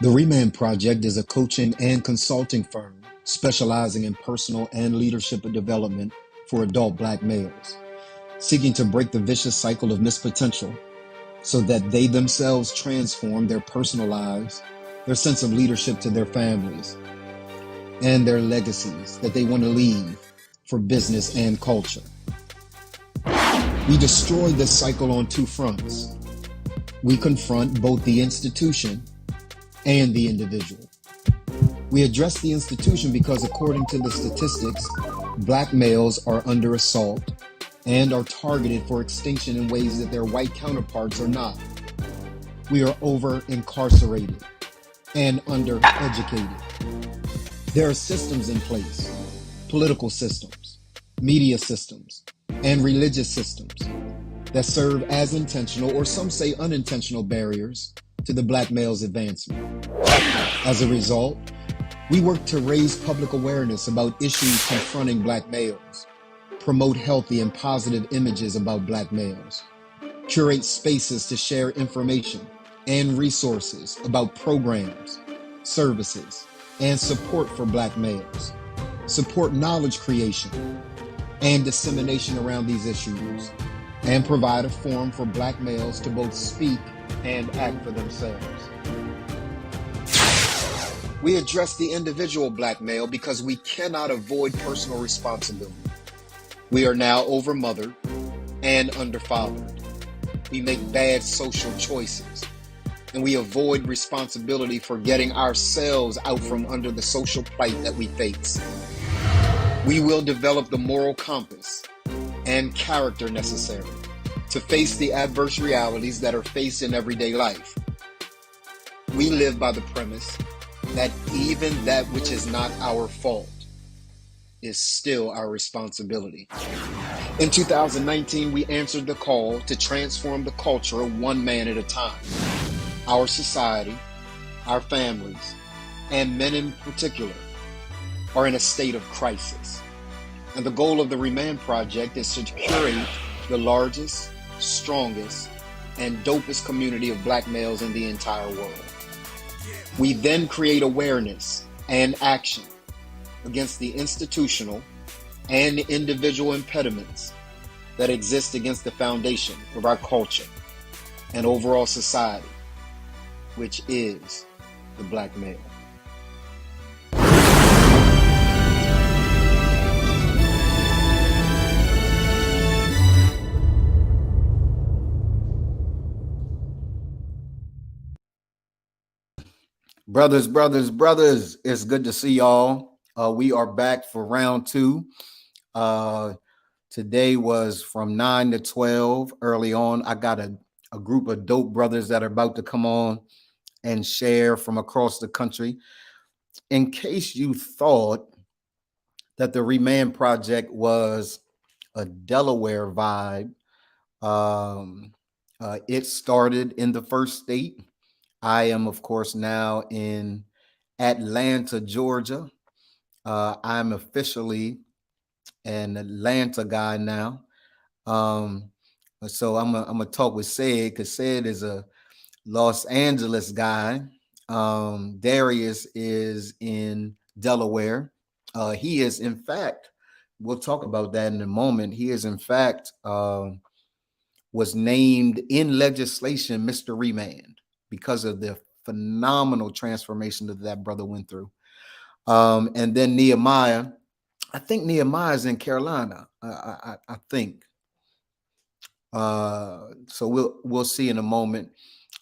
The Remand Project is a coaching and consulting firm specializing in personal and leadership development for adult Black males, seeking to break the vicious cycle of missed potential so that they themselves transform their personal lives, their sense of leadership to their families, and their legacies that they want to leave for business and culture. We destroy this cycle on two fronts. We confront both the institution and the individual. We address the institution because, according to the statistics, Black males are under assault and are targeted for extinction in ways that their white counterparts are not. We are over incarcerated and undereducated. There are systems in place, political systems, media systems, and religious systems that serve as intentional, or some say unintentional, barriers to the Black male's advancement. As a result, we work to raise public awareness about issues confronting Black males, promote healthy and positive images about Black males, curate spaces to share information and resources about programs, services, and support for Black males, support knowledge creation and dissemination around these issues, and provide a forum for Black males to both speak and act for themselves. We address the individual Black male because we cannot avoid personal responsibility. We are now overmothered and underfathered. We make bad social choices, and we avoid responsibility for getting ourselves out from under the social plight that we face. We will develop the moral compass and character necessary to face the adverse realities that are faced in everyday life. We live by the premise that even that which is not our fault is still our responsibility. In 2019, we answered the call to transform the culture one man at a time. Our society, our families, and men in particular are in a state of crisis. And the goal of the Remand Project is to curate the largest, strongest, and dopest community of Black males in the entire world. We then create awareness and action against the institutional and individual impediments that exist against the foundation of our culture and overall society, which is the Black male. Brothers, it's good to see y'all. We are back for round two. Today was from 9 to 12 early on. I got a group of dope brothers that are about to come on and share from across the country. In case you thought that the Reman Project was a Delaware vibe, it started in the first state. I am, of course, now in Atlanta, Georgia. I'm officially an Atlanta guy now. So I'm gonna talk with Sid, because Sid is a Los Angeles guy. Darius is in Delaware. He is, in fact, we'll talk about that in a moment. He is, in fact, was named in legislation Mr. Remand because of the phenomenal transformation that brother went through. And then Nehemiah, I think Nehemiah is in Carolina. I think. So we'll see in a moment.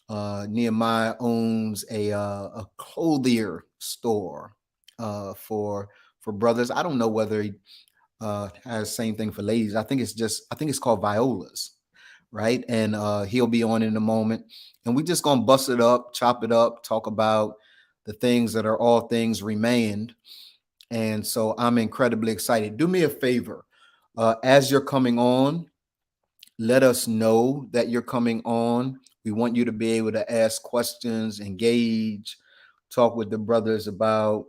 Nehemiah owns a clothier store for brothers. I don't know whether he has the same thing for ladies. I think it's called Viola's, right? And he'll be on in a moment. And we're just gonna bust it up, chop it up, talk about the things that are all things Remand. And so I'm incredibly excited. Do me a favor, as you're coming on, let us know that you're coming on. We want you to be able to ask questions, engage, talk with the brothers about,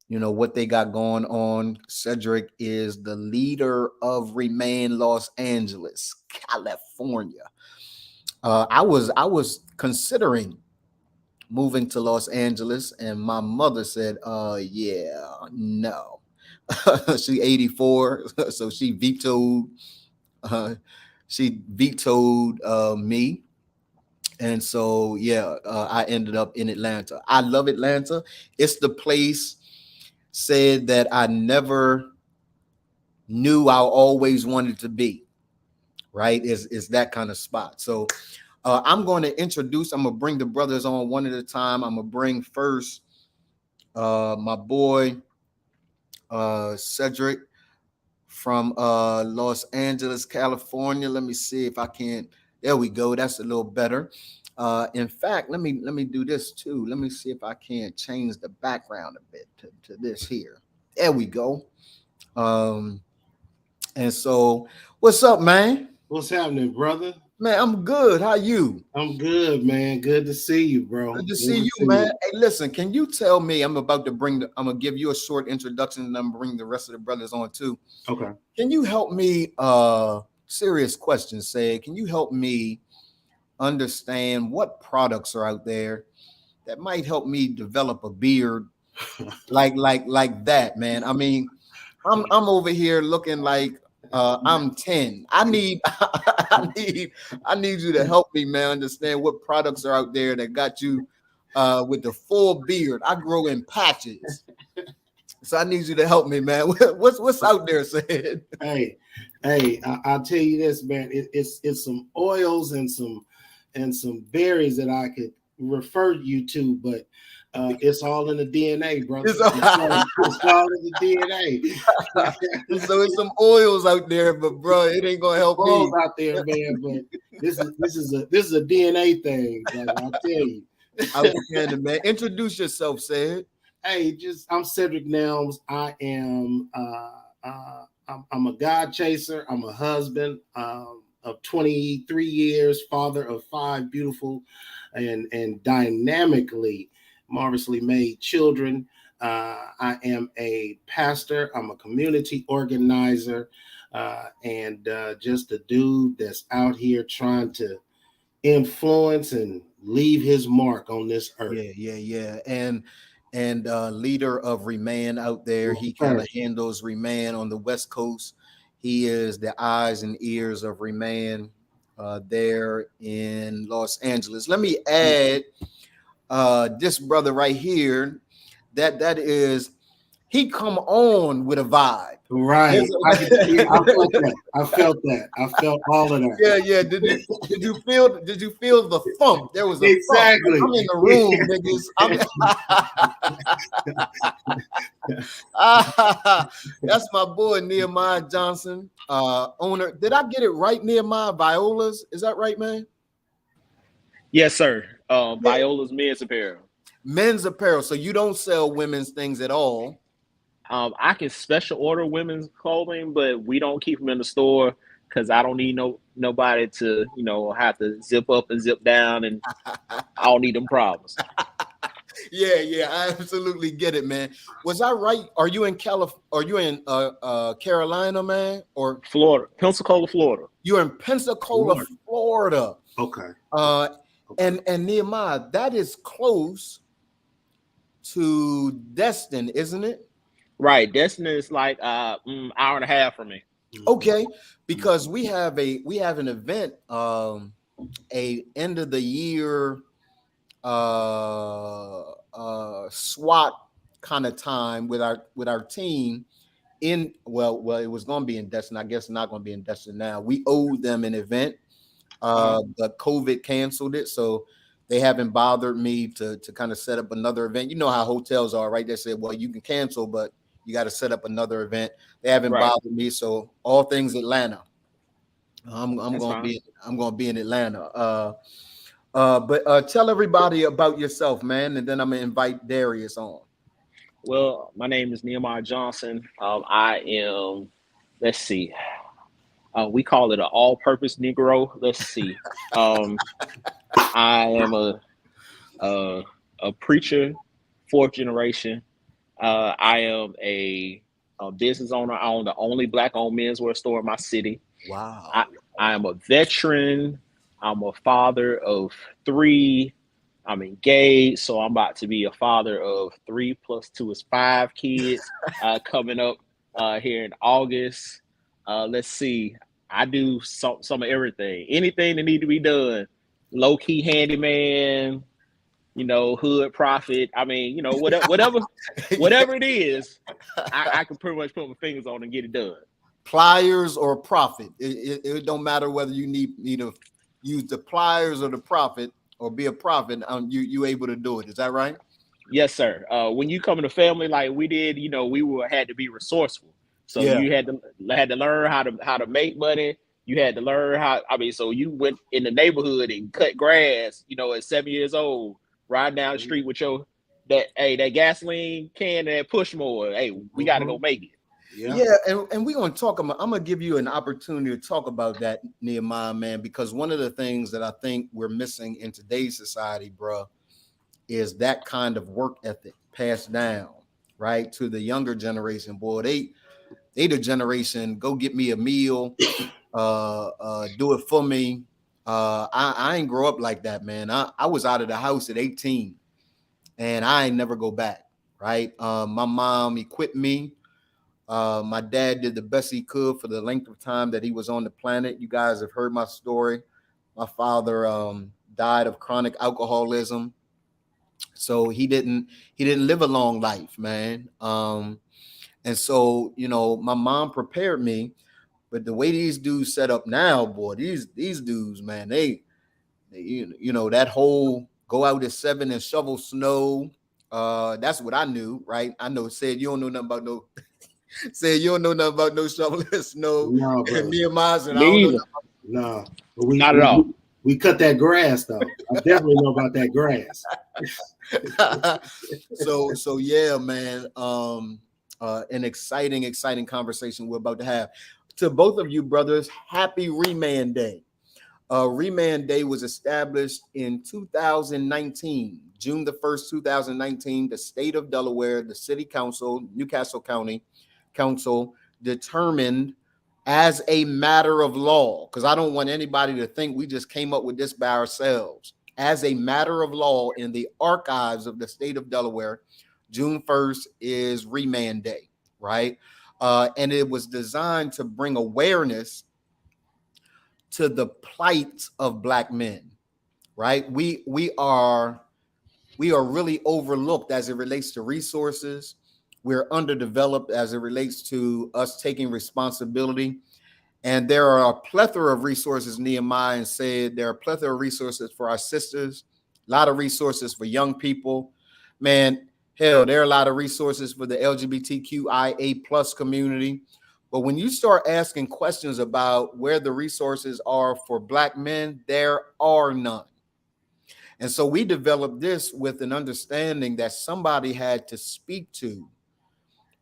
what they got going on. Cedric is the leader of Remain Los Angeles, California. I was considering moving to Los Angeles, and my mother said, yeah, no." She 84, so uh, she vetoed me. And so, yeah, I ended up in Atlanta. I love Atlanta. It's the place said that I never knew I always wanted to be, right? Is that kind of spot. So I'm going to introduce, I'm going to bring the brothers on one at a time. I'm going to bring first my boy, Cedric from Los Angeles, California. Let me see if I can. There we go. That's a little better. In fact, let me do this too. Let me see if I can change the background a bit to this here. There we go. Um, and so, what's up, man? What's happening, brother? Man, I'm good. How you? I'm good, man. Good to see you, bro. Good to Good see to you, see man. you. Hey, listen, can you tell me? I'm about to bring. I'm gonna give you a short introduction, and I'm bring the rest of the brothers on too. Okay. Can you help me? Serious question. Say, can you help me understand what products are out there that might help me develop a beard like that, man? I mean, I'm over here looking like I'm 10. I need I need you to help me, man, understand what products are out there that got you with the full beard. I grow in patches. So I need you to help me, man. What's out there, said? Hey, I'll tell you this, man. It's some oils and some berries that I could refer you to, but it's all in the DNA, brother. It's all in the DNA. So it's some oils out there, but bro, it ain't gonna help me. Oils out there, man. But this is a DNA thing, brother. I tell you. Outstanding, man. Introduce yourself, said. Hey, I'm Cedric Nelms. I am I'm a God chaser. I'm a husband of 23 years, father of 5 beautiful and dynamically, marvelously made children. I am a pastor. I'm a community organizer, and just a dude that's out here trying to influence and leave his mark on this earth. Yeah. And leader of Reman out there. Yes, He kind sir. of handles Reman on the West Coast. He is the eyes and ears of Reman there in Los Angeles. Let me add this brother right here. That is, he come on with a vibe. Right. I felt that. I felt all of that. Yeah. Did you feel the thump? There was a thump. Exactly. I'm in the room, niggas. That's my boy Nehemiah Johnson, owner. Did I get it right? Nehemiah Violas. Is that right, man? Yes, sir. Yeah. Viola's men's apparel. Men's apparel. So you don't sell women's things at all. I can special order women's clothing, but we don't keep them in the store because I don't need nobody to have to zip up and zip down, and I don't need them problems. Yeah, I absolutely get it, man. Was I right? Are you in California? Are you in Carolina, man? Or Florida, Pensacola, Florida. you're in Pensacola, Florida? Okay. Uh, and Nehemiah, that is close to Destin, isn't it? Right. Destin is like hour and a half from me. Okay, because we have an event, a end of the year SWAT kind of time with our team in it was going to be in Destin. I guess not going to be in Destin now. We owed them an event, but COVID canceled it, so they haven't bothered me to kind of set up another event. You know how hotels are, right? They said, well, you can cancel, but you got to set up another event. They haven't Right. bothered me, so all things Atlanta. I'm That's gonna fine. be in Atlanta. But tell everybody about yourself, man, and then I'm gonna invite Darius on. Well, my name is Nehemiah Johnson. I am. Let's see. We call it an all-purpose Negro. Let's see. Um, I am a a preacher, fourth generation. I am a business owner. I own the only black-owned menswear store in my city. Wow. I, I am a veteran. I'm a father of 3. I'm engaged, so I'm about to be a father of 3 plus 2 is 5 kids coming up here in August. Let's see. I do some of everything, anything that need to be done. Low key handyman, hood prophet. I mean, whatever it is, I can pretty much put my fingers on and get it done. Pliers or profit, it don't matter whether you need to use the pliers or the prophet or be a prophet. You able to do it? Is that right? Yes, sir. When you come in a family like we did, had to be resourceful. So Yeah. you had to learn how to make money. You had to learn how. I mean, so you went in the neighborhood and cut grass. At 7 years old, riding down the street with that gasoline can and that push mower. Hey, we got to go make it. Yeah, and we're gonna talk. I'm gonna give you an opportunity to talk about that, Nehemiah, man, because one of the things that I think we're missing in today's society, bro, is that kind of work ethic passed down, right, to the younger generation. Boy, they the generation, go get me a meal, do it for me. I ain't grow up like that, man. I was out of the house at 18 and I ain't never go back, right? My mom equipped me. My dad did the best he could for the length of time that he was on the planet. You guys have heard my story. My father died of chronic alcoholism. So he didn't live a long life, man. And so, my mom prepared me, but the way these dudes set up now, boy, these dudes, man, they that whole go out at 7 and shovel snow. That's what I knew, right? I know said you don't know nothing about no said you don't know nothing about no shoveling snow. No, And Nehemiah said, I Me don't know. either. No, Not at all. We cut that grass though. I definitely know about that grass. so yeah, man. An exciting conversation we're about to have. To both of you brothers, happy Remand Day. Remand Day was established in 2019, June the 1st, 2019. The state of Delaware, the city council, Newcastle County Council, determined as a matter of law, because I don't want anybody to think we just came up with this by ourselves. As a matter of law in the archives of the state of Delaware, June 1st is Remand Day, right? And it was designed to bring awareness to the plight of Black men, right? We are really overlooked as it relates to resources. We're underdeveloped as it relates to us taking responsibility. And there are a plethora of resources, Nehemiah said. There are a plethora of resources for our sisters, a lot of resources for young people. Man, hell, there are a lot of resources for the LGBTQIA plus community. But when you start asking questions about where the resources are for Black men, there are none. And so we developed this with an understanding that somebody had to speak to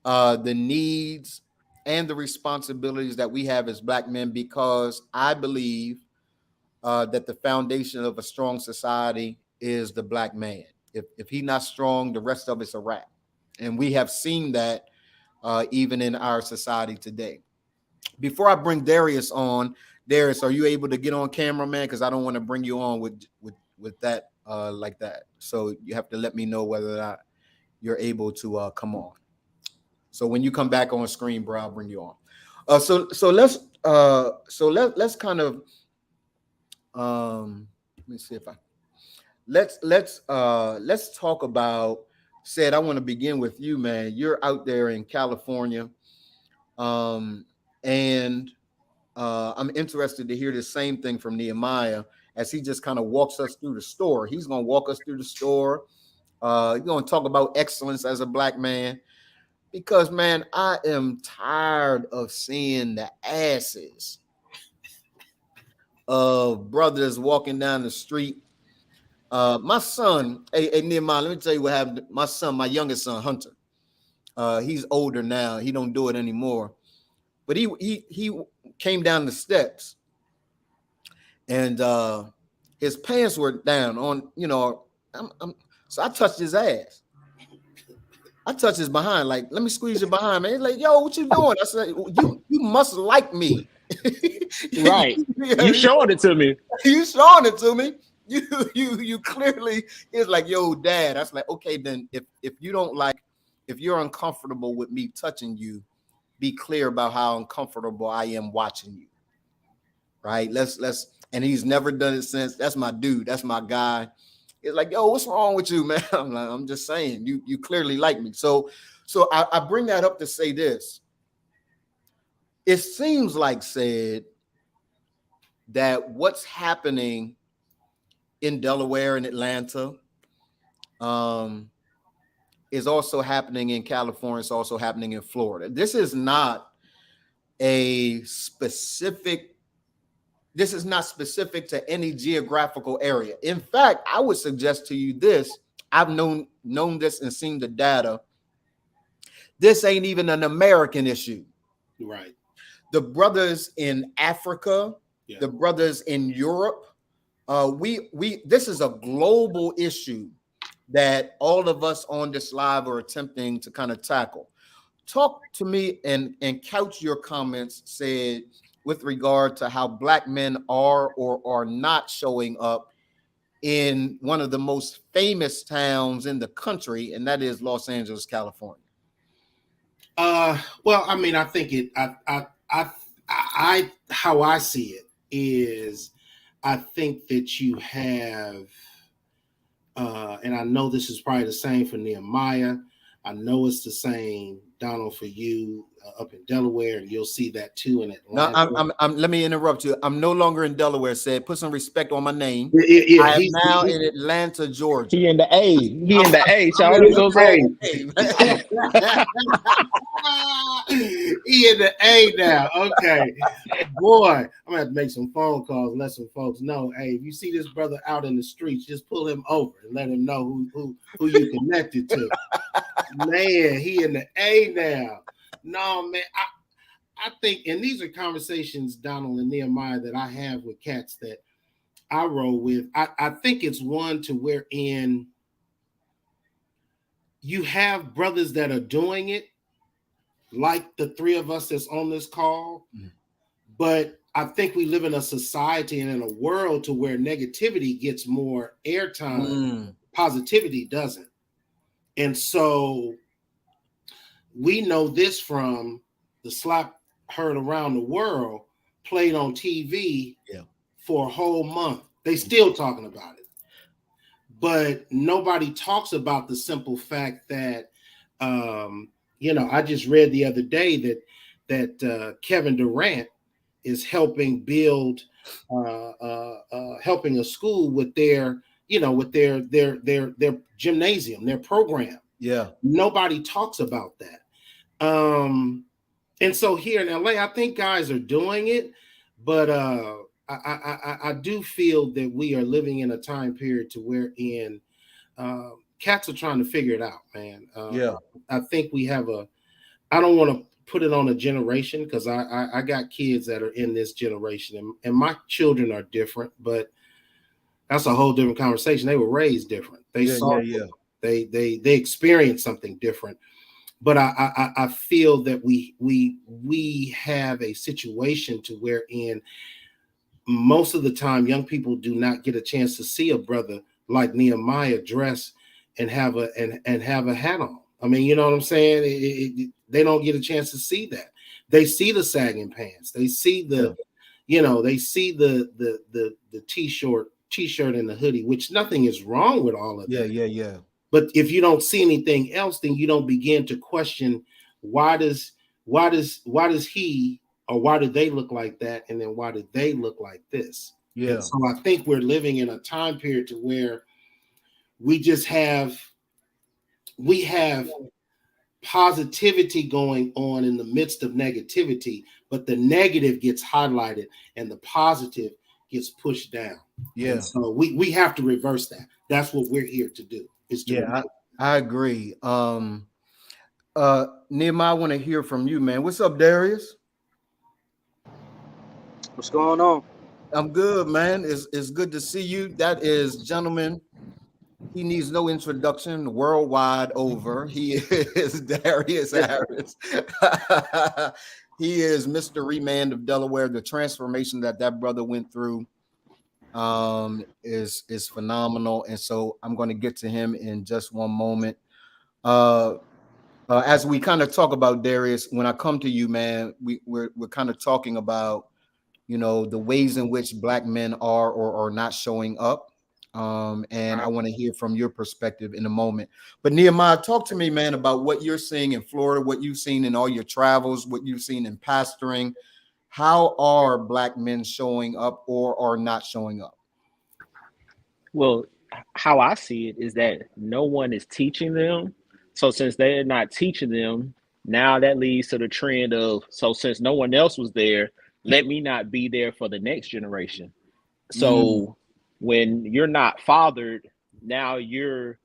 the needs and the responsibilities that we have as Black men, because I believe that the foundation of a strong society is the Black man. If he's not strong, the rest of it's a wrap. And we have seen that even in our society today. Before I bring Darius on, Darius, are you able to get on camera, man? Because I don't want to bring you on with that like that. So you have to let me know whether or not you're able to come on. So when you come back on screen, bro, I'll bring you on. So let's kind of let me see if I let's talk about. Said, I want to begin with you, man. You're out there in California, and I'm interested to hear the same thing from Nehemiah as he just kind of walks us through the store. He's going to walk us through the store. He's going to talk about excellence as a Black man, because, man, I am tired of seeing the asses of brothers walking down the street. My son, hey, Nehemiah, let me tell you what happened. My son, my youngest son, Hunter, he's older now. He don't do it anymore. But he came down the steps, and his pants were down on, so I touched his ass. I touched his behind, like, let me squeeze your behind, man. He's like, yo, what you doing? I said, you must like me. Right. You showing it to me. You showing it to me. you clearly is like, yo, dad. That's like, okay, then if you don't like, if you're uncomfortable with me touching you, be clear about how uncomfortable I am watching you. Right? Let's and he's never done it since. That's my dude. That's my guy. It's like, yo, what's wrong with you, man? I'm like, I'm just saying, you clearly like me. So I bring that up to say this. It seems like, said, that what's happening in Delaware and Atlanta is also happening in California. It's also happening in Florida. This is not specific to any geographical area. In fact, I would suggest to you this. I've known this and seen the data. This ain't even an American issue. Right. The brothers in Africa, the brothers in Europe, this is a global issue that all of us on this live are attempting to kind of tackle. Talk to me and couch your comments, said, with regard to how Black men are or are not showing up in one of the most famous towns in the country, and that is Los Angeles, California. Well, I mean, I think how I see it is, I think that you have, and I know this is probably the same for Nehemiah. I know it's the same, Donald, for you up in Delaware, and you'll see that too in Atlanta. No, let me interrupt you. I'm no longer in Delaware. Said, put some respect on my name. Yeah, I am now in Atlanta, Georgia. He in the A. He in the A. Y'all He in the A now. Okay. Boy, I'm gonna have to make some phone calls and let some folks know. Hey, if you see this brother out in the streets, just pull him over and let him know who you connected to. Man, he in the A now. No, man, I think, and these are conversations, Donald and Nehemiah, that I have with cats that I roll with. I think it's one to wherein you have brothers that are doing it, like the three of us that's on this call, but I think we live in a society and in a world to where negativity gets more airtime, positivity doesn't. And so we know this from the slap heard around the world, played on TV for a whole month. They still talking about it. But nobody talks about the simple fact that, I just read the other day that Kevin Durant is helping build, helping a school with their gymnasium, their program. Yeah. Nobody talks about that. And so here in LA, I think guys are doing it, but I do feel that we are living in a time period to wherein cats are trying to figure it out, man. I think we have I don't want to put it on a generation, because I got kids that are in this generation, and my children are different, but that's a whole different conversation. They were raised different. They saw they experienced something different. But I feel that we have a situation to wherein most of the time young people do not get a chance to see a brother like Nehemiah dress and have a hat on. I mean, you know what I'm saying? They don't get a chance to see that. They see the sagging pants. They see the t-shirt and the hoodie, which nothing is wrong with all of that. Yeah. But if you don't see anything else, then you don't begin to question why does he, or why do they look like that, and then why did they look like this? Yeah. And so I think we're living in a time period to where we have positivity going on in the midst of negativity, but the negative gets highlighted and the positive gets pushed down. Yeah. And so we have to reverse that. That's what we're here to do. I agree. Nehemiah, I want to hear from you, man. What's up, Darius? What's going on? I'm good, man. It's good to see you. That is, gentlemen, he needs no introduction worldwide over. He is Darius Harris. He is Mr. Remand of Delaware. The transformation that brother went through is phenomenal. And so I'm going to get to him in just one moment. As we kind of talk about Darius, when I come to you, man, we're kind of talking about, you know, the ways in which Black men are or are not showing up. And I want to hear from your perspective in a moment. But Nehemiah, talk to me, man, about what you're seeing in Florida, what you've seen in all your travels, what you've seen in pastoring. How are Black men showing up or are not showing up? Well, how I see it is that no one is teaching them. So since they're not teaching them, now that leads to the trend of, so since no one else was there, let me not be there for the next generation. Mm, So when you're not fathered, now you're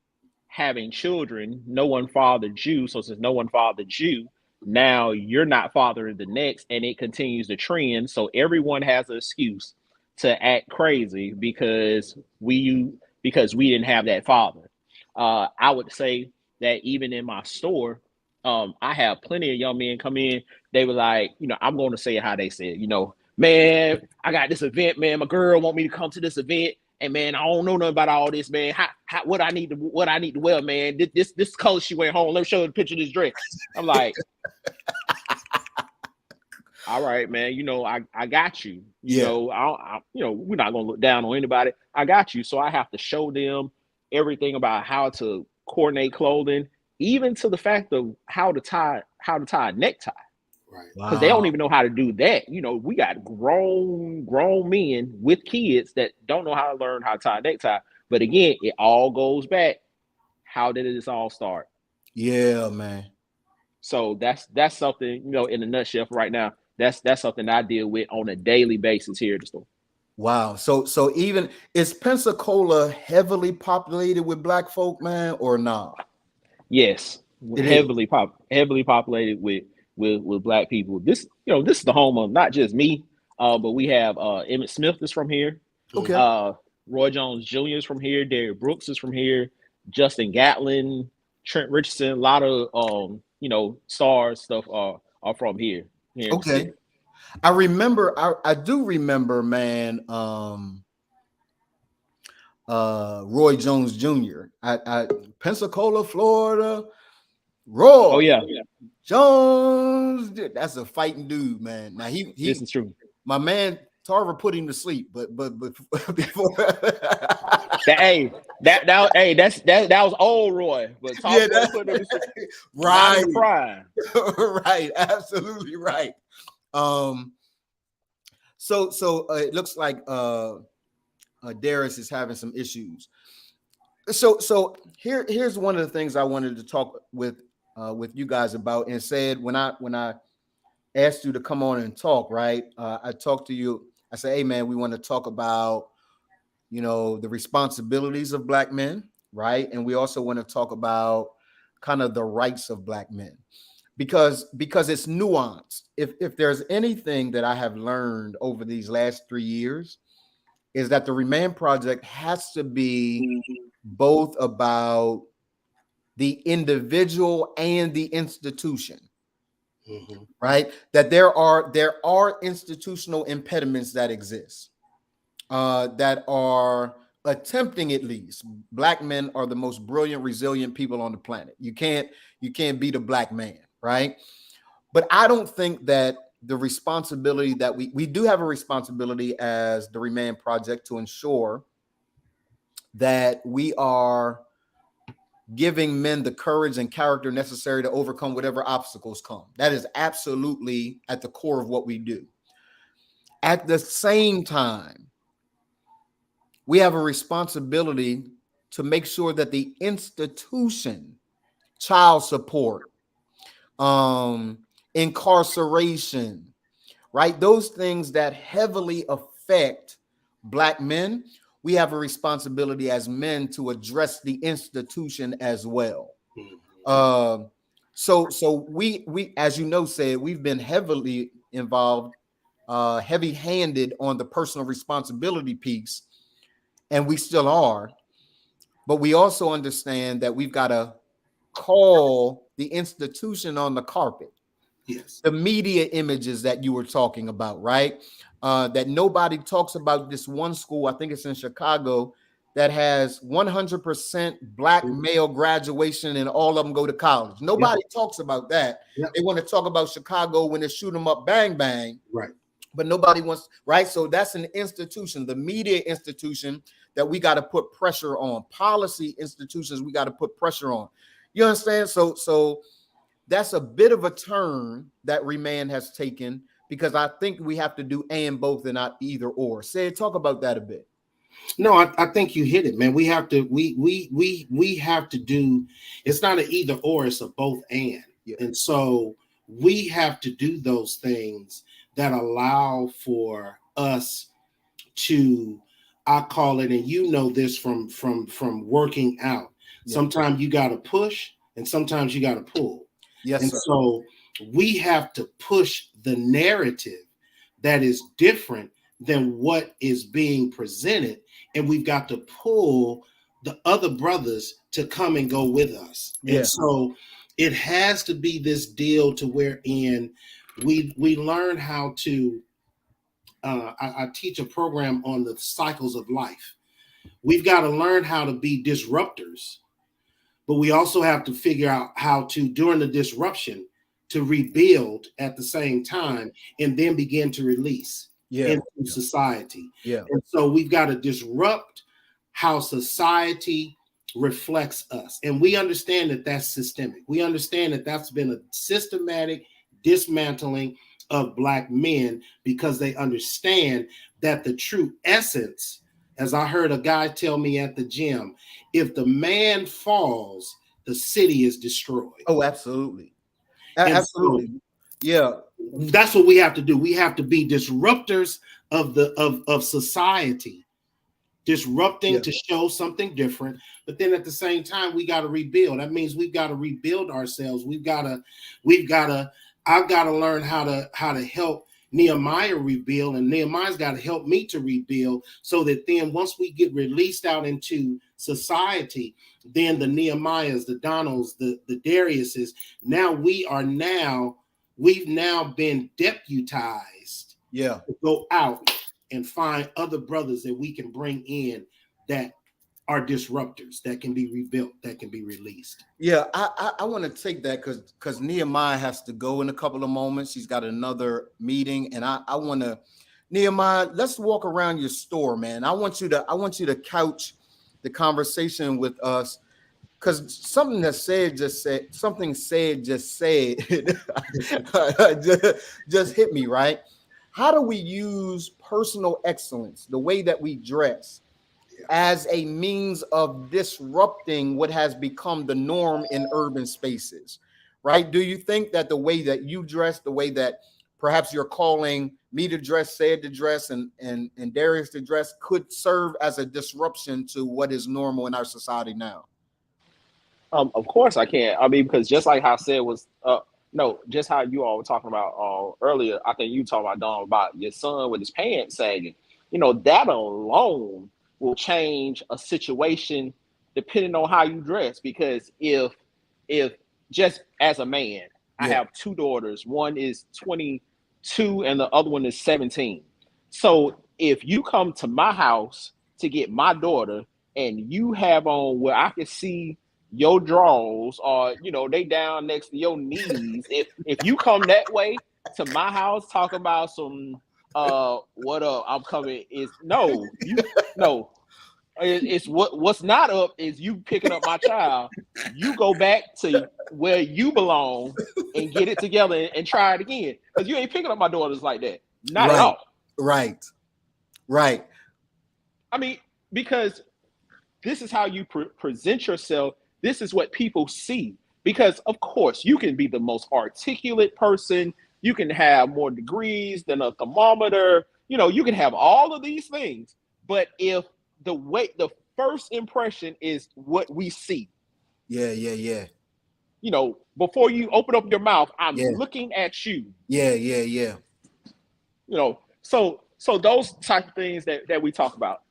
having children. No one fathered you. So since no one fathered you, now you're not fathering the next, and it continues the trend. So everyone has an excuse to act crazy because we didn't have that father. I would say that even in my store, I have plenty of young men come in. They were like, I'm going to say how they said, man, I got this event, man. My girl want me to come to this event, and man, I don't know nothing about all this, man. What I need to wear, man. This color she went home. Let me show you the picture of this dress. I'm like, all right, man. I got you. yeah. We're not gonna look down on anybody. I got you. So I have to show them everything about how to coordinate clothing, even to the fact of how to tie a necktie. Right. Because they don't Wow. even know how to do that. We got grown men with kids that don't know how to learn how to tie a necktie. But again, it all goes back. How did this all start? Yeah, man. So that's something, in a nutshell for right now. That's something I deal with on a daily basis here at the store. Wow. So even is Pensacola heavily populated with Black folk, man, or not? Yes, It is. heavily populated with Black people. This is the home of not just me, but we have Emmett Smith is from here. Okay. Mhm. Roy Jones Jr. is from here. Derrick Brooks is from here. Justin Gatlin, Trent Richardson, a lot of stars stuff are from here in the Okay. city. I do remember, man, Roy Jones Jr. I Pensacola, Florida. Oh Roy yeah, Jones, dude, that's a fighting dude, man. Now this is true. my man Tarver put him to sleep, but before That hey that was old Roy, but yeah, Tarver wasn't putting him to sleep. Not in right, the prime. right, absolutely right. Um, so it looks like Darius is having some issues. So here's one of the things I wanted to talk with you guys about, and said when I asked you to come on and talk, right? I talked to you. I said, hey man, we want to talk about the responsibilities of Black men, right? And we also want to talk about kind of the rights of Black men, because it's nuanced. If there's anything that I have learned over these last 3 years, is that the Remand Project has to be both about the individual and the institution, Mhm. right? That there are institutional impediments that exist, that are attempting, at least. Black men are the most brilliant, resilient people on the planet. You can't beat a Black man, right? But I don't think that the responsibility that we do have a responsibility as the Reman Project to ensure that we are giving men the courage and character necessary to overcome whatever obstacles come. That is absolutely at the core of what we do. At the same time, we have a responsibility to make sure that the institution, child support, incarceration, right? Those things that heavily affect Black men, we have a responsibility as men to address the institution as well. Mhm. So we, as you know, said we've been heavily involved, heavy-handed on the personal responsibility piece, and we still are. But we also understand that we've got to call the institution on the carpet. Yes. The media images that you were talking about, right? That nobody talks about. This one school, I think it's in Chicago, that has 100% black male graduation and all of them go to college. Nobody talks about that. Yep. They want to talk about Chicago when they shoot them up, bang, bang. Right. But nobody wants, right? So that's an institution, the media institution that we got to put pressure on. Policy institutions we got to put pressure on. You understand? So that's a bit of a turn that Remand has taken, because I think we have to do and both and not either or. Talk about that a bit. No, I think you hit it, man. We have to we have to do. It's not an either or; it's a both and. Yeah. And so we have to do those things that allow for us to, I call it, and you know this from working out. Yeah. Sometimes you got to push, and sometimes you got to pull. Yes. And sir. So we have to push the narrative that is different than what is being presented, and we've got to pull the other brothers to come and go with us. Yeah. And so it has to be this deal to wherein we learn how to. I teach a program on the cycles of life. We've got to learn how to be disruptors, but we also have to figure out how to, during the disruption, to rebuild at the same time and then begin to release into society. Yeah. And so we've got to disrupt how society reflects us. And we understand that that's systemic. We understand that that's been a systematic dismantling of Black men, because they understand that the true essence, as I heard a guy tell me at the gym, if the man falls, the city is destroyed. Oh, absolutely. Absolutely. So, yeah. That's what we have to do. We have to be disruptors of society, disrupting to show something different. But then at the same time, we got to rebuild. That means we've got to rebuild ourselves. I've got to learn how to help Nehemiah rebuild, and Nehemiah's got to help me to rebuild, so that then once we get released out into society, then the Nehemiahs, the Donalds, the Dariuses, we've now been deputized to go out and find other brothers that we can bring in that are disruptors, that can be rebuilt, that can be released. Yeah, I want to take that because Nehemiah has to go in a couple of moments. He's got another meeting, and I want to, Nehemiah, let's walk around your store, man. I want you to couch the conversation with us, because something just said just hit me, right? How do we use personal excellence, the way that we dress, as a means of disrupting what has become the norm in urban spaces, right? Do you think that the way that you dress, the way that perhaps you're calling me to dress, said to dress, and Darius to dress, could serve as a disruption to what is normal in our society now? Of course I can. I mean, because just like how I said was, just how you all were talking about earlier, I think you talking about, Don, about your son with his pants sagging. That alone will change a situation depending on how you dress. Because if just as a man, I have two daughters, one is 22 and the other one is 17. So if you come to my house to get my daughter and you have on where I can see your drawers, or they down next to your knees, if you come that way to my house talking about some what up, I'm coming, is no. It's what's not up is you picking up my child. You go back to where you belong and get it together and try it again, because you ain't picking up my daughters like that. Not at all. Right. I mean, because this is how you present yourself. This is what people see. Because of course you can be the most articulate person. You can have more degrees than a thermometer. You can have all of these things. But if the first impression is what we see. Yeah. Before you open up your mouth, I'm looking at you. Yeah. So those type of things that we talk about.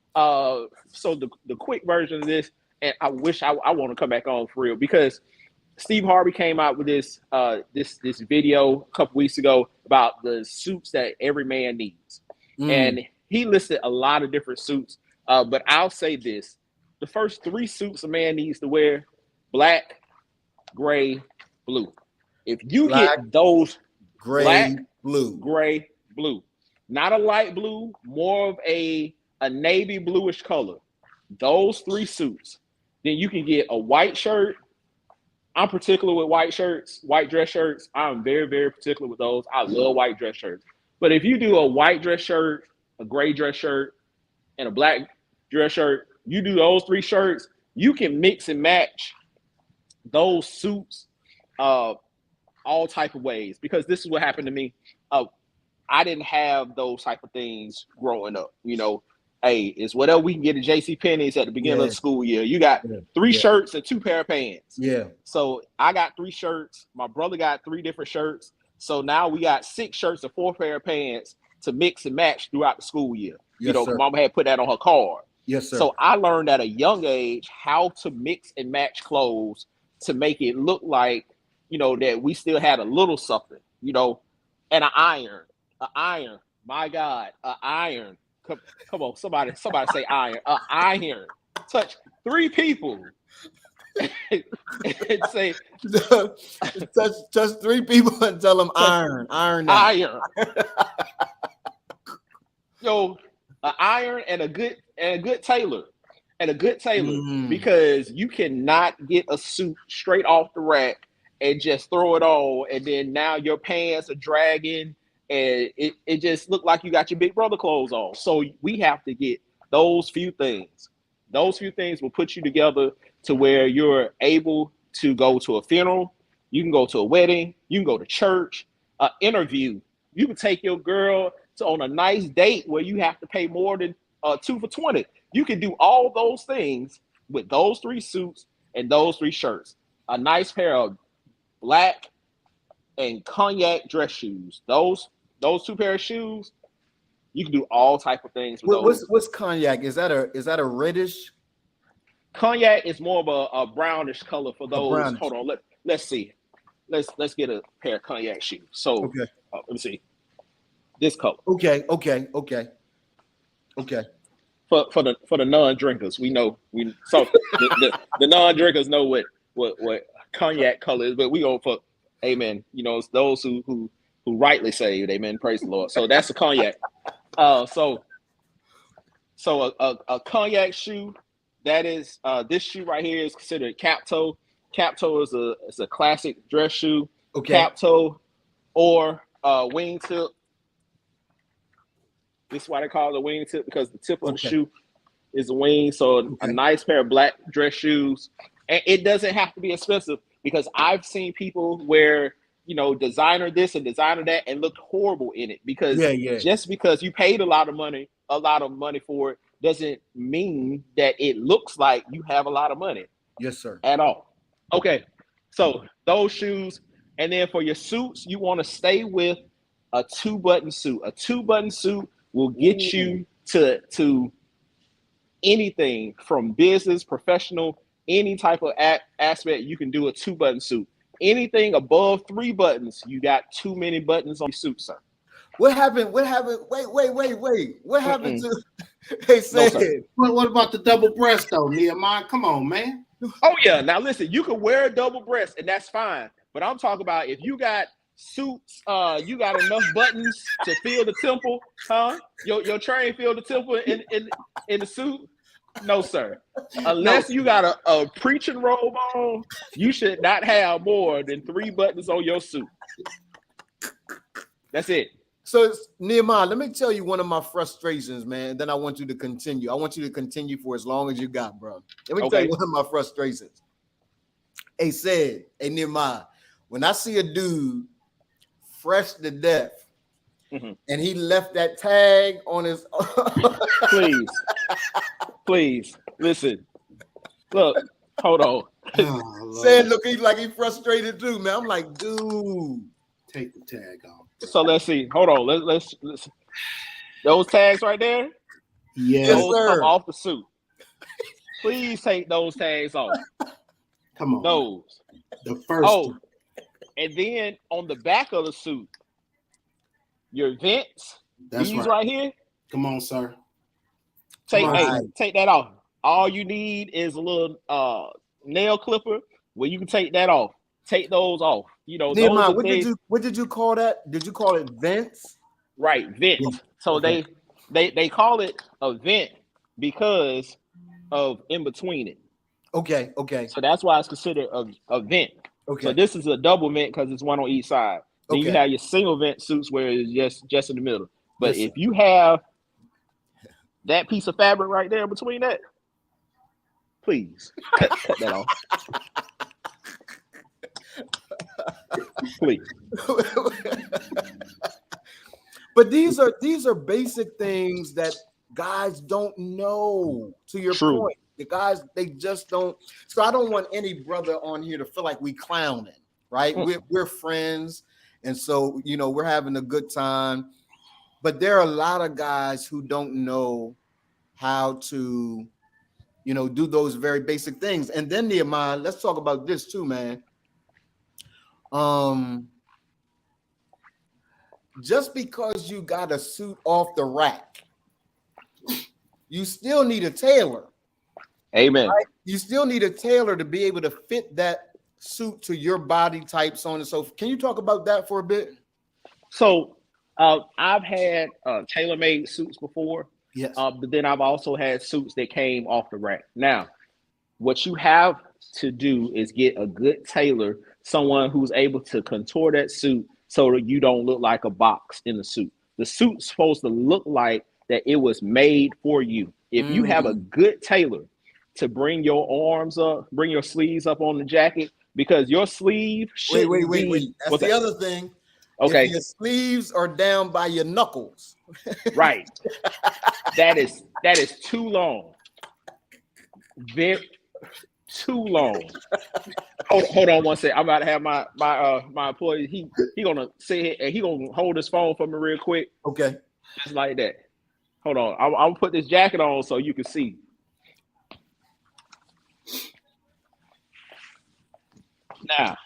So the quick version of this, and I wish I want to come back on for real, because Steve Harvey came out with this this video a couple weeks ago about the suits that every man needs, and he listed a lot of different suits. But I'll say this: the first 3 suits a man needs to wear: black, gray, blue. If you get those black, gray, blue, not a light blue, more of a navy bluish color, those 3 suits, then you can get a white shirt. I'm particular with white shirts, white dress shirts. I'm very, very particular with those. I love white dress shirts. But if you do a white dress shirt, a gray dress shirt, and a black dress shirt, you do those 3 shirts, you can mix and match those suits all type of ways. Because this is what happened to me. I didn't have those type of things growing up. You know, hey, it's whatever we can get at JCPenney's at the beginning of the school year. You got 3 shirts and 2 pair of pants. Yeah. So I got 3 shirts. My brother got 3 different shirts. So now we got 6 shirts and 4 pair of pants to mix and match throughout the school year. Yes, you know, Mama had put that on her card. Yes, sir. So I learned at a young age how to mix and match clothes to make it look like, you know, that we still had a little something, you know, and an iron. My God, an iron. Come on, somebody say iron. An iron. Touch 3 people. And say touch 3 people and tell them iron. Yo, an iron and a good tailor. Because you cannot get a suit straight off the rack and just throw it on, and then now your pants are dragging and it just looked like you got your big brother clothes on. So we have to get those few things. Those few things will put you together to where you're able to go to a funeral, you can go to a wedding, you can go to church, an interview. You can take your girl on a nice date where you have to pay more than 2 for $20. You can do all those things with those 3 suits and those 3 shirts. A nice pair of black and cognac dress shoes. Those 2 pair of shoes, you can do all type of things with those. What's cognac? Is that a reddish? Cognac is more of a brownish color for those. Hold on, let's see. Let's get a pair of cognac shoes. So okay. Let me see. This color. Okay. For the non-drinkers, the non-drinkers know what cognac color is, but we go for amen. You know, it's those who rightly saved, amen. Praise the Lord. So that's a cognac. So a cognac shoe, that is this shoe right here is considered cap toe. Cap toe is a classic dress shoe. Okay. Cap toe or wingtip. This is why they call it a wingtip, because the tip of the shoe is a wing. So a nice pair of black dress shoes. And it doesn't have to be expensive, because I've seen people wear, you know, designer this and designer that and look horrible in it. Because just because you paid a lot of money for it doesn't mean that it looks like you have a lot of money. Yes, sir. At all. Okay. So those shoes. And then for your suits, you want to stay with a 2-button suit. A 2-button suit will get you to anything from business, professional, any type of aspect. You can do a 2-button suit. Anything above 3 buttons, you got too many buttons on your suit, sir. What happened? Wait. What happened to they said? No, what about the double breast though, Nehemiah? Come on, man. Oh yeah. Now listen, you can wear a double breast and that's fine. But I'm talking about if you got suits, you got enough buttons to fill the temple, huh? Your train fill the temple in the suit? No, sir. Unless you got a preaching robe on, you should not have more than 3 buttons on your suit. That's it. So Nehemiah, let me tell you one of my frustrations, man. Then I want you to continue. I want you to continue for as long as you got, bro. Let me tell you one of my frustrations. Hey Nehemiah, when I see a dude fresh to death, and he left that tag on his please listen. Look, hold on. Said look, he's like he frustrated too, man. I'm like, dude, take the tag off. So let's see. Hold on. Let's those tags right there. Yes, those come off the suit. Please take those tags off. Come on. Those. The first. Oh, and then on the back of the suit, your vents, That's these right. here. Come on, sir. Take Right. take that off. All you need is a little nail clipper where you can take that off. Take those off. You know, Nehemiah, those are things. what did you call that? Did you call it vents? Right, vent. Yeah. So Okay. they call it a vent because of in between it. Okay. Okay. So that's why it's considered a vent. Okay. So this is a double vent because it's one on each side. Then you Okay. have your single vent suits where it's just in the middle. But Listen. if you have that piece of fabric right there between that, please cut that off. Please. But these are basic things that guys don't know. To your True. point, the guys, they just don't. So I don't want any brother on here to feel like we clowning, right? We're friends, and so we're having a good time. But there are a lot of guys who don't know how to do those very basic things. And then Nehemiah, let's talk about this too, man. Just because you got a suit off the rack, you still need a tailor. Amen. Right? You still need a tailor to be able to fit that suit to your body type, so on and so forth. Can you talk about that for a bit? So I've had tailor-made suits before. Yes. But then I've also had suits that came off the rack. Now, what you have to do is get a good tailor, someone who's able to contour that suit so that you don't look like a box in the suit. The suit's supposed to look like that it was made for you. If you have a good tailor to bring your arms up, bring your sleeves up on the jacket, because your sleeve should wait. That's the other thing. Okay. If your sleeves are down by your knuckles. Right. That is too long. Very too long. Hold on one second. I'm about to have my employee. He gonna sit here and he gonna hold his phone for me real quick. Okay. Just like that. Hold on. I'll put this jacket on so you can see. Now,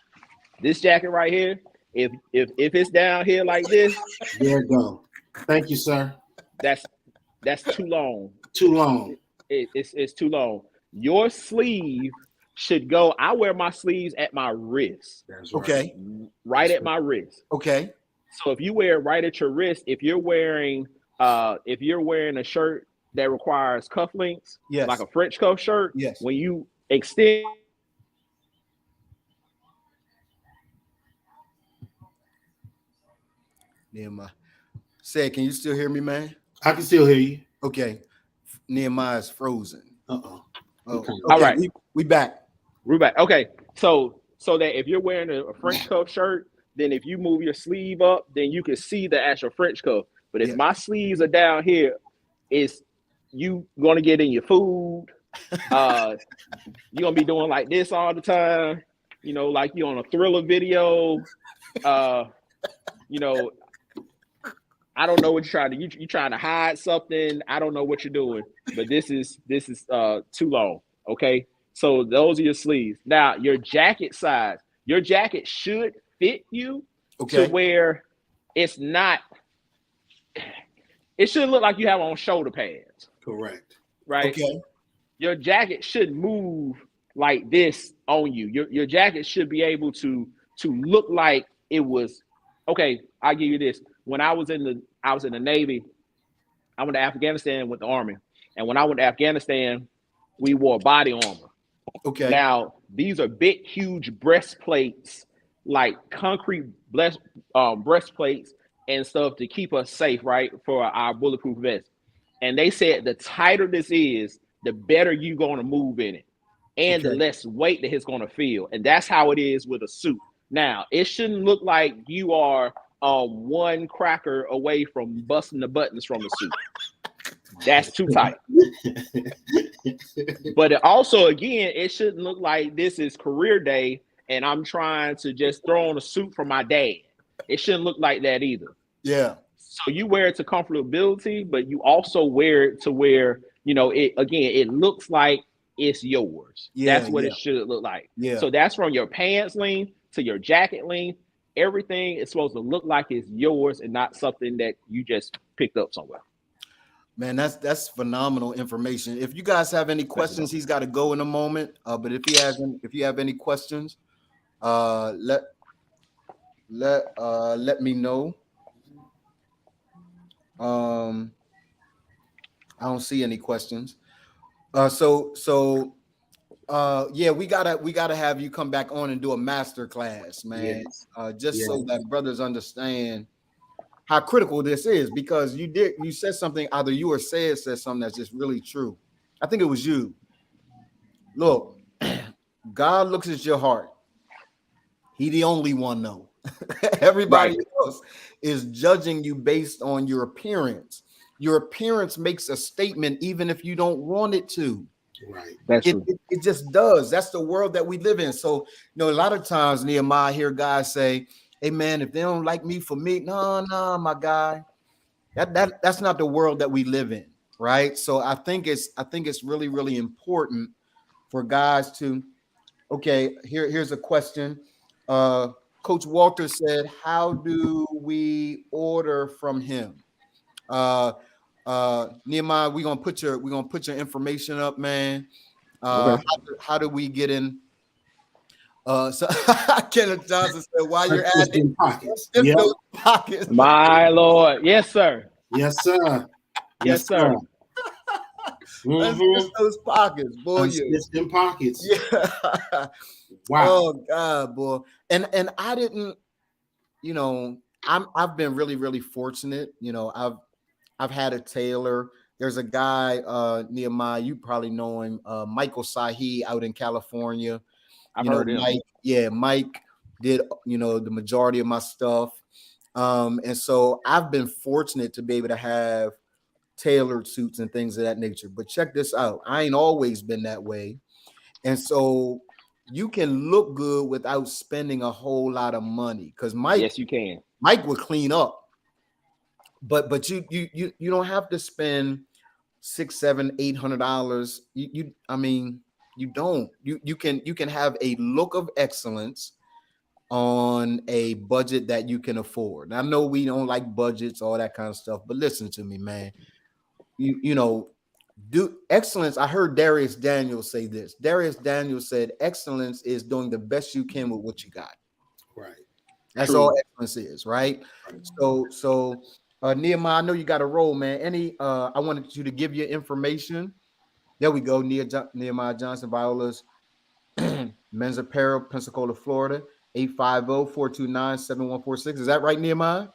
this jacket right here, if it's down here like this, there you go. Thank you, sir. That's too long. Too long. It's too long. Your sleeve should go. I wear my sleeves at my wrist. That's right. Okay. Right at my wrist. Okay. So if you wear it right at your wrist, if you're wearing a shirt that requires cufflinks, yes, like a French cuff shirt, yes, when you extend. Nehemiah, say, can you still hear me, man? I can still hear you. Okay. Nehemiah's frozen. Okay. Okay. All right. We back. We're back. Okay. So that if you're wearing a French cuff shirt, then if you move your sleeve up, then you can see the actual French cuff. But if my sleeves are down here, it's you gonna get in your food. You're gonna be doing like this all the time. Like you on a Thriller video. I don't know what you're trying to. You trying to hide something? I don't know what you're doing. But this is too long. Okay. So those are your sleeves. Now your jacket size. Your jacket should fit you to where it's not. It should look like you have on shoulder pads. Correct. Right. Okay. Your jacket should move like this on you. Your jacket should be able to look like it was. Okay, I'll give you this. When I was in the Navy, I went to Afghanistan with the Army. And when I went to Afghanistan, we wore body armor. Okay. Now, these are big, huge breastplates, like concrete breastplates and stuff to keep us safe, right, for our bulletproof vest. And they said the tighter this is, the better you're going to move in it. And the less weight that it's going to feel. And that's how it is with a suit. Now, it shouldn't look like you are one cracker away from busting the buttons from the suit. That's too tight. But it also, again, it shouldn't look like this is career day and I'm trying to just throw on a suit for my dad. It shouldn't look like that either. Yeah. So you wear it to comfortability, but you also wear it to where, it looks like it's yours. Yeah, That's what yeah, it should look like. yeah. So that's from your pants length to your jacket length. Everything is supposed to look like it's yours and not something that you just picked up somewhere. Man, that's phenomenal information. If you guys have any questions, he's got to go in a moment. But if you have any questions, let me know. I don't see any questions. Yeah, we gotta have you come back on and do a master class, man. Yes. Just Yes. so that brothers understand how critical this is, because you said something, either you or said something that's just really true. I think it was you. Look, God looks at your heart. He the only one though. Everybody else is judging you based on your appearance. Your appearance makes a statement even if you don't want it to. Right. That's true. It just does. That's the world that we live in. So, a lot of times, Nehemiah, I hear guys say, "Hey, man, if they don't like me for me, no, my guy, that's not the world that we live in, right?" So, I think it's really, really important for guys to. Okay, here's a question. Coach Walter said, "How do we order from him?" Nehemiah, we're gonna put your information up, man. Okay. How do we get in? So Kenneth Johnson said, "While you're at Just it, in pockets. dip Yep. those pockets." My Lord. Yes, sir. Yes, sir. Yes, sir. Let's Mm-hmm. those pockets, boy. Just in pockets. Yeah. Wow. Oh God, boy. And I didn't, I've been really, really fortunate. I've had a tailor. There's a guy, Nehemiah, you probably know him, Michael Sahi out in California. I've heard him. Mike did, the majority of my stuff. And so I've been fortunate to be able to have tailored suits and things of that nature. But check this out. I ain't always been that way. And so you can look good without spending a whole lot of money, because Yes, you can. Mike would clean up. But you don't have to spend $600, $700, $800. You don't. You can have a look of excellence on a budget that you can afford. And I know we don't like budgets, all that kind of stuff, but listen to me, man. Do excellence. I heard Darius Daniels say this. Darius Daniels said, "Excellence is doing the best you can with what you got." Right. That's True. all excellence is, right? So Nehemiah, I know you got a role, man. I wanted you to give your information. There we go. Nehemiah Johnson, Viola's Men's Apparel, Pensacola, Florida, 850-429-7146. Is that right, Nehemiah?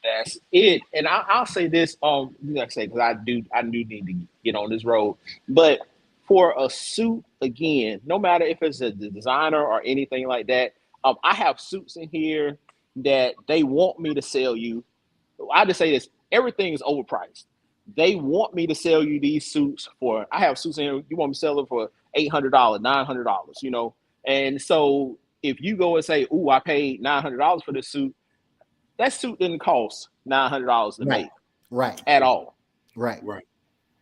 That's it. And I'll say this, like I say, because I do need to get on this road. But for a suit, again, no matter if it's a designer or anything like that, I have suits in here that they want me to sell you. I just say this: everything is overpriced. They want me to sell you these suits for. I have suits in here. You want me to sell them for $800, $900, And so if you go and say, "Ooh, I paid $900 for this suit," that suit didn't cost $900 to make, right, at all. Right.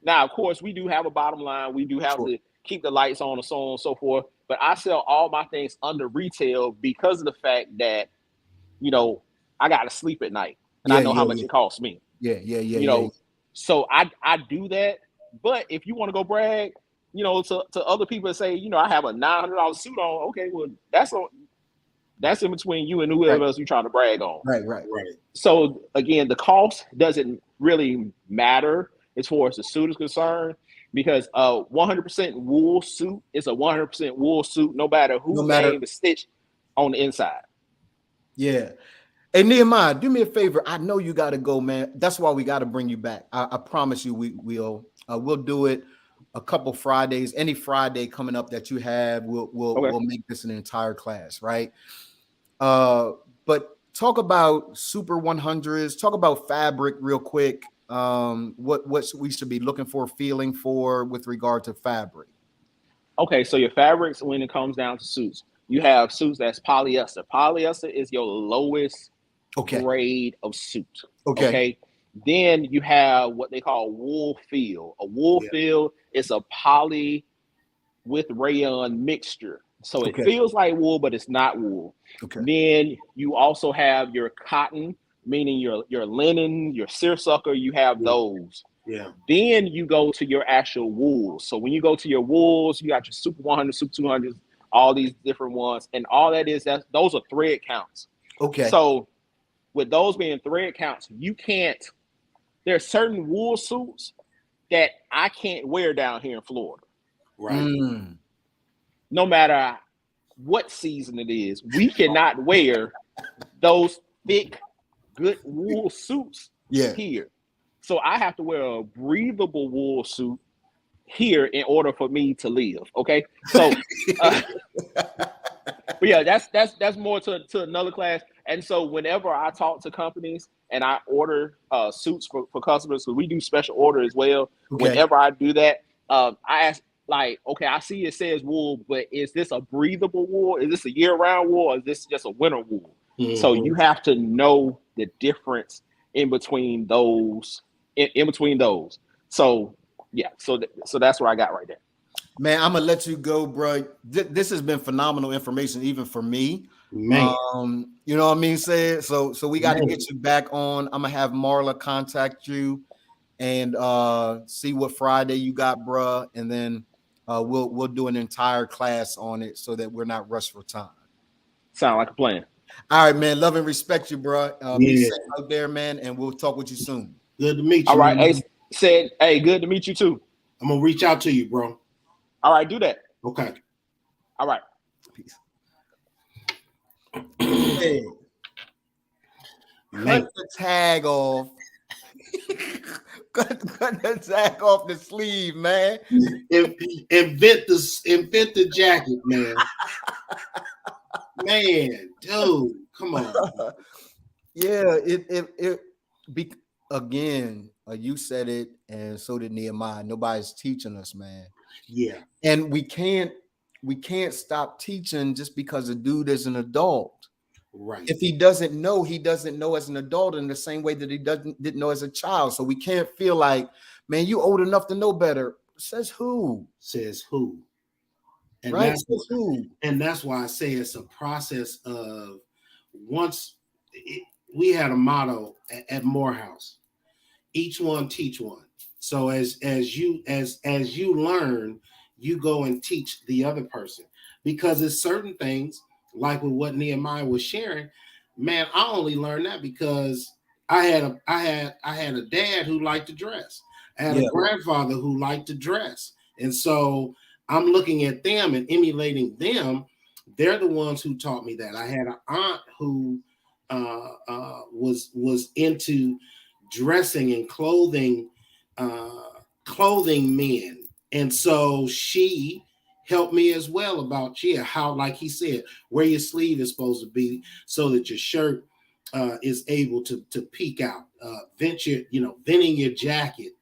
Now, of course, we do have a bottom line. We do have to keep the lights on and so on and so forth. But I sell all my things under retail because of the fact that, I got to sleep at night, and I know how much it costs me. Yeah. So I do that. But if you want to go brag, to other people and say, I have a $900 suit on. Okay, well, that's in between you and whoever else you're trying to brag on. Right. So again, the cost doesn't really matter as far as the suit is concerned, because 100% wool suit is a 100% wool suit, no matter who made the stitch on the inside. Yeah. Hey, Nehemiah, do me a favor. I know you got to go, man. That's why we got to bring you back. I promise you we'll do it a couple Fridays. Any Friday coming up that you have, we'll make this an entire class, right? But talk about Super 100s. Talk about fabric real quick. What we should be looking for, feeling for with regard to fabric. Okay, so your fabrics, when it comes down to suits, you have suits that's polyester. Polyester is your lowest grade of suit. Okay. Then you have what they call wool feel. A wool feel is a poly with rayon mixture. So it Okay. feels like wool, but it's not wool. Okay. Then you also have your cotton, meaning your linen, your seersucker, you have those. Yeah. Then you go to your actual wools. So when you go to your wools, you got your Super 100, Super 200s, all these different ones. And all that is, those are thread counts. Okay. So with those being thread counts, you can't, there are certain wool suits that I can't wear down here in Florida. Right. No matter what season it is, we cannot wear those thick, good wool suits here. So I have to wear a breathable wool suit here in order for me to live. Okay. So but yeah, that's more to another class. And so whenever I talk to companies and I order suits for customers, because we do special order as well. Okay. Whenever I do that, I ask, like, okay, I see it says wool, but is this a breathable wool? Is this a year-round wool, or is this just a winter wool? So you have to know the difference in between those. In between those. So yeah, so that's what I got right there. Man, I'm gonna let you go, bro. This has been phenomenal information, even for me. Man. You know what I mean? So we got to get you back on. I'm gonna have Marla contact you and see what Friday you got, bro, and then we'll do an entire class on it so that we're not rushed for time. Sound like a plan. All right, man. Love and respect you, bro. Be safe out there, man, and we'll talk with you soon. Good to meet you. All right. Hey, good to meet you too. I'm gonna reach out to you, bro. All right, do that. Okay. All right. Peace. Hey. Cut the tag off. cut the tag off the sleeve, man. Invent the jacket, man. Man, dude, come on. Yeah, it be again. You said it, and so did Nehemiah. Nobody's teaching us, man. Yeah, and we can't stop teaching just because a dude is an adult. Right. If he doesn't know as an adult in the same way that he didn't know as a child. So we can't feel like, man, you old enough to know better. Says who? Says who? And right? That's Says who? And that's why I say it's a process of we had a motto at Morehouse: each one teach one. So as you learn, you go and teach the other person, because it's certain things like with what Nehemiah was sharing. Man, I only learned that because I had a dad who liked to dress. I had a grandfather who liked to dress, and so I'm looking at them and emulating them. They're the ones who taught me that. I had an aunt who was into dressing and clothing men, and so she helped me as well about how, like he said, where your sleeve is supposed to be so that your shirt is able to peek out, venting your jacket,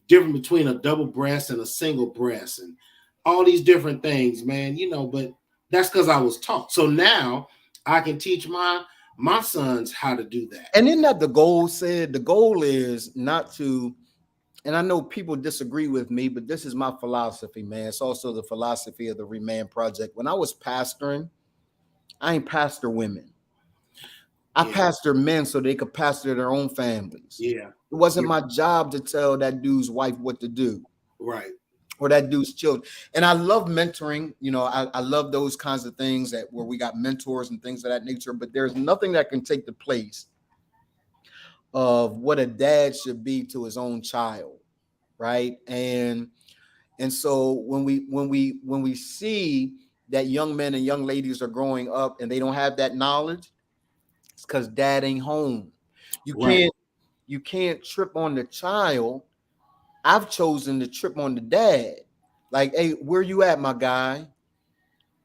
different between a double breast and a single breast, and all these different things, man. But that's because I was taught. So now I can teach my sons how to do that. And isn't that the goal? Said the goal is not to, and I know people disagree with me, but this is my philosophy, man. It's also the philosophy of the Remand Project. When I was pastoring, I ain't pastor women. I pastor men so they could pastor their own families. Yeah. It wasn't my job to tell that dude's wife what to do. Right. Or that dude's children. And I love mentoring. I love those kinds of things where we got mentors and things of that nature, but there's nothing that can take the place of what a dad should be to his own child, right? And so when we see that young men and young ladies are growing up and they don't have that knowledge, it's because dad ain't home. You can't trip on the child. I've chosen to trip on the dad. Like, hey, where you at, my guy?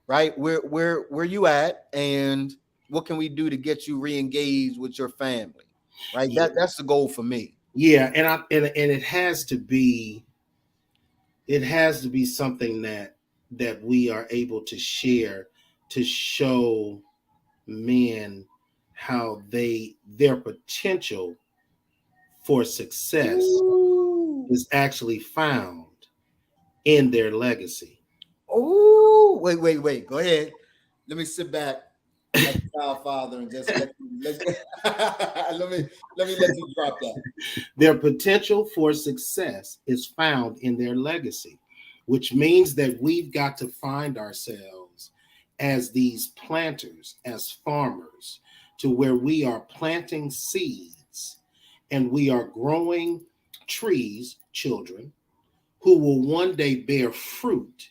Right? Where you at? And what can we do to get you re-engaged with your family? Right? Yeah. That's the goal for me. Yeah, and it has to be something that we are able to share, to show men how their potential for success is actually found in their legacy. Oh, wait. Go ahead. Let me sit back like a child father and just let me let you drop that. Their potential for success is found in their legacy, which means that we've got to find ourselves as these planters, as farmers, to where we are planting seeds and we are growing trees, children, who will one day bear fruit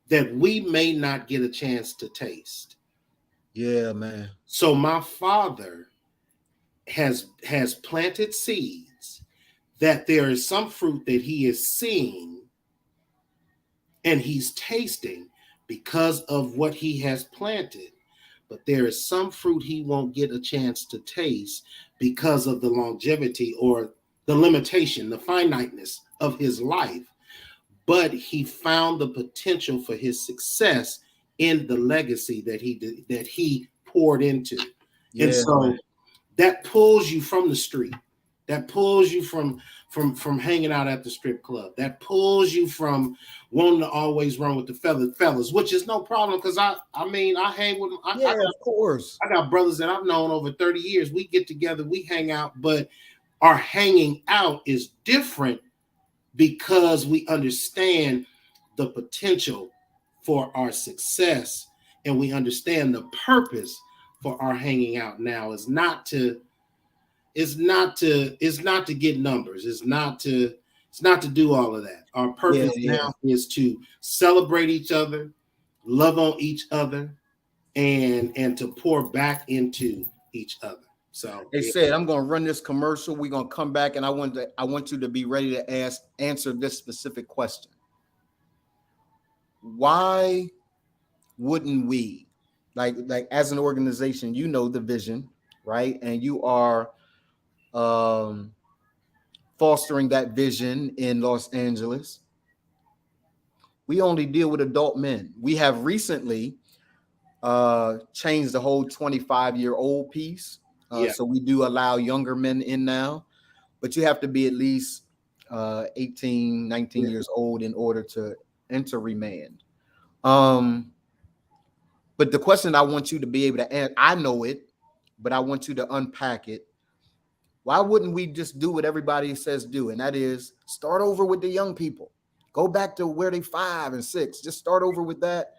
that we may not get a chance to taste. Yeah, man. So my father has planted seeds that there is some fruit that he is seeing and he's tasting because of what he has planted. But there is some fruit he won't get a chance to taste because of the longevity or the limitation, the finiteness of his life. But he found the potential for his success in the legacy that he poured into. Yeah, and so man, that pulls you from the street. That pulls you from hanging out at the strip club. That pulls you from wanting to always run with the fellas, which is no problem because I hang with them. Of course. I got brothers that I've known over 30 years. We get together, we hang out, but our hanging out is different because we understand the potential for our success and we understand the purpose for our hanging out now is not to get numbers. It's not to do all of that. Our purpose now is to celebrate each other, love on each other, and to pour back into each other. So they said, I'm going to run this commercial. We're going to come back, and I want you to be ready to answer this specific question. Why wouldn't we, like as an organization, you know the vision, right? And you are fostering that vision in Los Angeles. We only deal with adult men. We have recently changed the whole 25-year-old piece. So we do allow younger men in now, but you have to be at least 18, 19 years old in order to enter Remand. But the question I want you to be able to answer, I know it, but I want you to unpack it. Why wouldn't we just do what everybody says do? And that is start over with the young people. Go back to where they 5 and 6. Just start over with that.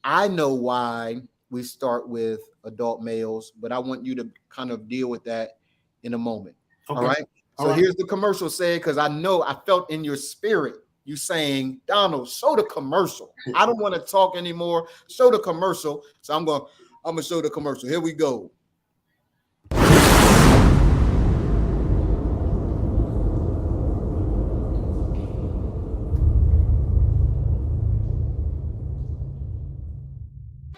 I know why we start with adult males, but I want you to kind of deal with that in a moment. Okay. All right. So here's the commercial said, because I know I felt in your spirit you saying, Donald, show the commercial. I don't want to talk anymore. Show the commercial. So I'm gonna show the commercial. Here we go.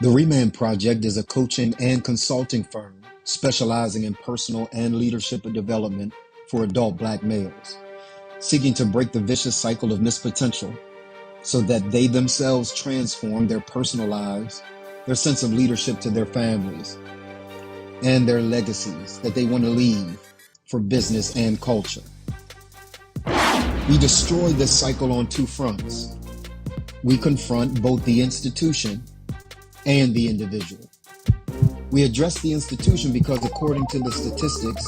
The Remand Project is a coaching and consulting firm specializing in personal and leadership development for adult Black males, seeking to break the vicious cycle of missed potential so that they themselves transform their personal lives, their sense of leadership to their families, and their legacies that they want to leave for business and culture. We destroy this cycle on 2 fronts. We confront both the institution and the individual. We address the institution because, according to the statistics,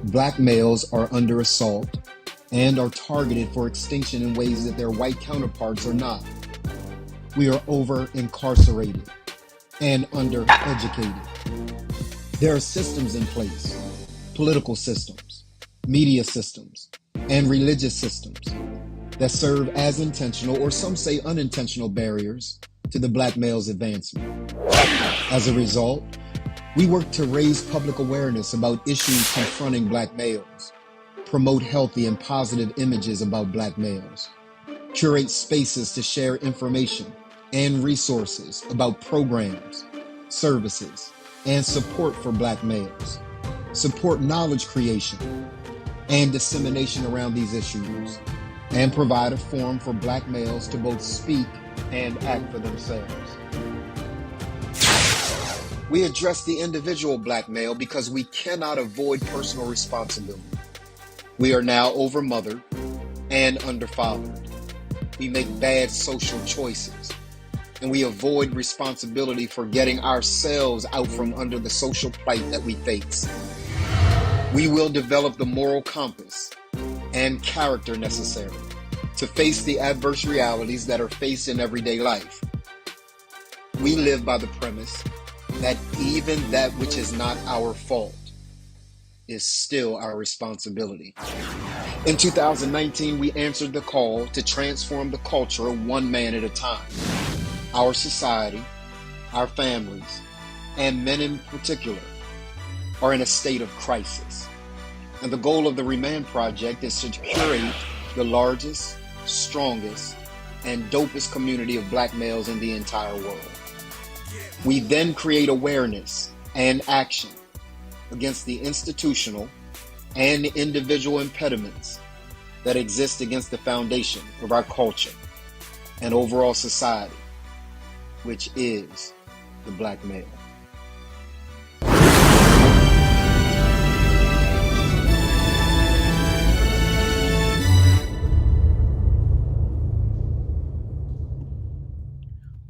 Black males are under assault and are targeted for extinction in ways that their white counterparts are not. We are over-incarcerated and under-educated. There are systems in place, political systems, media systems, and religious systems that serve as intentional, or some say unintentional, barriers to the Black male's advancement. As a result, we work to raise public awareness about issues confronting Black males, promote healthy and positive images about Black males, curate spaces to share information and resources about programs, services, and support for Black males, support knowledge creation and dissemination around these issues, and provide a forum for Black males to both speak and act for themselves. We address the individual Black male because we cannot avoid personal responsibility. We are now overmothered and underfathered. We make bad social choices. and we avoid responsibility for getting ourselves out from under the social plight that we face. We will develop the moral compass and character necessary to face the adverse realities that are faced in everyday life. We live by the premise that even that which is not our fault is still our responsibility. In 2019, we answered the call to transform the culture one man at a time. Our society, our families, and men in particular are in a state of crisis. And the goal of the Remand Project is to curate the largest, strongest, and dopest community of Black males in the entire world. We then create awareness and action against the institutional and individual impediments that exist against the foundation of our culture and overall society, which is the Black male.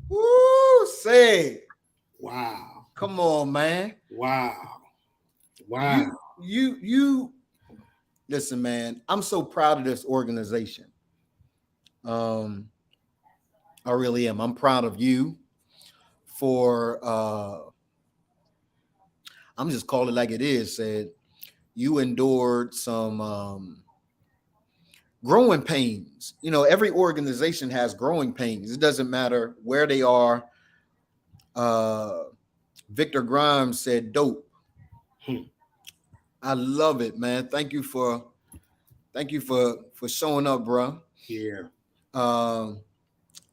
Woo, say. Wow. Come on, man. Wow. You listen, man. I'm so proud of this organization. I really am. I'm proud of you for I'm just calling it like it is. Said you endured some growing pains. You know, every organization has growing pains. It doesn't matter where they are. Victor Grimes said dope. I love it, man. Thank you for showing up, bro. Yeah.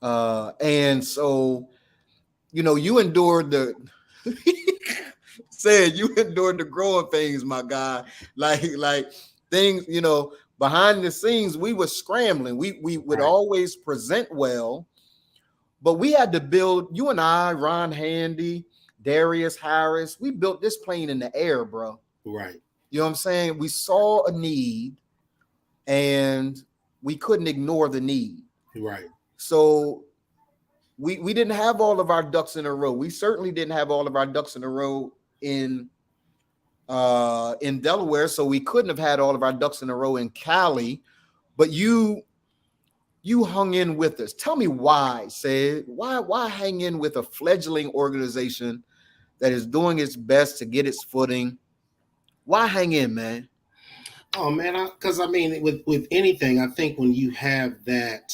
And so, you know, you endured the said you endured the growing pains, my guy. Like things, you know, behind the scenes, we were scrambling. We would always present well, but we had to build, you and I, Ron Handy, Darius Harris, we built this plane in the air, bro. Right. You know what I'm saying? We saw a need and we couldn't ignore the need. Right. So we didn't have all of our ducks in a row. We certainly didn't have all of our ducks in a row in Delaware. So we couldn't have had all of our ducks in a row in Cali. But you hung in with us. Tell me why, Sid. Why hang in with a fledgling organization that is doing its best to get its footing? Why hang in, man? Oh man, because I mean, with anything, I think when you have that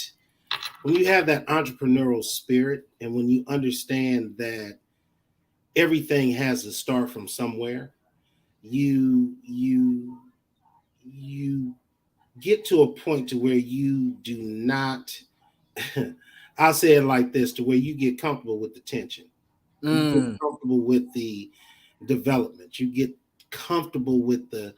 entrepreneurial spirit, and when you understand that everything has to start from somewhere, you get to a point to where you do not. I'll say it like this: to where you get comfortable with the tension, you get comfortable with the development, you get comfortable with the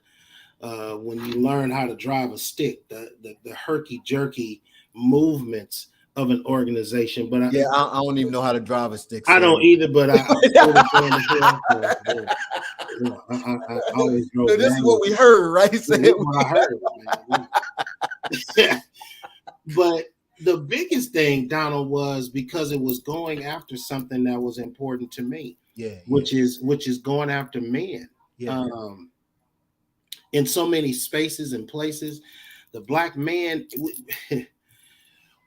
when you learn how to drive a stick, the herky jerky movements of an organization. But I don't even know how to drive a stick. I don't either, but I always drove. This is what we heard, right? This is what I heard, man. But the biggest thing, Donald, was because it was going after something that was important to me. Which is going after men. In so many spaces and places, the Black man,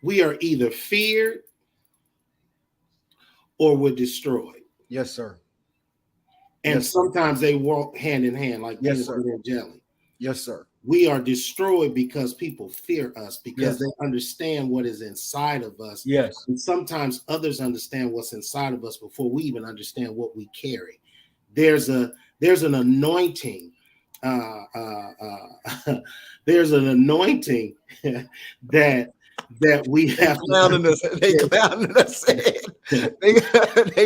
we are either feared or we're destroyed. Yes, sir. And sometimes they walk hand in hand, like peanut butter and jelly. Yes, sir. We are destroyed because people fear us, because they understand what is inside of us. Yes. And sometimes others understand what's inside of us before we even understand what we carry. There's an anointing. There's an anointing that we have. Clowning us. They clowning us. They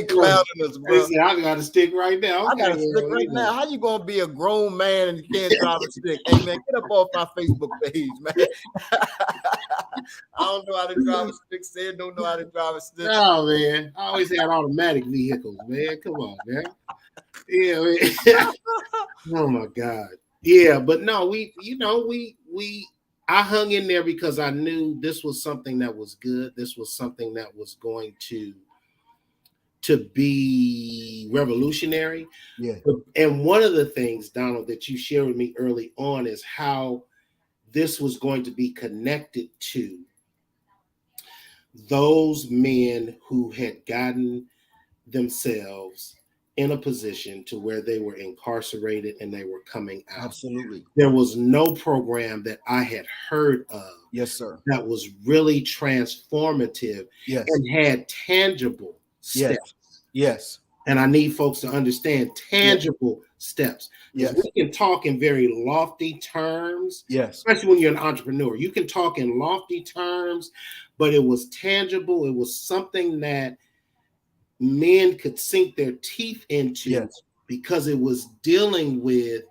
clowning us, bro. They say, I got a stick right now. I got a stick right now. How you gonna be a grown man and you can't drive a stick? Hey man, get up off my Facebook page, man. I don't know how to drive a stick. Said don't know how to drive a stick. Oh man, I always had automatic vehicles, man. Come on, man. Yeah, man. Oh my God. Yeah, but no, I hung in there because I knew this was something that was good. This was something that was going to to be revolutionary. Yeah. And one of the things, Donald, that you shared with me early on is how this was going to be connected to those men who had gotten themselves in a position to where they were incarcerated and they were coming out. Absolutely. There was no program that I had heard of, Yes, sir, that was really transformative, yes, and had tangible yes, steps. yes, And I need folks to understand yes, tangible steps, because yes, we can talk in very lofty terms, yes, especially when you're an entrepreneur. You can talk in lofty terms, but it was tangible. It was something that men could sink their teeth into, yes. because it was dealing with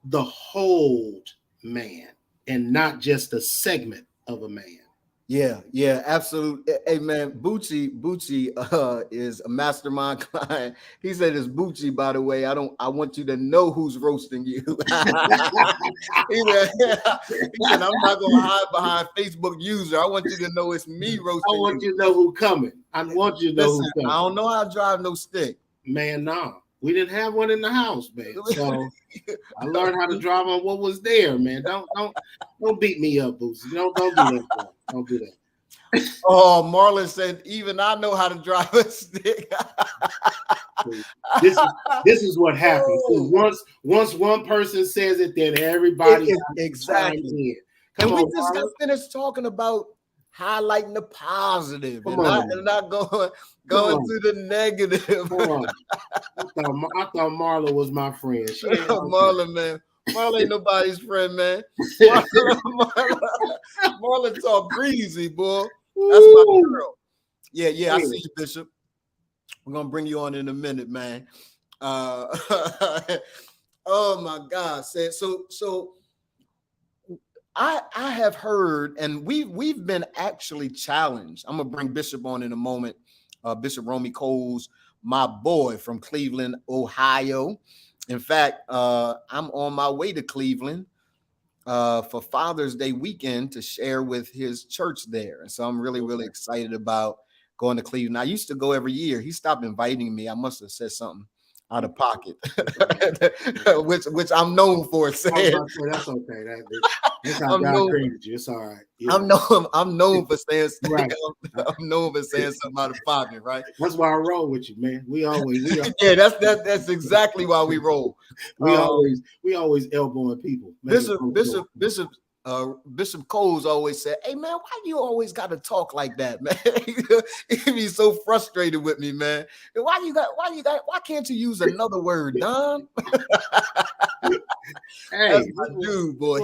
the whole man and not just a segment of a man. Yeah, yeah, absolutely. Hey man, Bucci is a mastermind client. He said it's Bucci, by the way. I want you to know who's roasting you. he said, I'm not gonna hide behind Facebook user. I want you to know it's me I roasting want you. you to know who's coming. I want you to know Listen, who's I coming. don't know how to drive no stick. Man, nah. We didn't have one in the house, man. So I learned how to drive on what was there, man. Don't beat me up, Boosie. Don't do that, bro. Don't do that. Oh, Marlon said, even I know how to drive a stick. This is what happens. So once one person says it, then everybody Exactly. chimes in. Come And on, we just Marlon. got finished talking about highlighting the positive and Come on, not going on. to the negative. Come on. I thought Marla was my friend. She ain't Marlon, man. Marlon ain't nobody's friend, man. Marlon talk greasy, boy. That's my girl. Yeah, I see you, Bishop. We're gonna bring you on in a minute, man. Oh my God. So I have heard, and we've been actually challenged. I'm gonna bring Bishop on in a moment. Bishop Romy Coles, my boy from Cleveland, Ohio. In fact, I'm on my way to Cleveland for Father's Day weekend to share with his church there, and so I'm really excited about going to Cleveland. I used to go every year. He stopped inviting me. I must have said something out of pocket, which I'm known for saying. That's okay. That's how God created you. It's all right. Yeah. I'm known for saying right. I'm known for saying something out of pocket, right? That's why I roll with you, man. We always yeah, that's exactly why we roll. we always elbowing people. Bishop Coles always said, "Hey man, why you always got to talk like that, man? He be so frustrated with me, man. Why can't you use another word, Don?" Hey, that's my dude, boy.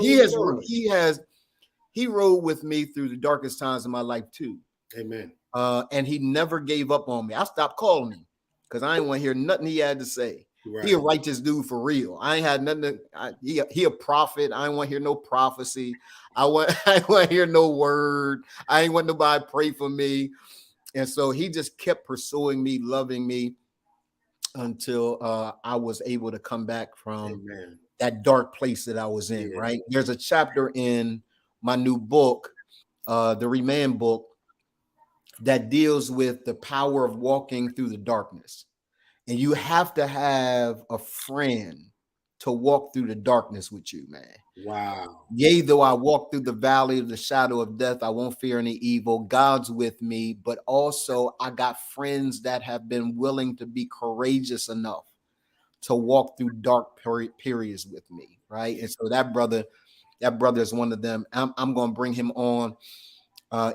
He rode with me through the darkest times of my life too. Amen. And he never gave up on me. I stopped calling him because I didn't want to hear nothing he had to say. Right. He a righteous dude for real. I ain't had nothing. He a prophet. I ain't want to hear no prophecy. I want to hear no word. I ain't want nobody to pray for me. And so he just kept pursuing me, loving me until I was able to come back from that dark place that I was in. Yeah. Right. There's a chapter in my new book, the Remand book, that deals with the power of walking through the darkness. And you have to have a friend to walk through the darkness with you, man. Wow. Yea, though I walk through the valley of the shadow of death, I won't fear any evil. God's with me. But also I got friends that have been willing to be courageous enough to walk through dark periods with me. Right. And so that brother is one of them. I'm going to bring him on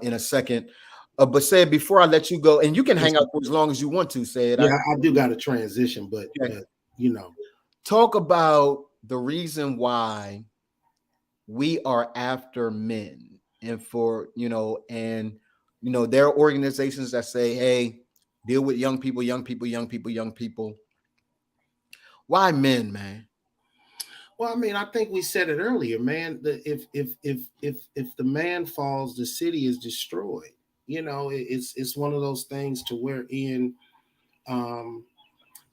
in a second. But Said, before I let you go, and you can hang out for as long as you want to, Said. Yeah, I do got to transition, but talk about the reason why we are after men, and for there are organizations that say, "Hey, deal with young people. Why men, man?" Well, I mean, I think we said it earlier, man. If the man falls, the city is destroyed. It's one of those things to wherein, I'm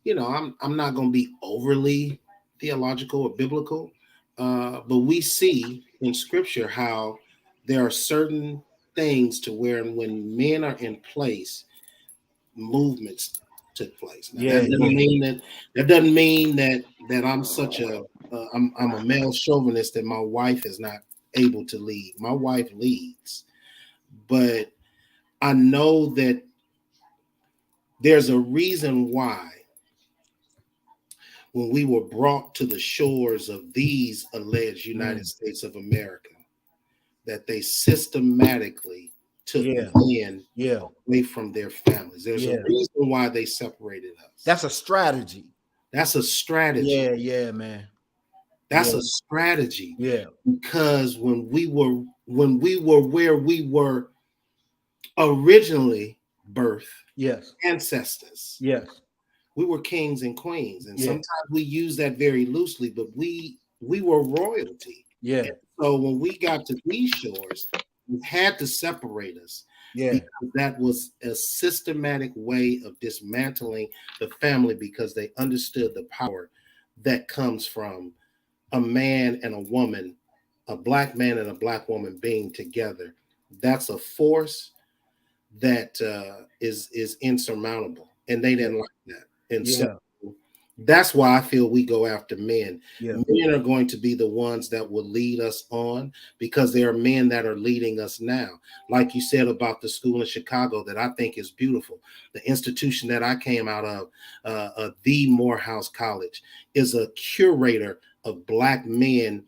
not going to be overly theological or biblical, but we see in Scripture how there are certain things to where when men are in place, movements took place. Now, Yeah, that doesn't mean that I'm such a I'm a male chauvinist that my wife is not able to lead. My wife leads, but I know that there's a reason why when we were brought to the shores of these alleged United States of America, that they systematically took men away from their families. There's a reason why they separated us. That's a strategy. That's a strategy. Yeah, man. That's a strategy. Yeah. Because when we were where we were originally birthed, ancestors. Yes. We were kings and queens. And sometimes we use that very loosely, but we were royalty. Yeah. And so when we got to these shores, we had to separate us. Yeah. Because that was a systematic way of dismantling the family, because they understood the power that comes from a man and a woman, a black man and a black woman being together. That's a force that is insurmountable, and they didn't like that. And so that's why I feel we go after men. Men are going to be the ones that will lead us on, because there are men that are leading us now. Like you said about the school in Chicago, that I think is beautiful. The institution that I came out of, the Morehouse College, is a curator of black men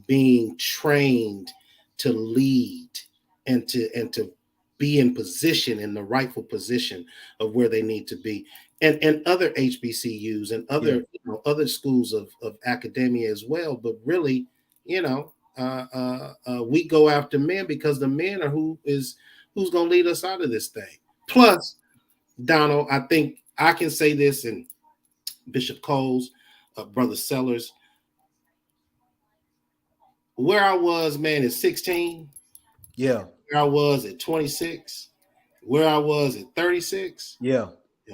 being trained to lead and to be in position, in the rightful position of where they need to be. And other HBCUs and other other schools of academia as well. But really, we go after men because the men are who's going to lead us out of this thing. Plus, Donald, I think I can say this, and Bishop Coles, Brother Sellers, where I was, man, at 16, where I was at 26, where I was at 36, and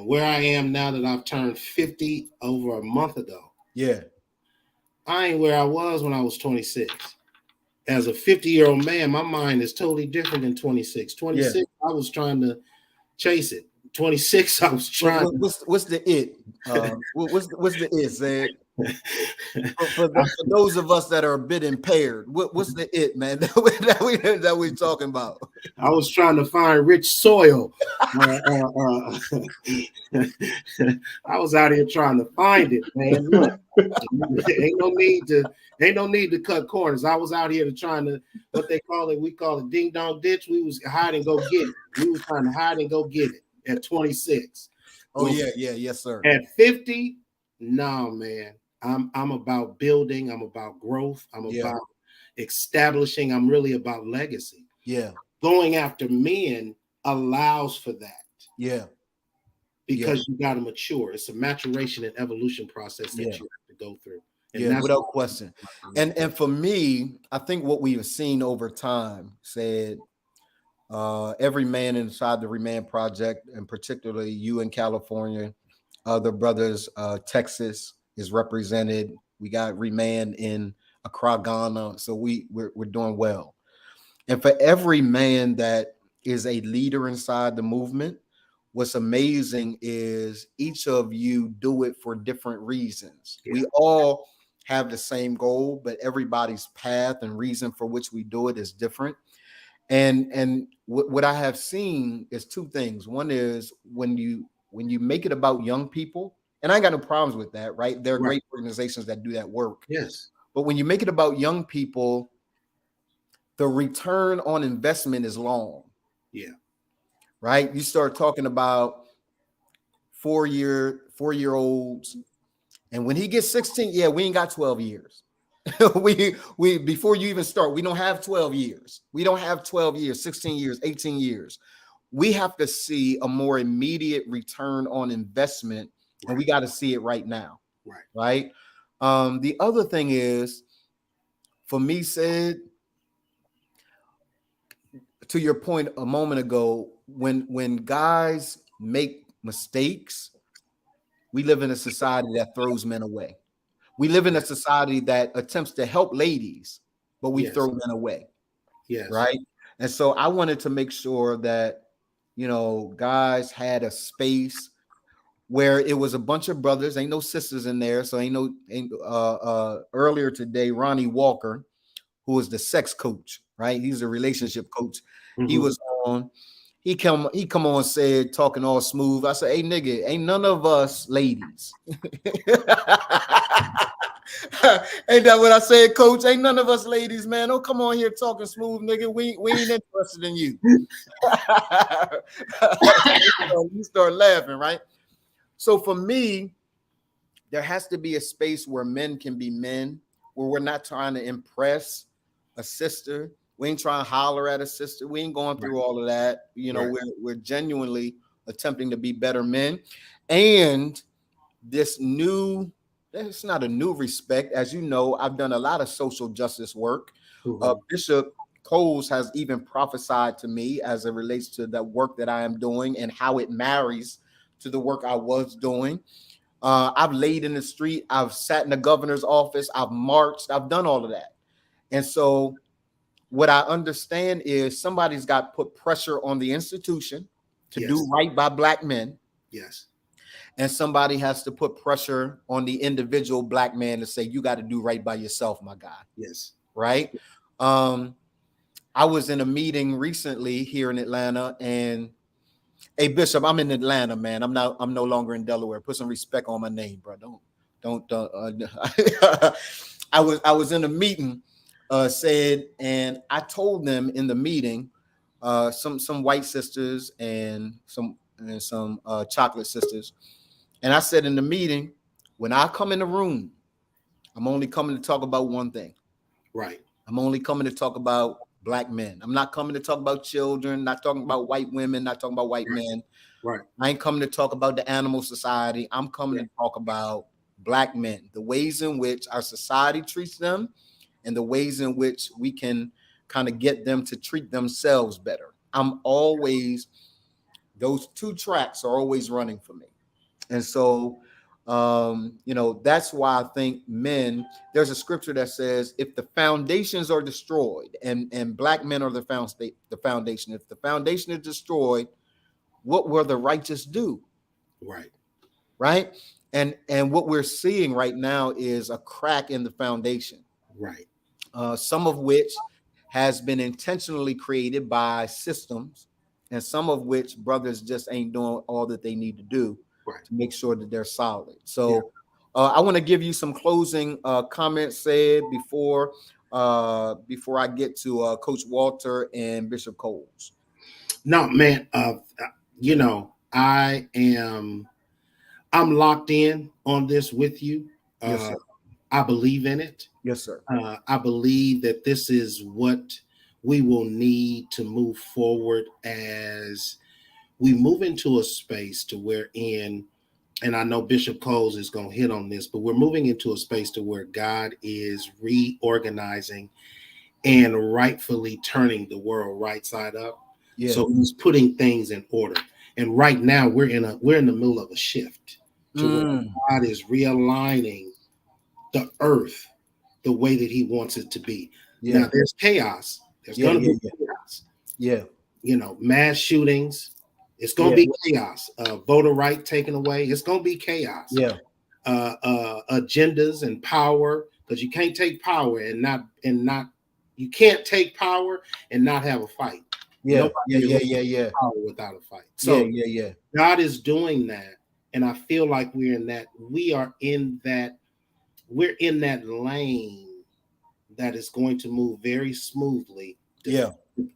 where I am now that I've turned 50 over a month ago. I ain't where I was when I was 26. As a 50-year-old man, my mind is totally different than 26. 26, I was trying to chase it. 26, I was trying. What's the it? What's the it, Zed? For those of us that are a bit impaired, what's the it, man, that we talking about? I was trying to find rich soil. I was out here trying to find it, man. Look, ain't no need to cut corners. I was out here trying to, what they call it, we call it ding dong ditch. We was hide and go get it. We was trying to hide and go get it at 26. Oh yes, sir. At 50, no, man. I'm about building. I'm about growth. I'm about establishing. I'm really about legacy. Going after men allows for that. Because you got to mature. It's a maturation and evolution process that you have to go through. And that's without question. And for me, I think what we've seen over time, said, every man inside the Remand Project, and particularly you in California, other brothers, Texas is represented. We got Remand in Accra, Ghana. So we're doing well. And for every man that is a leader inside the movement, what's amazing is each of you do it for different reasons. We all have the same goal, but everybody's path and reason for which we do it is different. And what I have seen is two things. One is when you make it about young people, and I ain't got no problems with that, right? There are great organizations that do that work. Yes. But when you make it about young people, the return on investment is long. Right? You start talking about four-year-olds, and when he gets 16, we ain't got 12 years. we before you even start, we don't have 12 years. We don't have 12 years, 16 years, 18 years. We have to see a more immediate return on investment, and we got to see it right now. Right. The other thing is, for me, said, to your point a moment ago, when guys make mistakes, we live in a society that throws men away. We live in a society that attempts to help ladies, but we throw men away. Right. And so I wanted to make sure that, guys had a space where it was a bunch of brothers, ain't no sisters in there. So earlier today, Ronnie Walker, who was the sex coach, right? He's a relationship coach. He was on, he come on, said, talking all smooth. I said, hey nigga, ain't none of us ladies. Ain't that what I said, coach? Ain't none of us ladies, man. Don't come on here talking smooth, nigga. We ain't interested in you. You start laughing, right? So for me, there has to be a space where men can be men, where we're not trying to impress a sister. We ain't trying to holler at a sister. We ain't going through all of that. You know, we're genuinely attempting to be better men. And this new, it's not a new respect. As you know, I've done a lot of social justice work. Bishop Coles has even prophesied to me as it relates to the work that I am doing and how it marries to the work I was doing. I've laid in the street. I've sat in the governor's office. I've marched. I've done all of that. And so what I understand is somebody's got to put pressure on the institution to do right by Black men. Yes. And somebody has to put pressure on the individual Black man to say, you got to do right by yourself, my guy. Yes. Right. I was in a meeting recently here in Atlanta, and hey, Bishop, I'm in Atlanta, man. I'm no longer in Delaware. Put some respect on my name, bro. Don't. I was in a meeting, and I told them in the meeting, some white sisters and some chocolate sisters, and I said in the meeting, when I come in the room, I'm only coming to talk about one thing. Right. I'm only coming to talk about Black men. I'm not coming to talk about children, not talking about white women, not talking about white men. Right. I ain't coming to talk about the animal society. I'm coming to talk about Black men, the ways in which our society treats them and the ways in which we can kind of get them to treat themselves better. Those two tracks are always running for me. And so, that's why I think men, there's a scripture that says, if the foundations are destroyed, and Black men are the foundation, if the foundation is destroyed, what will the righteous do? Right. Right. And what we're seeing right now is a crack in the foundation. Right. Some of which has been intentionally created by systems, and some of which brothers just ain't doing all that they need to do to make sure that they're solid. So I want to give you some closing comments said before I get to Coach Walter and Bishop Coles. No, man, I'm locked in on this with you. Yes, sir. I believe in it. Yes, sir. I believe that this is what we will need to move forward as we move into a space to wherein, and I know Bishop Coles is going to hit on this, but we're moving into a space to where God is reorganizing and rightfully turning the world right side up. Yeah. So he's putting things in order. And right now we're in the middle of a shift to where God is realigning the earth the way that he wants it to be. Yeah. Now there's chaos. There's going to be chaos. Yeah. Mass shootings. It's going to be chaos. Voter right taken away. It's going to be chaos. Yeah. Agendas and power, because you can't take power you can't take power and not have a fight. Yeah. Power without a fight. So God is doing that. And I feel like we're in that lane that is going to move very smoothly.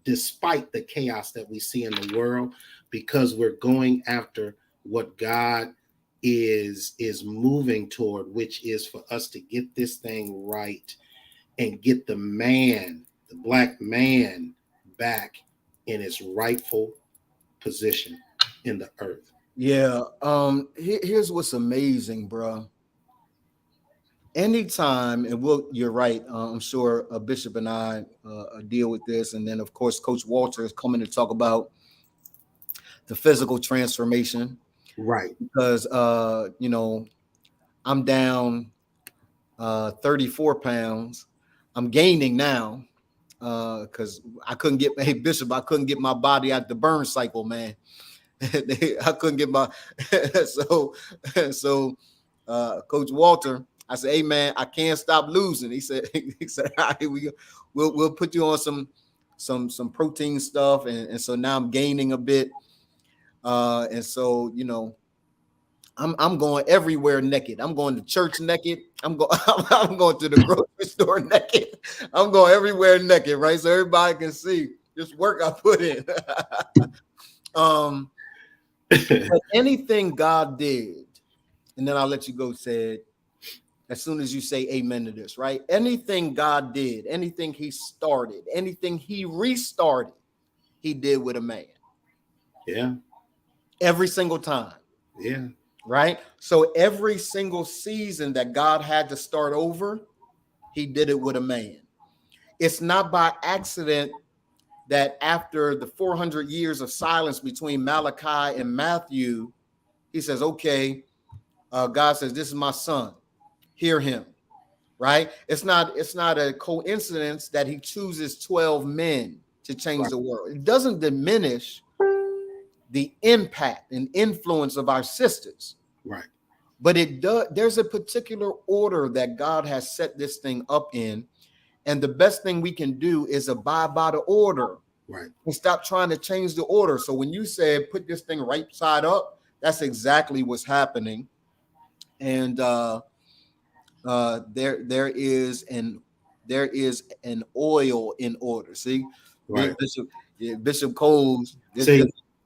Despite the chaos that we see in the world, because we're going after what God is moving toward, which is for us to get this thing right and get the Black man back in its rightful position in the earth. Yeah. Here's what's amazing, bro. Anytime, and you're right. I'm sure Bishop and I deal with this, and then of course Coach Walter is coming to talk about the physical transformation, right? Because I'm down 34 pounds. I'm gaining now because I couldn't get my body out the burn cycle, man. I couldn't get my so Coach Walter, I said, hey man, I can't stop losing. He said, all right, we'll put you on some protein stuff, and so now I'm gaining a bit. And so, you know, I'm going everywhere naked. I'm going to church naked. I'm going to the grocery store naked. I'm going everywhere naked, right? So everybody can see this work I put in. But anything God did, and then I'll let you go, said, as soon as you say amen to this, right? Anything God did, anything he started, anything he restarted, he did with a man. Yeah. Every single time. Yeah. Right? So every single season that God had to start over, he did it with a man. It's not by accident that after the 400 years of silence between Malachi and Matthew, he says, okay, God says, this is my son, hear him, right? It's not a coincidence that he chooses 12 men to change the world. It doesn't diminish the impact and influence of our sisters. Right. But it does. There's a particular order that God has set this thing up in, and the best thing we can do is abide by the order, right, and stop trying to change the order. So when you said put this thing right side up, that's exactly what's happening. And there is an oil in order. See, right. Bishop Coles.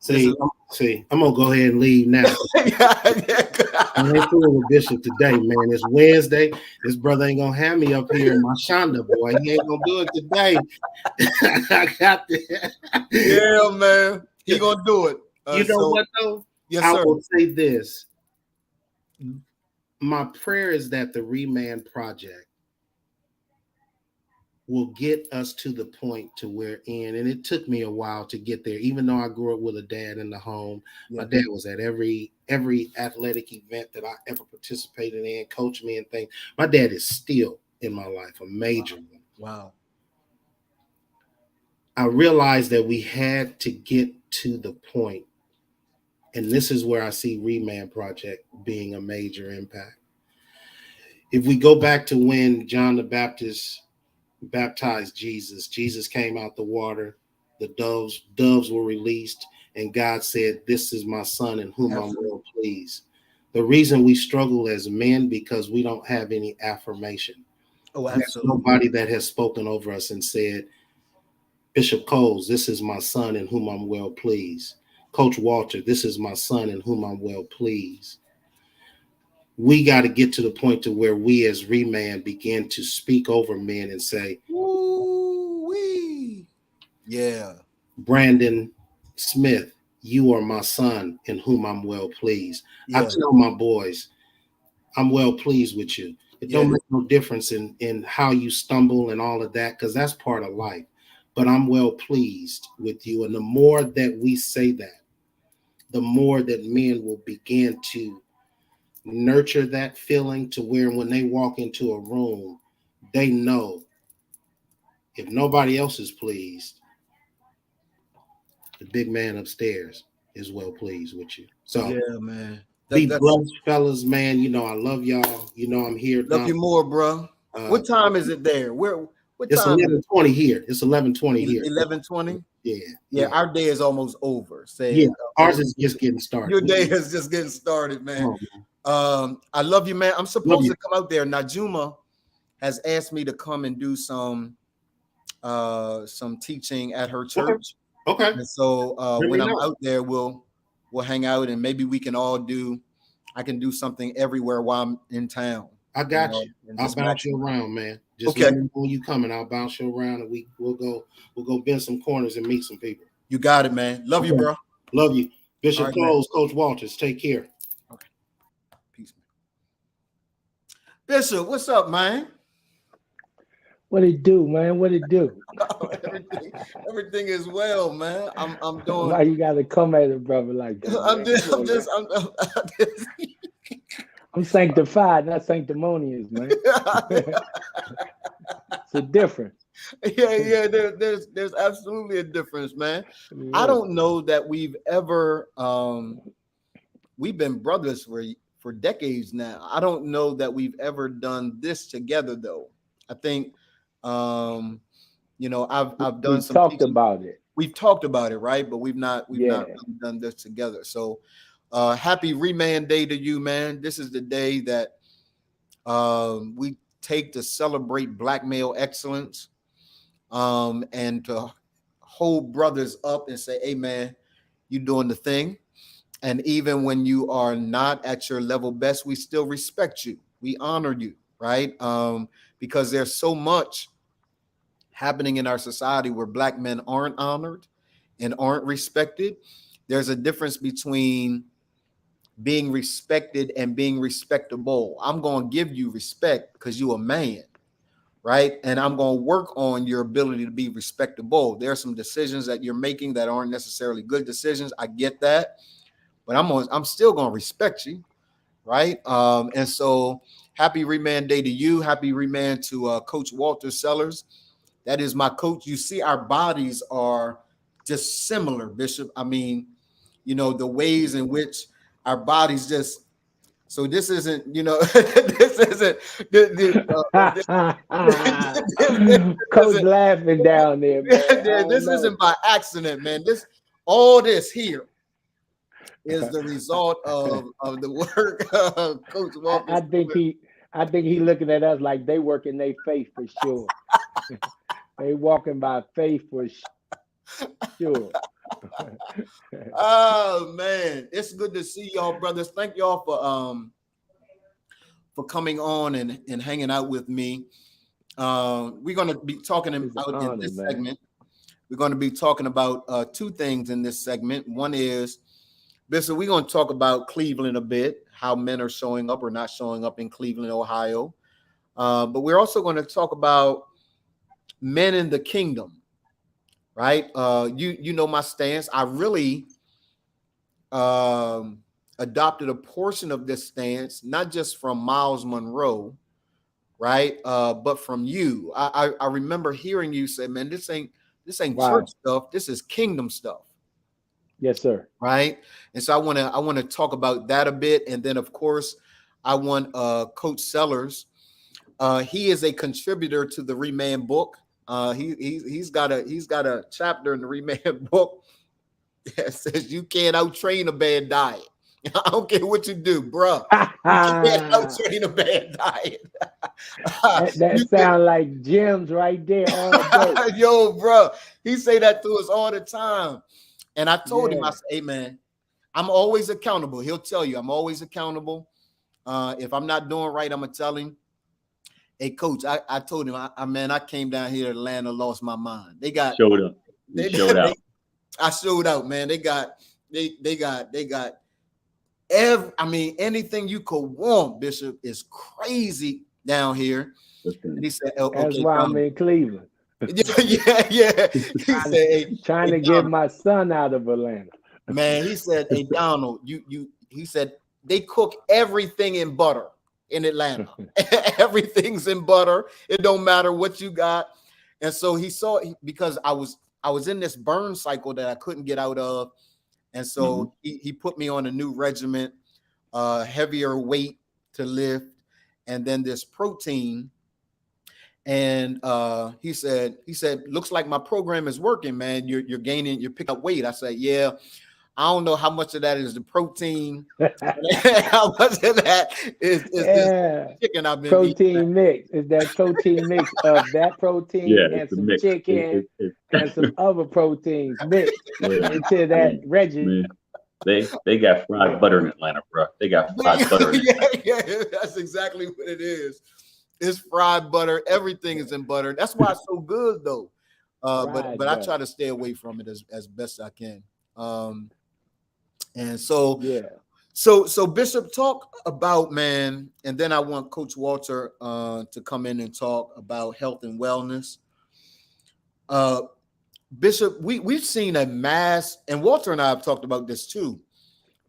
See, I'm gonna go ahead and leave now. I ain't fooling with Bishop today, man. It's Wednesday. This brother ain't gonna have me up here in my Shonda, boy. He ain't gonna do it today. I got that. Yeah, man. He gonna do it. You know what though? Yes, I sir. will say this. My prayer is that the Remand Project will get us to the point to where and it took me a while to get there, even though I grew up with a dad in the home. Yeah. My dad was at every athletic event that I ever participated in, coached me and things. My dad is still in my life, a major one. Wow. I realized that we had to get to the point, and this is where I see Reman Project being a major impact. If we go back to when John the Baptist baptized Jesus came out the water, the doves were released, and God said, this is my son in whom I'm well pleased. The reason we struggle as men, because we don't have any affirmation. Oh, absolutely. There's nobody that has spoken over us and said, Bishop Coles, this is my son in whom I'm well pleased. Coach Walter, this is my son in whom I'm well pleased. We got to get to the point to where we as Remand begin to speak over men and say, ooh-wee. Yeah. Brandon Smith, you are my son in whom I'm well pleased. Yeah. I tell my boys, I'm well pleased with you. It don't make no difference in how you stumble and all of that, because that's part of life. But I'm well pleased with you. And the more that we say that, the more that men will begin to nurture that feeling to where when they walk into a room, they know if nobody else is pleased, the big man upstairs is well pleased with you. So yeah, man. Be blessed, fellas, man. You know I love y'all. You know I'm here. Love you more, bro. What time is it there? What it's time? 11:20 here. It's 11:20 here. 11:20. Yeah. Our day is almost over. Ours is just getting started. Your day is just getting started, man. I love you, man. I'm supposed to come out there. Najuma has asked me to come and do some teaching at her church. Okay. And so when I'm out there, we'll hang out, and maybe we can all I can do something everywhere while I'm in town. I got you. I'll bounce you around, man. Just let me know when you coming. I'll bounce you around, and we'll go bend some corners and meet some people. You got it, man. Love you, bro. Love you. Bishop Coles, Coach Walters, take care. Okay. Peace, man. Bishop, what's up, man? What it do, man? What it do? Everything is well, man. I'm doing. Why you gotta come at a brother like that? I'm sanctified, not sanctimonious, man. a difference. Yeah. There's absolutely a difference, man. I Yeah. don't know that we've ever we've been brothers for decades now. I don't know that we've ever done this together though. I think I've done We some talked teaching. about it. We've talked about it, right? But we've not Yeah. really done this together. So happy Remand Day to you, man. This is the day that we take to celebrate Black male excellence, and to hold brothers up and say, hey man, you doing the thing. And even when you are not at your level best, we still respect you. We honor you, right? Because there's so much happening in our society where Black men aren't honored and aren't respected. There's a difference between being respected and being respectable. I'm going to give you respect because you're a man, right? And I'm going to work on your ability to be respectable. There are some decisions that you're making that aren't necessarily good decisions. I get that, but I'm still going to respect you, right? And so happy Remand Day to you. Happy Remand to Coach Walter Sellers. That is my coach. You see, our bodies are just similar, Bishop. I mean, the ways in which our bodies just. So this isn't, this isn't. Coach laughing down there, man. This isn't by accident, man. All this here is the result of the work of Coach Walker. I think he looking at us like they working their faith for sure. They walking by faith for sure. Oh man, it's good to see y'all, brothers. Thank y'all for coming on and hanging out with me. We're going to be talking about in this segment. We're going to be talking about two things in this segment. One is, Bishop, we're going to talk about Cleveland a bit, how men are showing up or not showing up in Cleveland, Ohio. But we're also going to talk about men in the kingdom, right? You know my stance. I really adopted a portion of this stance, not just from Miles Monroe, right? But from you. I remember hearing you say, man, this ain't church stuff. This is kingdom stuff. Yes, sir. Right. And so I want to talk about that a bit. And then of course, I want Coach Sellers. He is a contributor to the Remand book. He's got a chapter in the Remand book that says you can't out-train a bad diet. I don't care what you do, bro. You can't out-train a bad diet. that sounds like gems right there all day. Yo, bro. He say that to us all the time. And I told him, I said, hey, man, I'm always accountable. He'll tell you I'm always accountable. If I'm not doing right, I'm going to tell him, hey, coach, I told him, I came down here to Atlanta, lost my mind. They got showed up. They showed out. I showed out, man. They got anything you could want, Bishop, is crazy down here. Listen. And he said, that's why I'm in Cleveland. Yeah. He said, trying to get my son out of Atlanta. Man, he said, hey, Donald, he said they cook everything in butter in Atlanta. Everything's in butter. It don't matter what you got. And so he saw, because I was in this burn cycle that I couldn't get out of. And so he put me on a new regimen, heavier weight to lift, and then this protein. And he said, looks like my program is working, man. You're gaining, you're picking up weight. I said, yeah. I don't know how much of that is the protein. How much of that is this chicken I've been protein eating. Mix. Is that protein mix of that protein and some mix. Chicken and some other proteins mixed into that regimen? They got fried butter in Atlanta, bro. They got fried butter. Yeah, that's exactly what it is. It's fried butter. Everything is in butter. That's why it's so good, though. But I try to stay away from it as best I can. And so, so Bishop, talk about, man, and then I want Coach Walter to come in and talk about health and wellness. Bishop, we've seen a mass, and Walter and I have talked about this too.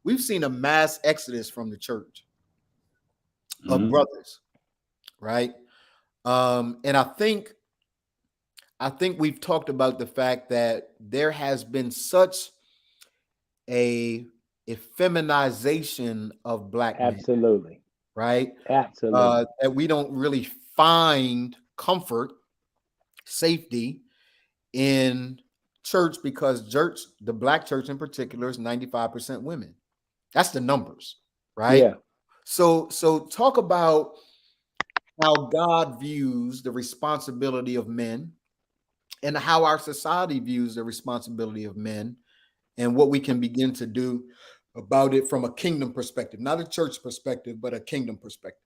We've seen a mass exodus from the church of brothers, right? And I think I think we've talked about the fact that there has been such a effeminization of black men, Absolutely. right? Absolutely. That we don't really find comfort, safety in church, because church, the black church in particular, is 95% women. That's the numbers, right? Yeah. So talk about how God views the responsibility of men and how our society views the responsibility of men, and what we can begin to do about it from a kingdom perspective, not a church perspective, but a kingdom perspective.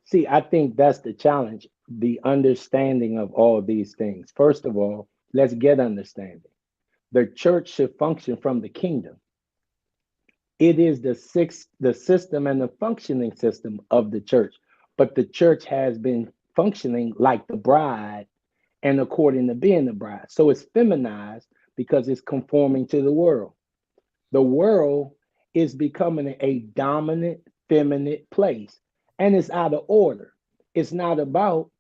See, I think that's the challenge, the understanding of all these things. First of all, let's get understanding. The church should function from the kingdom. It is the system and the functioning system of the church. But the church has been functioning like the bride and according to being the bride. So it's feminized because it's conforming to the world. The world is becoming a dominant feminine place, and it's out of order. It's not about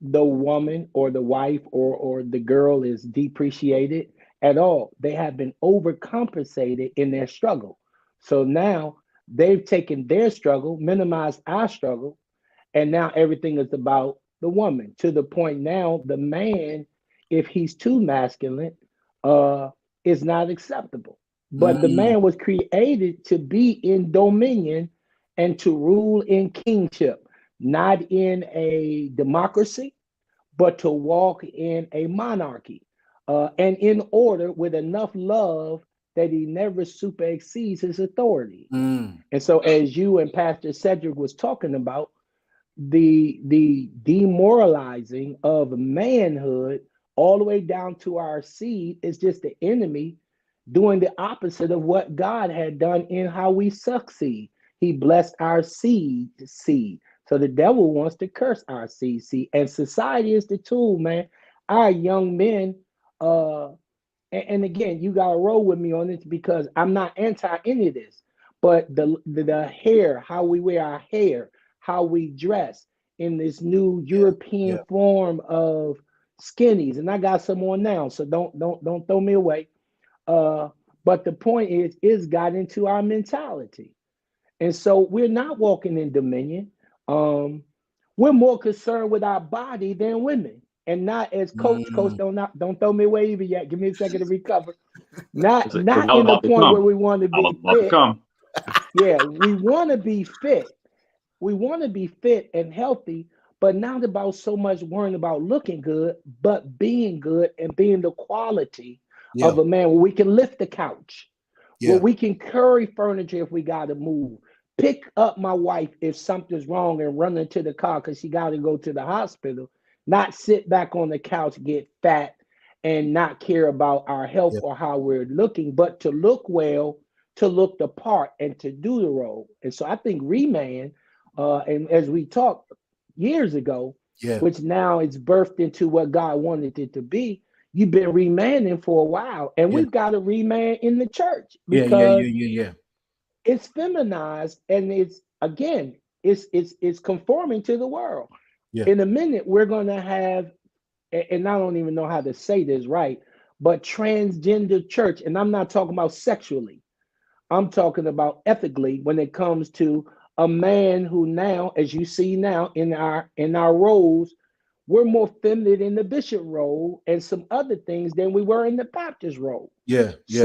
the woman or the wife or the girl is depreciated at all. They have been overcompensated in their struggle. So now they've taken their struggle, minimized our struggle, and now everything is about the woman, to the point now the man, if he's too masculine, uh, is not acceptable. But the Mm, man was created to be in dominion and to rule in kingship, not in a democracy, but to walk in a monarchy, and in order with enough love that he never super exceeds his authority. mm, And so, as you and Pastor Cedric was talking about, the demoralizing of manhood all the way down to our seed is just the enemy doing the opposite of what God had done in how we succeed. He blessed our seed. So the devil wants to curse our seed. And society is the tool, man. Our young men, and again, you gotta roll with me on this because I'm not anti any of this, but the hair, how we wear our hair, how we dress in this new yeah, European yeah, form of skinnies, and I got some on now, so don't throw me away. Uh, but the point is got into our mentality, and so we're not walking in dominion. Um, we're more concerned with our body than women, and not as coach. mm, Don't throw me away either yet. Give me a second to recover. Not Because I not was in the about to point where come. we want to I was be about to fit. come. Yeah, we want to be fit. We want to be fit and healthy, but not about so much worrying about looking good, but being good and being the quality yeah, of a man where we can lift the couch, where yeah, we can carry furniture if we got to move, pick up my wife if something's wrong and run into the car because she got to go to the hospital, not sit back on the couch, get fat, and not care about our health yeah, or how we're looking, but to look well, to look the part, and to do the role. And so I think Reman, and as we talked years ago, yeah, which now it's birthed into what God wanted it to be. You've been remanding for a while, and yeah, we've got to remand in the church yeah, yeah, because yeah, yeah, it's feminized and it's again it's conforming to the world. yeah, In a minute, we're gonna have, and I don't even know how to say this right, but transgender church, and I'm not talking about sexually. I'm talking about ethically when it comes to a man who now, as you see now in our roles, we're more feminine in the bishop role and some other things than we were in the Baptist role. yeah, yeah,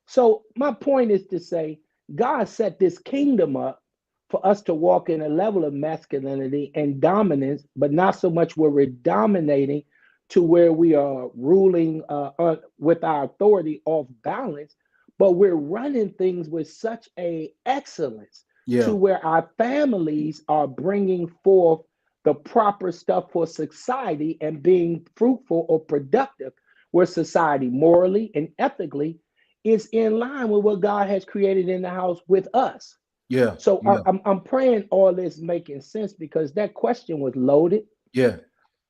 So my point is to say God set this kingdom up for us to walk in a level of masculinity and dominance, but not so much where we're dominating to where we are ruling with our authority off balance, but we're running things with such a excellence yeah, to where our families are bringing forth the proper stuff for society and being fruitful or productive, where society morally and ethically is in line with what God has created in the house with us. yeah, So yeah, I'm praying all this making sense because that question was loaded, yeah,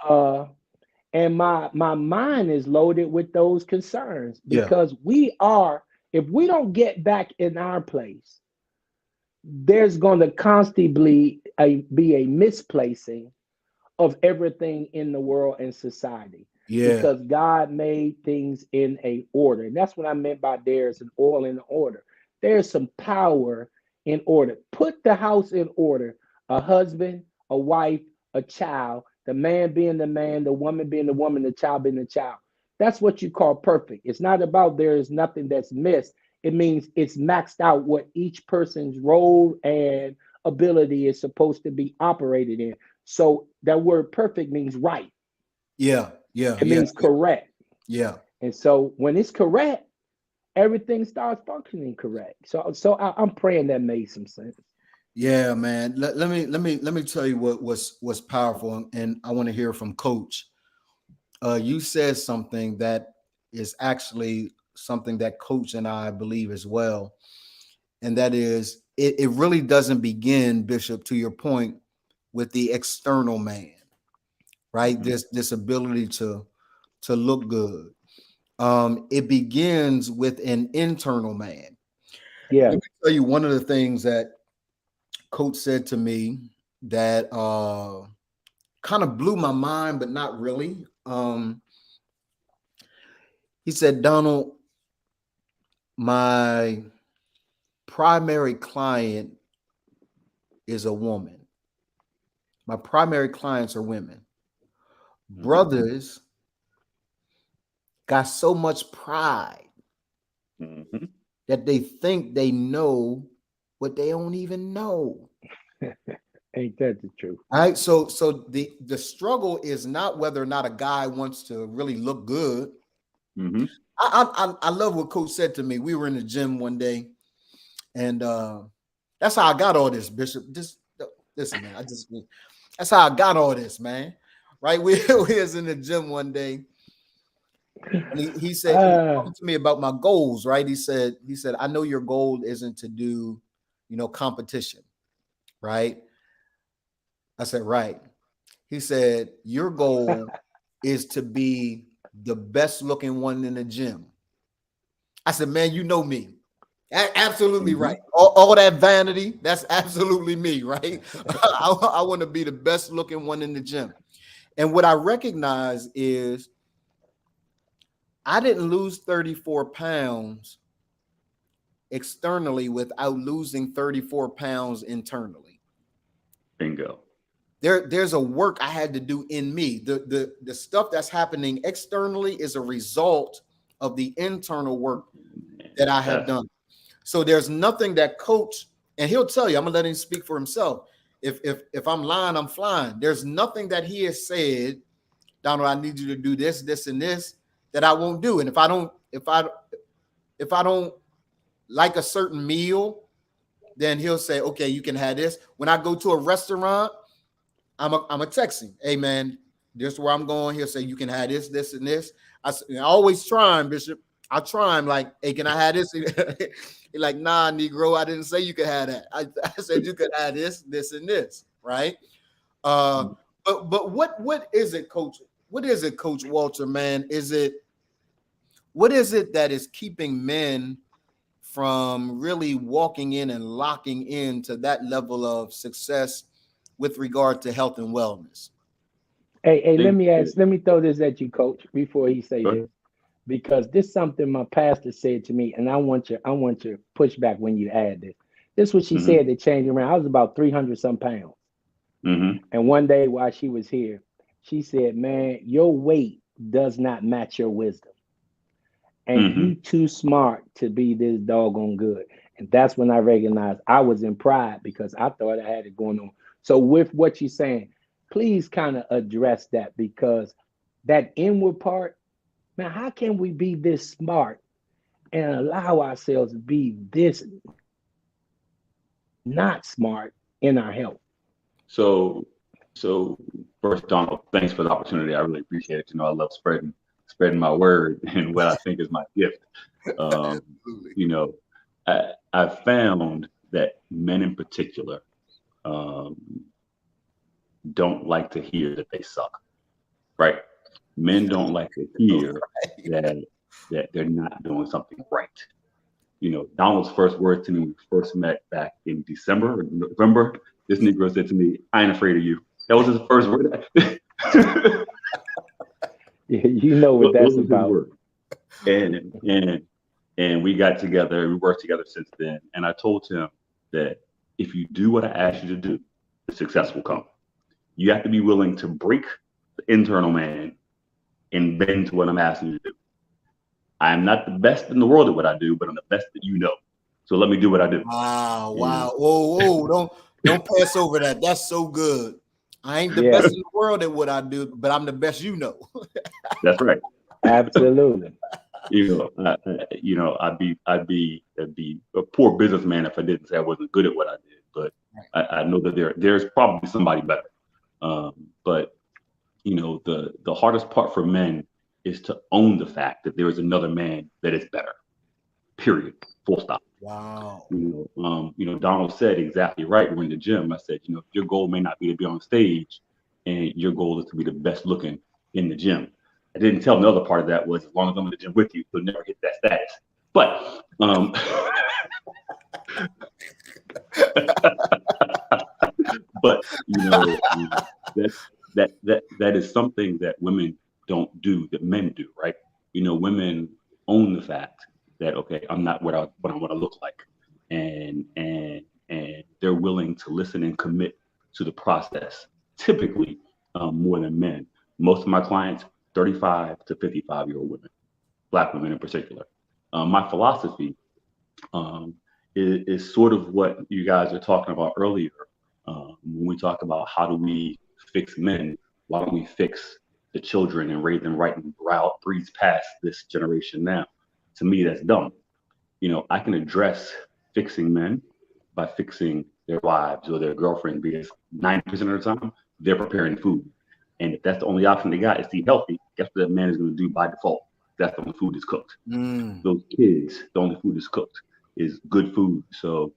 uh, and my mind is loaded with those concerns yeah, because if we don't get back in our place, there's going to constantly be a misplacing of everything in the world and society. Yeah. Because God made things in a order. And that's what I meant by there's an oil in order. There's some power in order. Put the house in order. A husband, a wife, a child, the man being the man, the woman being the woman, the child being the child. That's what you call perfect. It's not about there is nothing that's missed. It means it's maxed out what each person's role and ability is supposed to be operated in. So that word perfect means right. Yeah. Yeah. It Yeah. means correct. Yeah. And so when it's correct, everything starts functioning correct. I'm praying that made some sense. Yeah, man. Let me tell you what's powerful, and I want to hear from Coach. You said something that is actually something that Coach and I believe as well, and that is it really doesn't begin, Bishop, to your point, with the external man, right? This ability to look good. It begins with an internal man. Yeah. Let me tell you one of the things that Coach said to me that kind of blew my mind, but not really. He said, Donald, my primary client is a woman. My primary clients are women. Brothers got so much pride that they think they know what they don't even know. Ain't that the truth? All right. So the struggle is not whether or not a guy wants to really look good. I love what Coach said to me. We were in the gym one day, and that's how I got all this, Bishop. Just listen, man. That's how I got all this, man. Right? We was in the gym one day, and he said he was talking to me about my goals. Right? He said I know your goal isn't to do, competition, right? I said, right. He said your goal is to be the best looking one in the gym. I said, man, you know me. Absolutely right. All that vanity, that's absolutely me, right? I want to be the best looking one in the gym. And what I recognize is I didn't lose 34 pounds externally without losing 34 pounds internally. Bingo. There's a work I had to do in me. The stuff that's happening externally is a result of the internal work that I have done. So there's nothing that Coach, and he'll tell you, I'm gonna let him speak for himself. If I'm lying, I'm flying. There's nothing that he has said, Donald, I need you to do this, this, and this that I won't do. And if I don't like a certain meal, then he'll say, okay, you can have this. When I go to a restaurant, I'm a text him, hey man, this is where I'm going. He'll say, you can have this, this, and this. I always try him, Bishop. I try him like, hey, can I have this? He's like, nah, Negro, I didn't say you could have that. I said you could have this, this, and this, right? But what is it, Coach? What is it, Coach Walter, man? What is it that is keeping men from really walking in and locking into that level of success with regard to health and wellness? Hey, let me throw this at you, Coach, before he say this, because this is something my pastor said to me, and I want your pushback when you add this. This is what she said that changed around. I was about 300 some pounds. And one day while she was here, she said, man, your weight does not match your wisdom. And you too smart to be this doggone good. And that's when I recognized I was in pride because I thought I had it going on. So with what you're saying, please kind of address that, because that inward part, man, how can we be this smart and allow ourselves to be this not smart in our health? So first, Donald, thanks for the opportunity. I really appreciate it. I love spreading my word and what I think is my gift. I found that men in particular don't like to hear that they suck, right? Men don't like to hear that they're not doing something right. Donald's first words to me when we first met back in December or November, this Negro said to me, I ain't afraid of you. That was his first word. Yeah, you know what Those that's were his about. words. And we got together and we worked together since then. And I told him that if you do what I asked you to do, the success will come. You have to be willing to break the internal man and bend to what I'm asking you to do. I am not the best in the world at what I do, but I'm the best that you know. So let me do what I do. Wow, wow. Whoa, don't pass over that. That's so good. I ain't the Yeah. best in the world at what I do, but I'm the best you know. That's right. Absolutely. I'd be a poor businessman if I didn't say I wasn't good at what I did. But I know that there's probably somebody better. But the hardest part for men is to own the fact that there is another man that is better. Period. Full stop. Wow. Donald said exactly right. We're in the gym. I said, your goal may not be to be on stage, and your goal is to be the best looking in the gym. I didn't tell him the other part of that was as long as I'm in the gym with you, you'll never hit that status. But that is something that women don't do that men do, right? Women own the fact that, okay, I'm not what I want to look like, and they're willing to listen and commit to the process. Typically, more than men. Most of my clients, 35 to 55-year-old women, Black women in particular. My philosophy is sort of what you guys are talking about earlier. When we talk about how do we fix men, why don't we fix the children and raise them right and breeze past this generation now? To me, that's dumb. I can address fixing men by fixing their wives or their girlfriend, because 90% of the time they're preparing food. And if that's the only option they got is to eat healthy, guess what that man is going to do by default? That's the only food that's cooked. Those kids, the only food that's cooked is good food. So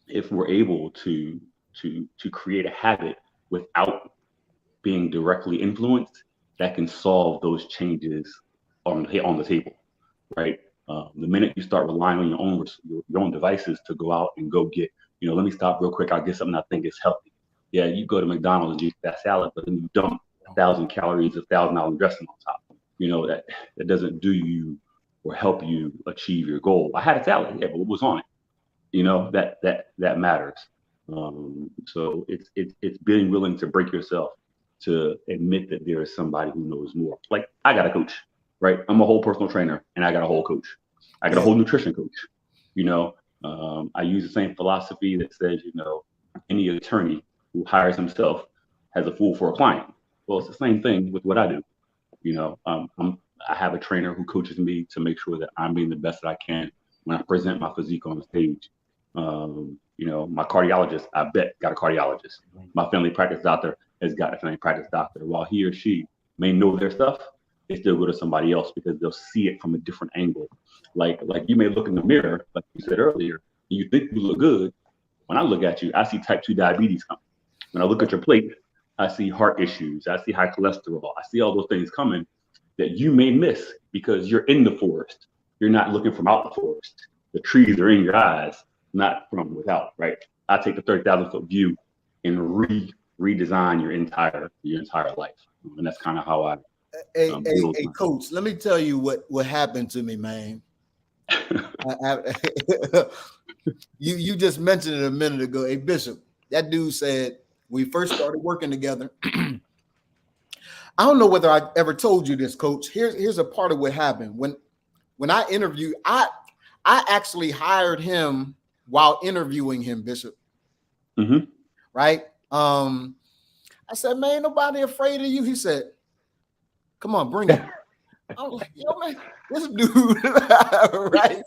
if we're able to create a habit without being directly influenced, that can solve those changes on the table, right? The minute you start relying on your own devices to go out and go get, let me stop real quick, I'll get something I think is healthy. Yeah, you go to McDonald's and eat that salad, but then you dump 1,000 calories, $1,000 dressing on top. That doesn't do you or help you achieve your goal. I had a salad, yeah, but what was on it? That matters. So it's being willing to break yourself to admit that there is somebody who knows more. Like, I got a coach, right? I'm a whole personal trainer, and I got a whole coach. I got a whole nutrition coach. I use the same philosophy that says, any attorney who hires himself has a fool for a client. Well, it's the same thing with what I do. I have a trainer who coaches me to make sure that I'm being the best that I can when I present my physique on the stage. My cardiologist, I bet, got a cardiologist. My family practice doctor has got a family practice doctor. While he or she may know their stuff, they still go to somebody else because they'll see it from a different angle. Like you may look in the mirror, like you said earlier, and you think you look good. When I look at you, I see type 2 diabetes coming. When I look at your plate, I see heart issues. I see high cholesterol. I see all those things coming that you may miss because you're in the forest. You're not looking from out the forest. The trees are in your eyes, not from without, right? I take the 30,000-foot view and redesign your entire life. And that's kind of how I Hey, coach, let me tell you what happened to me, man. You just mentioned it a minute ago. Hey, Bishop, that dude said we first started working together. I don't know whether I ever told you this, coach. Here's a part of what happened. When I interviewed, I actually hired him while interviewing him, Bishop. Mm-hmm. Right? I said, man, nobody afraid of you. He said, come on, bring it. I was like, yo, man, this dude, right?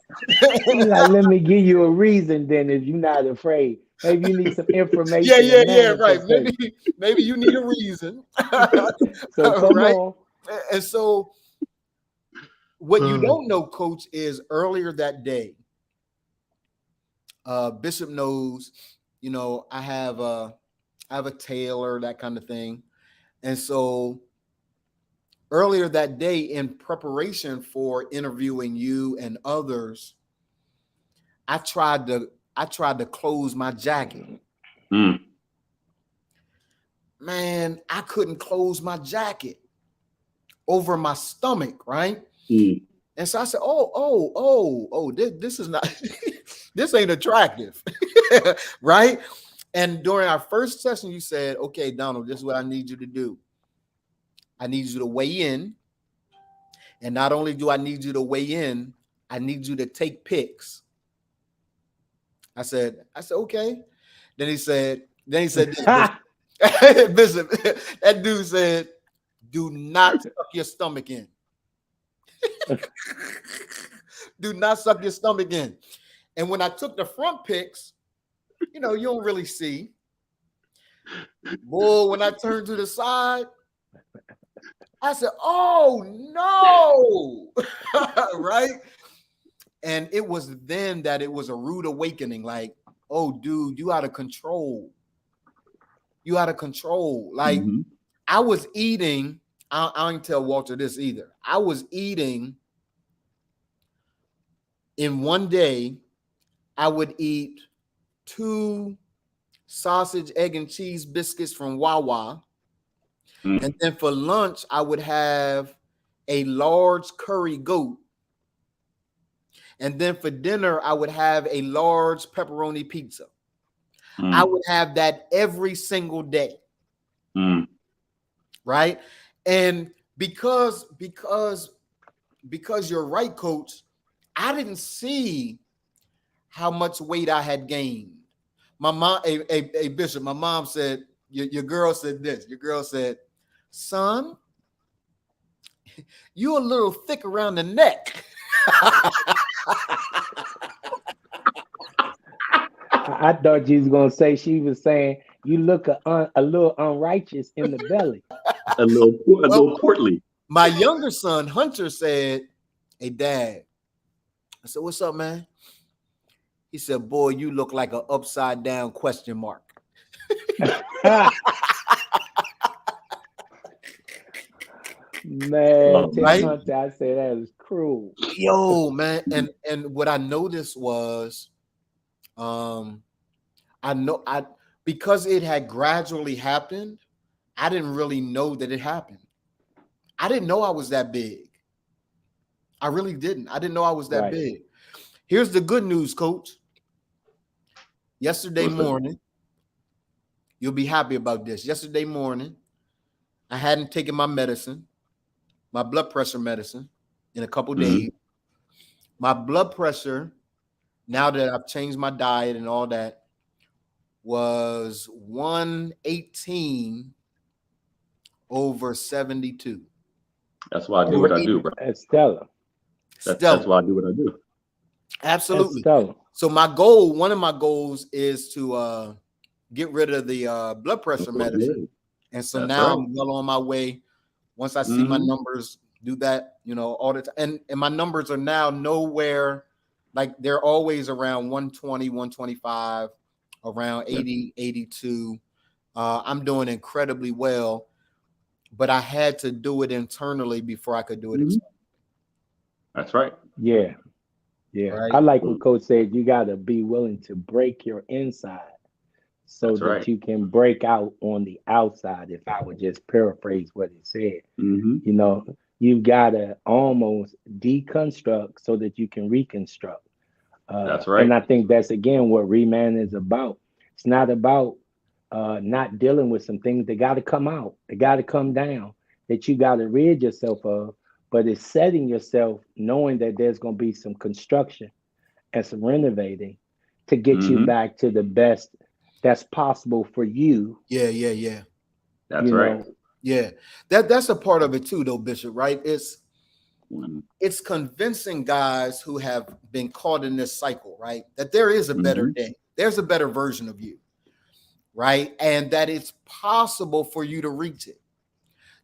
He's like, let me give you a reason then if you're not afraid. Maybe you need some information. Yeah, right. Maybe you need a reason. So come right? on. And so what you don't know, coach, is earlier that day, Bishop knows, I have a tailor, that kind of thing. And so earlier that day, in preparation for interviewing you and others, I tried to close my jacket. man, I couldn't close my jacket over my stomach, right? Mm. And so I said, this is not, this ain't attractive, right? And during our first session, you said, okay, Donald, this is what I need you to do. I need you to weigh in. And not only do I need you to weigh in, I need you to take pics. I said, okay. Then he said, Bishop, that dude said, do not suck your stomach in. Do not suck your stomach in. And when I took the front pics, you know, you don't really see. Boy, when I turned to the side, I said, oh no. Right? And it was then that it was a rude awakening. Like, oh, dude, you out of control. You out of control. Like, I was eating. I didn't tell Walter this either. I was eating in one day. I would eat 2 sausage, egg, and cheese biscuits from Wawa. And then for lunch, I would have a large curry goat. And then for dinner, I would have a large pepperoni pizza. I would have that every single day. Right? And because you're right, Coach, I didn't see how much weight I had gained. My mom, a Bishop, my mom said, your girl said this. Your girl said, son, you a little thick around the neck. I thought you was gonna say she was saying you look a little unrighteous in the belly. A little portly. My younger son, Hunter, said, hey, Dad. I said, what's up, man? He said, boy, you look like an upside down question mark. Man, right? Hunter, I say that is cruel. Yo, man. And what I noticed was, because it had gradually happened, I didn't really know that it happened. I didn't know I was that big. I really didn't. I didn't know I was that big. Here's the good news, Coach. Yesterday morning, you'll be happy about this. Yesterday morning, I hadn't taken my medicine, my blood pressure medicine, in a couple days. My blood pressure, now that I've changed my diet and all that, was 118/72. That's why I do what I do, bro. That's stellar. That's why I do what I do. Absolutely. So one of my goals is to get rid of the blood pressure medicine. And so now I'm well on my way. Once I see my numbers do that, you know, all the time. And my numbers are now nowhere, like they're always around 120, 125, around 80, 82. I'm doing incredibly well, but I had to do it internally before I could do it externally. That's right. Yeah. Right? I like what Coach said. You got to be willing to break your inside so that you can break out on the outside. If I would just paraphrase what he said, you know, you've got to almost deconstruct so that you can reconstruct. That's right. And I think that's, again, what Remand is about. It's not about not dealing with some things that got to come out. They got to come down, that you got to rid yourself of. But it's setting yourself, knowing that there's going to be some construction and some renovating to get you back to the best that's possible for you. Yeah. That's right. Yeah. That's a part of it too, though, Bishop, right? It's convincing guys who have been caught in this cycle, right? That there is a better day. There's a better version of you, right? And that it's possible for you to reach it.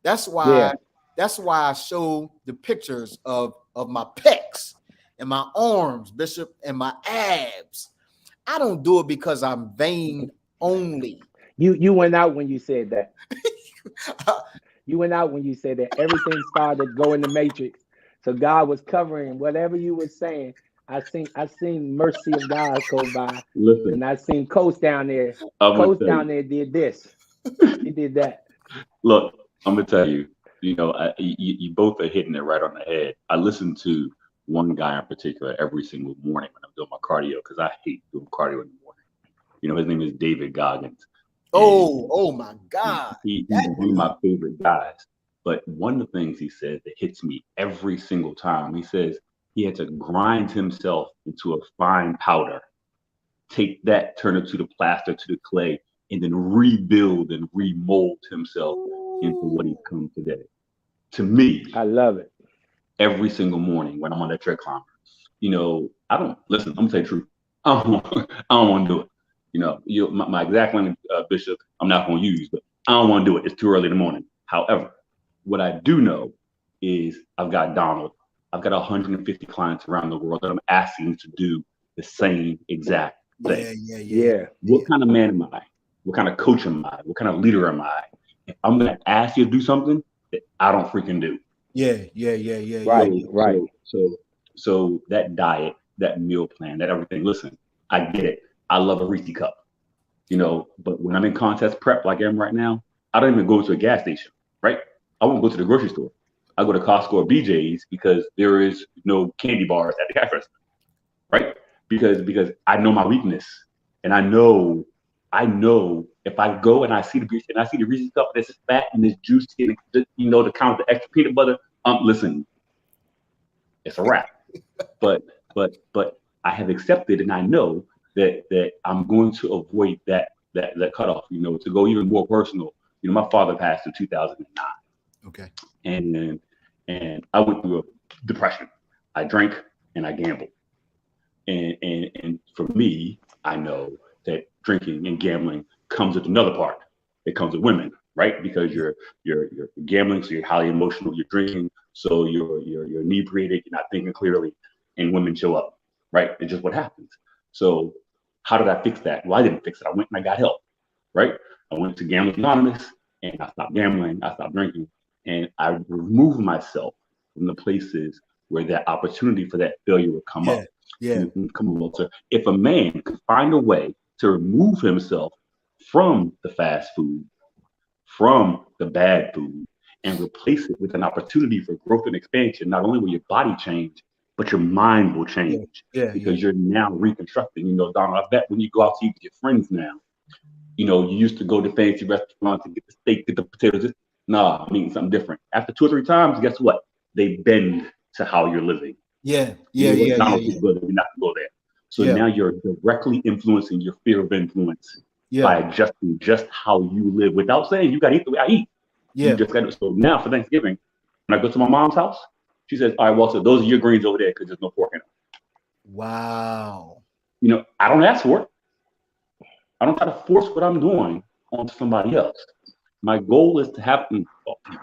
That's why I show the pictures of my pecs and my arms, Bishop, and my abs. I don't do it because I'm vain only. You went out when you said that. You went out when you said that everything started going the matrix. So God was covering whatever you were saying. I seen mercy of God go by. Listen. And I seen Coach down there. Coach down there did this. He did that. Look, I'm gonna tell you. You know, you both are hitting it right on the head. I listen to one guy in particular every single morning when I'm doing my cardio because I hate doing cardio in the morning. You know, his name is David Goggins. Oh my God. He's one of my favorite guys. But one of the things he says that hits me every single time, he says he had to grind himself into a fine powder, take that, turn it to the plaster, to the clay, and then rebuild and remold himself into what he's come today. To me, I love it. Every single morning when I'm on that tread climber, you know, I don't listen. I'm gonna tell you the truth. I don't want to do it. You know, my exact language, Bishop, I'm not going to use, but I don't want to do it. It's too early in the morning. However, what I do know is I've got Donald. I've got 150 clients around the world that I'm asking to do the same exact thing. Yeah. What kind of man am I? What kind of coach am I? What kind of leader am I? If I'm going to ask you to do something that I don't freaking do. Right. So that diet, that meal plan, that everything. Listen, I get it. I love a Reese cup, you know, but when I'm in contest prep like I am right now, I don't even go to a gas station, right? I won't go to the grocery store. I go to Costco or BJ's because there is no candy bars at the cash register, right? Because I know my weakness, and I know if I go and I see the Reese's cup that's fat and it's juicy and you know, to count the extra peanut butter, listen, it's a wrap. but I have accepted, and I know that I'm going to avoid that cutoff. You know, to go even more personal. You know, my father passed in 2009. Okay. And I went through a depression. I drank and I gambled. And for me, I know that drinking and gambling comes with another part. It comes with women, right? Because you're gambling, so you're highly emotional. You're drinking, so you're inebriated. You're not thinking clearly, and women show up, right? It's just what happens. So how did I fix that? Well, I didn't fix it. I went and I got help, right? I went to Gamblers Anonymous, and I stopped gambling. I stopped drinking, and I removed myself from the places where that opportunity for that failure would come up. Yeah. Come on, Walter. If a man could find a way to remove himself from the fast food, from the bad food, and replace it with an opportunity for growth and expansion, not only will your body change, but your mind will change. Because you're now reconstructing. You know, Donald, I bet when you go out to eat with your friends now, you know, you used to go to fancy restaurants and get the steak, get the potatoes. Nah, I'm eating something different. After 2 or 3 times, guess what? They bend to how you're living. Donald, you're not going to go there. So now you're directly influencing your fear of influence by adjusting just how you live without saying you got to eat the way I eat. You just got to. So now for Thanksgiving, when I go to my mom's house, she says, all right, Walter, those are your greens over there because there's no pork in them. Wow. You know, I don't ask for it. I don't try to force what I'm doing onto somebody else. My goal is to have,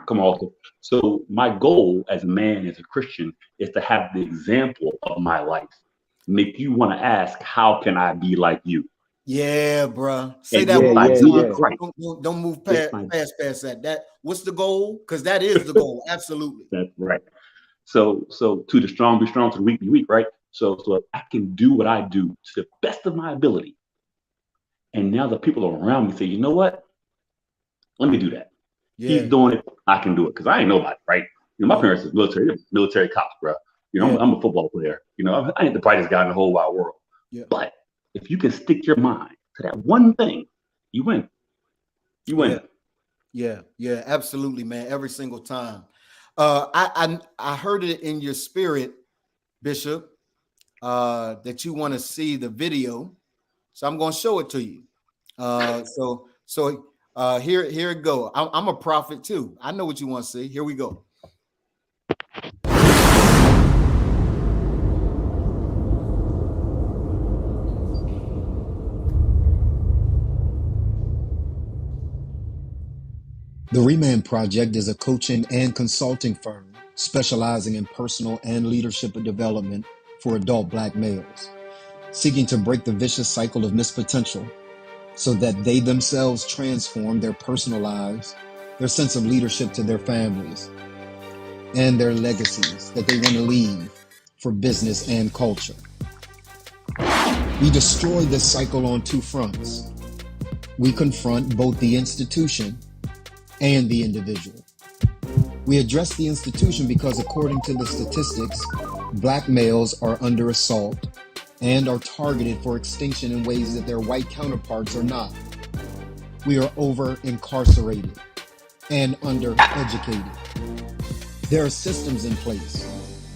come on. So my goal as a man, as a Christian, is to have the example of my life. Make you want to ask, how can I be like you? Yeah, bro. Say And that one more time. right. Don't move past that. What's the goal? Because that is the goal. Absolutely. That's right. So to the strong be strong, to the weak be weak, right? So if I can do what I do to the best of my ability, and now the people around me say, you know what? Let me do that. He's doing it. I can do it because I ain't nobody, right? You know, my parents is military cops, bro. You know, I'm a football player. You know, I ain't the brightest guy in the whole wide world. But if you can stick your mind to that one thing, you win. You win. Yeah, absolutely, man. Every single time. I heard it in your spirit, Bishop, that you want to see the video, so I'm going to show it to you. Here it go. I'm a prophet too. I know what you want to see. Here we go. The Remand Project is a coaching and consulting firm specializing in personal and leadership development for adult Black males, seeking to break the vicious cycle of missed potential so that they themselves transform their personal lives, their sense of leadership to their families, and their legacies that they want to leave for business and culture. We destroy this cycle on 2 fronts. We confront both the institution and the individual. We address the institution because, according to the statistics, Black males are under assault and are targeted for extinction in ways that their white counterparts are not. We are over incarcerated and undereducated. There are systems in place,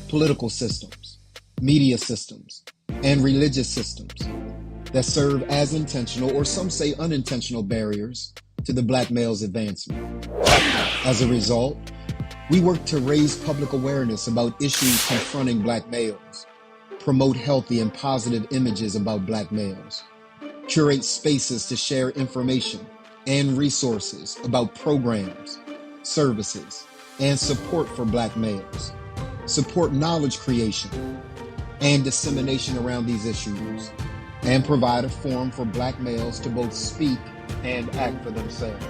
political systems, media systems, and religious systems that serve as intentional, or some say unintentional, barriers to the Black male's advancement. As a result, we work to raise public awareness about issues confronting Black males, promote healthy and positive images about Black males, curate spaces to share information and resources about programs, services, and support for Black males, support knowledge creation and dissemination around these issues, and provide a forum for Black males to both speak and act for themselves.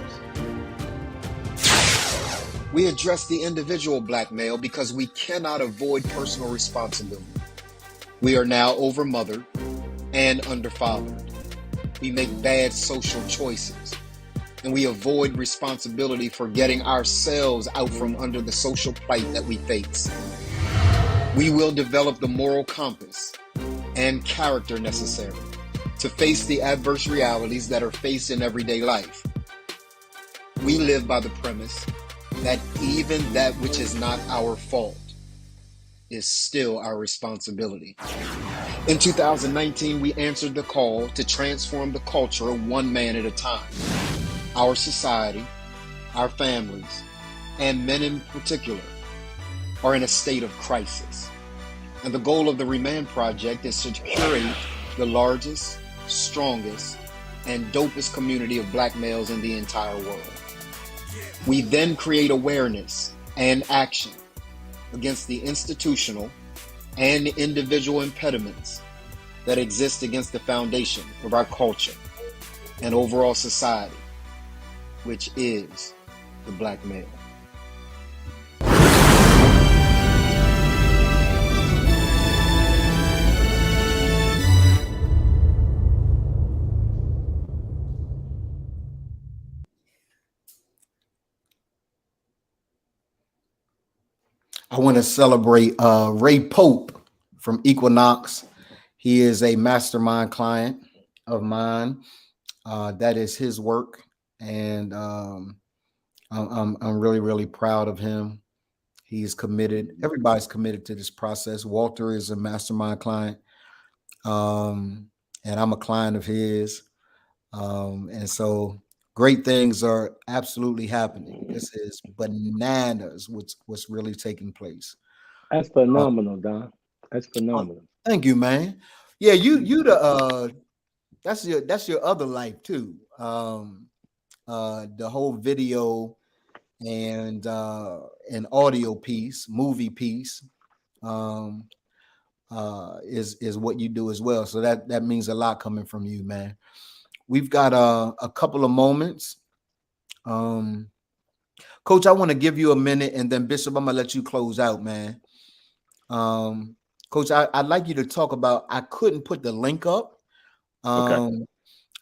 We address the individual Black male because we cannot avoid personal responsibility. We are now overmothered and underfathered. We make bad social choices, and we avoid responsibility for getting ourselves out from under the social plight that we face. We will develop the moral compass and character necessary to face the adverse realities that are faced in everyday life. We live by the premise that even that which is not our fault is still our responsibility. In 2019, we answered the call to transform the culture one man at a time. Our society, our families, and men in particular are in a state of crisis. And the goal of the Remand Project is to curate the largest, strongest, and dopest community of Black males in the entire world. We then create awareness and action against the institutional and individual impediments that exist against the foundation of our culture and overall society, which is the Black male. I want to celebrate Ray Pope from Equinox. He is a mastermind client of mine. That is his work, and I'm really, really proud of him. He's committed. Everybody's committed to this process. Walter is a mastermind client, and I'm a client of his. And so great things are absolutely happening. This is bananas. What's really taking place? That's phenomenal, Don. That's phenomenal. Thank you, man. Yeah, you the that's your other life too. The whole video and an audio piece, movie piece, is what you do as well. So that means a lot coming from you, man. We've got a couple of moments. Coach, I want to give you a minute, and then Bishop, I'm gonna let you close out, man. Coach, I'd like you to talk about. I couldn't put the link up for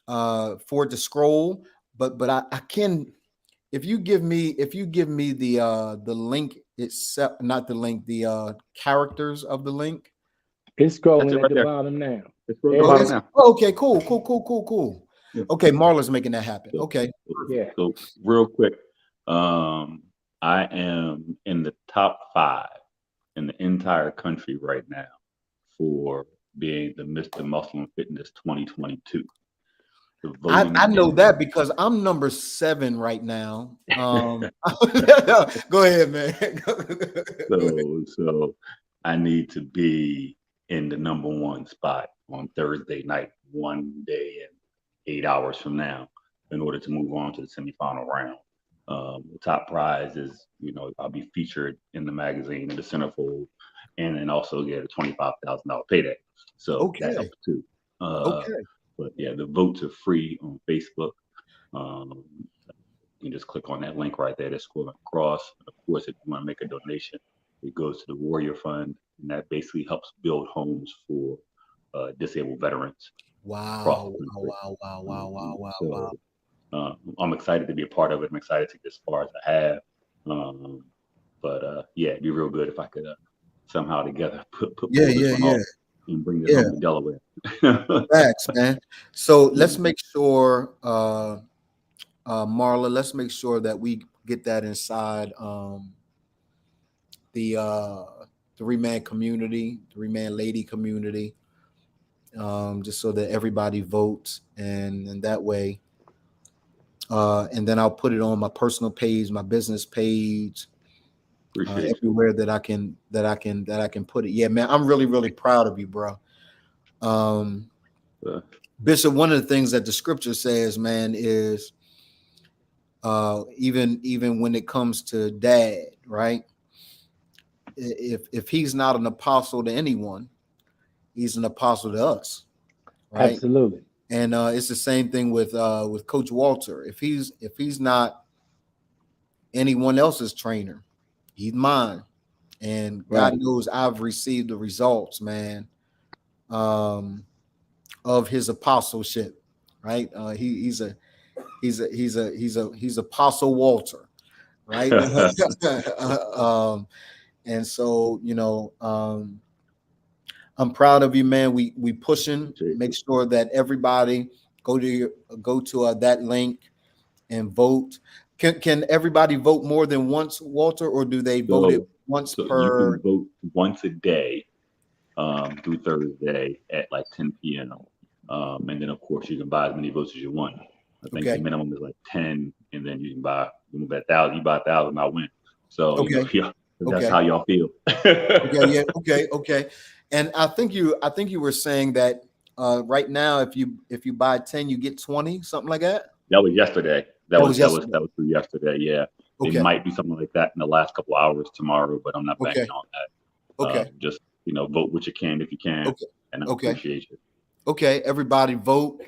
it to scroll, but I can. If you give me the link itself, not the link, the characters of the link. It's scrolling at the bottom now. It's scrolling at the bottom now. Oh, okay, cool. Yeah. Okay, Marlon's making that happen. Okay. Yeah. So real quick, I am in the top 5 in the entire country right now for being the Mr. Muscle and Fitness 2022. I know that because I'm number 7 right now. Go ahead, man. So I need to be in the number 1 spot on Thursday night, 1 day and 8 hours from now, in order to move on to the semifinal round. The top prize is, I'll be featured in the magazine in the centerfold, and then also get a $25,000 payday. So that's up to 2. Okay. But yeah, the votes are free on Facebook. You just click on that link right there. That's scrolling across. Of course, if you want to make a donation, it goes to the Warrior Fund, and that basically helps build homes for disabled veterans. Wow. I'm excited to be a part of it. I'm excited to get as far as I have. Yeah, it'd be real good if I could somehow together pull this one off and bring this home to Delaware. Facts, man. So let's make sure, Marla, let's make sure that we get that inside the Remand community, the Remand lady community, just so that everybody votes, and that way. And then I'll put it on my personal page, my business page, everywhere that I can put it. Yeah, man, I'm really, really proud of you, bro. Bishop, one of the things that the scripture says, man, is even when it comes to dad, right? If he's not an apostle to anyone, he's an apostle to us, right? Absolutely. And it's the same thing with Coach Walter. If he's not anyone else's trainer, he's mine. And God knows I've received the results, man, of his apostleship, right? He's Apostle Walter, right? And so, I'm proud of you, man. We pushing. Make sure that everybody go to that link and vote. Can everybody vote more than once, Walter, or do they vote it once per? You can vote once a day through Thursday at like 10 p.m. And then of course you can buy as many votes as you want. I think the minimum is like 10, and then you can buy 1,000. You buy 1,000, I win. So that's how y'all feel. Okay. And I think you were saying that right now, if you buy 10, you get 20, something like that. That was yesterday. That was through yesterday. Yeah, it might be something like that in the last couple hours tomorrow, but I'm not banking on that. Just vote what you can if you can, and I appreciate it. Okay, everybody vote,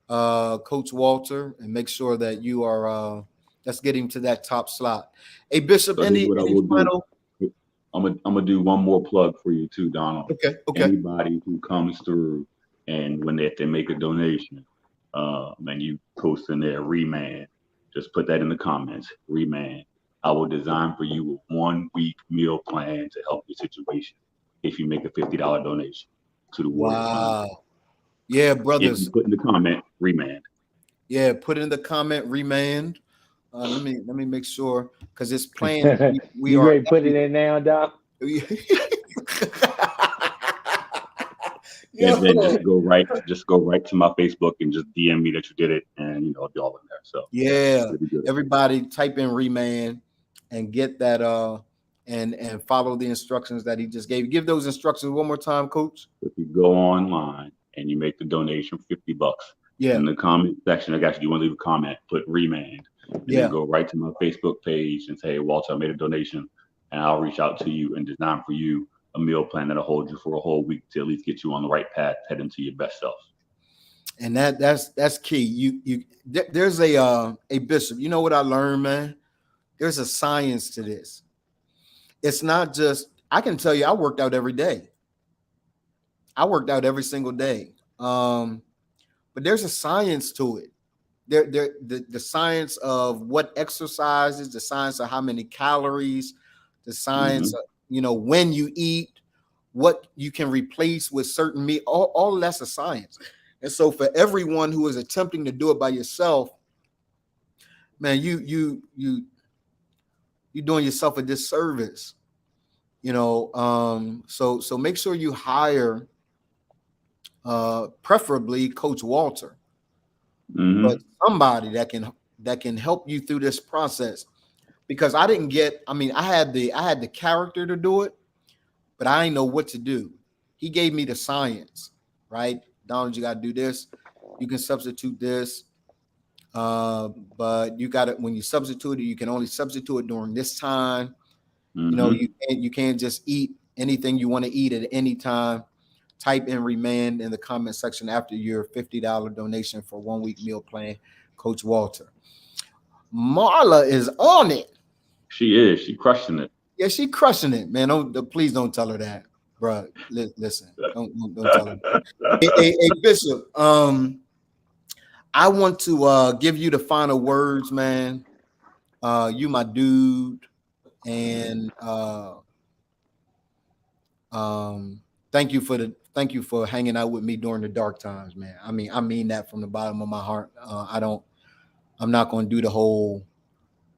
Coach Walter, and make sure that you are. Let's get him to that top slot. Hey, Bishop, any final? I'm gonna do one more plug for you too, Donald. Okay. Anybody who comes through and if they make a donation, and you post in there Remand, just put that in the comments. Remand. I will design for you a 1-week meal plan to help your situation if you make a $50 donation to the Warrior Fund. Yeah, brothers. If you put in the comment Remand. Yeah, put in the comment Remand. Let me make sure, because it's planned. We you are ready to put it in now, Doc? And then just go right to my Facebook and just DM me that you did it, and it'll be all in there. So everybody type in Remand and get that and follow the instructions that he just gave. Give those instructions one more time, Coach. If you go online and you make the donation $50, in the comment section, I got you. You want to leave a comment, put Remand, and then go right to my Facebook page and say, hey, Walter, I made a donation, and I'll reach out to you and design for you a meal plan that'll hold you for a whole week to at least get you on the right path, head into your best self. And that's key. There's a Bishop. You know what I learned, man? There's a science to this. It's not just, I can tell you, I worked out every day. I worked out every single day. But there's a science to it. The science of what exercises, the science of how many calories, the science of, when you eat, what you can replace with certain meat, all of that's a science. And so for everyone who is attempting to do it by yourself, man, you're doing yourself a disservice. So make sure you hire preferably Coach Walter, but somebody that can help you through this process. Because I had the character to do it, but I didn't know what to do. He gave me the science, right? Donald, you got to do this. You can substitute this. But you got it when you substitute it, you can only substitute it during this time. You can't just eat anything you want to eat at any time. Type in Remand in the comment section after your $50 donation for 1-week meal plan, Coach Walter. Marla is on it. She is. She crushing it. Yeah, she crushing it, man. Please don't tell her that, bro. Listen, don't tell her that. Hey, Bishop. I want to give you the final words, man. You my dude, and thank you for hanging out with me during the dark times, man. I mean that from the bottom of my heart. I'm not going to do the whole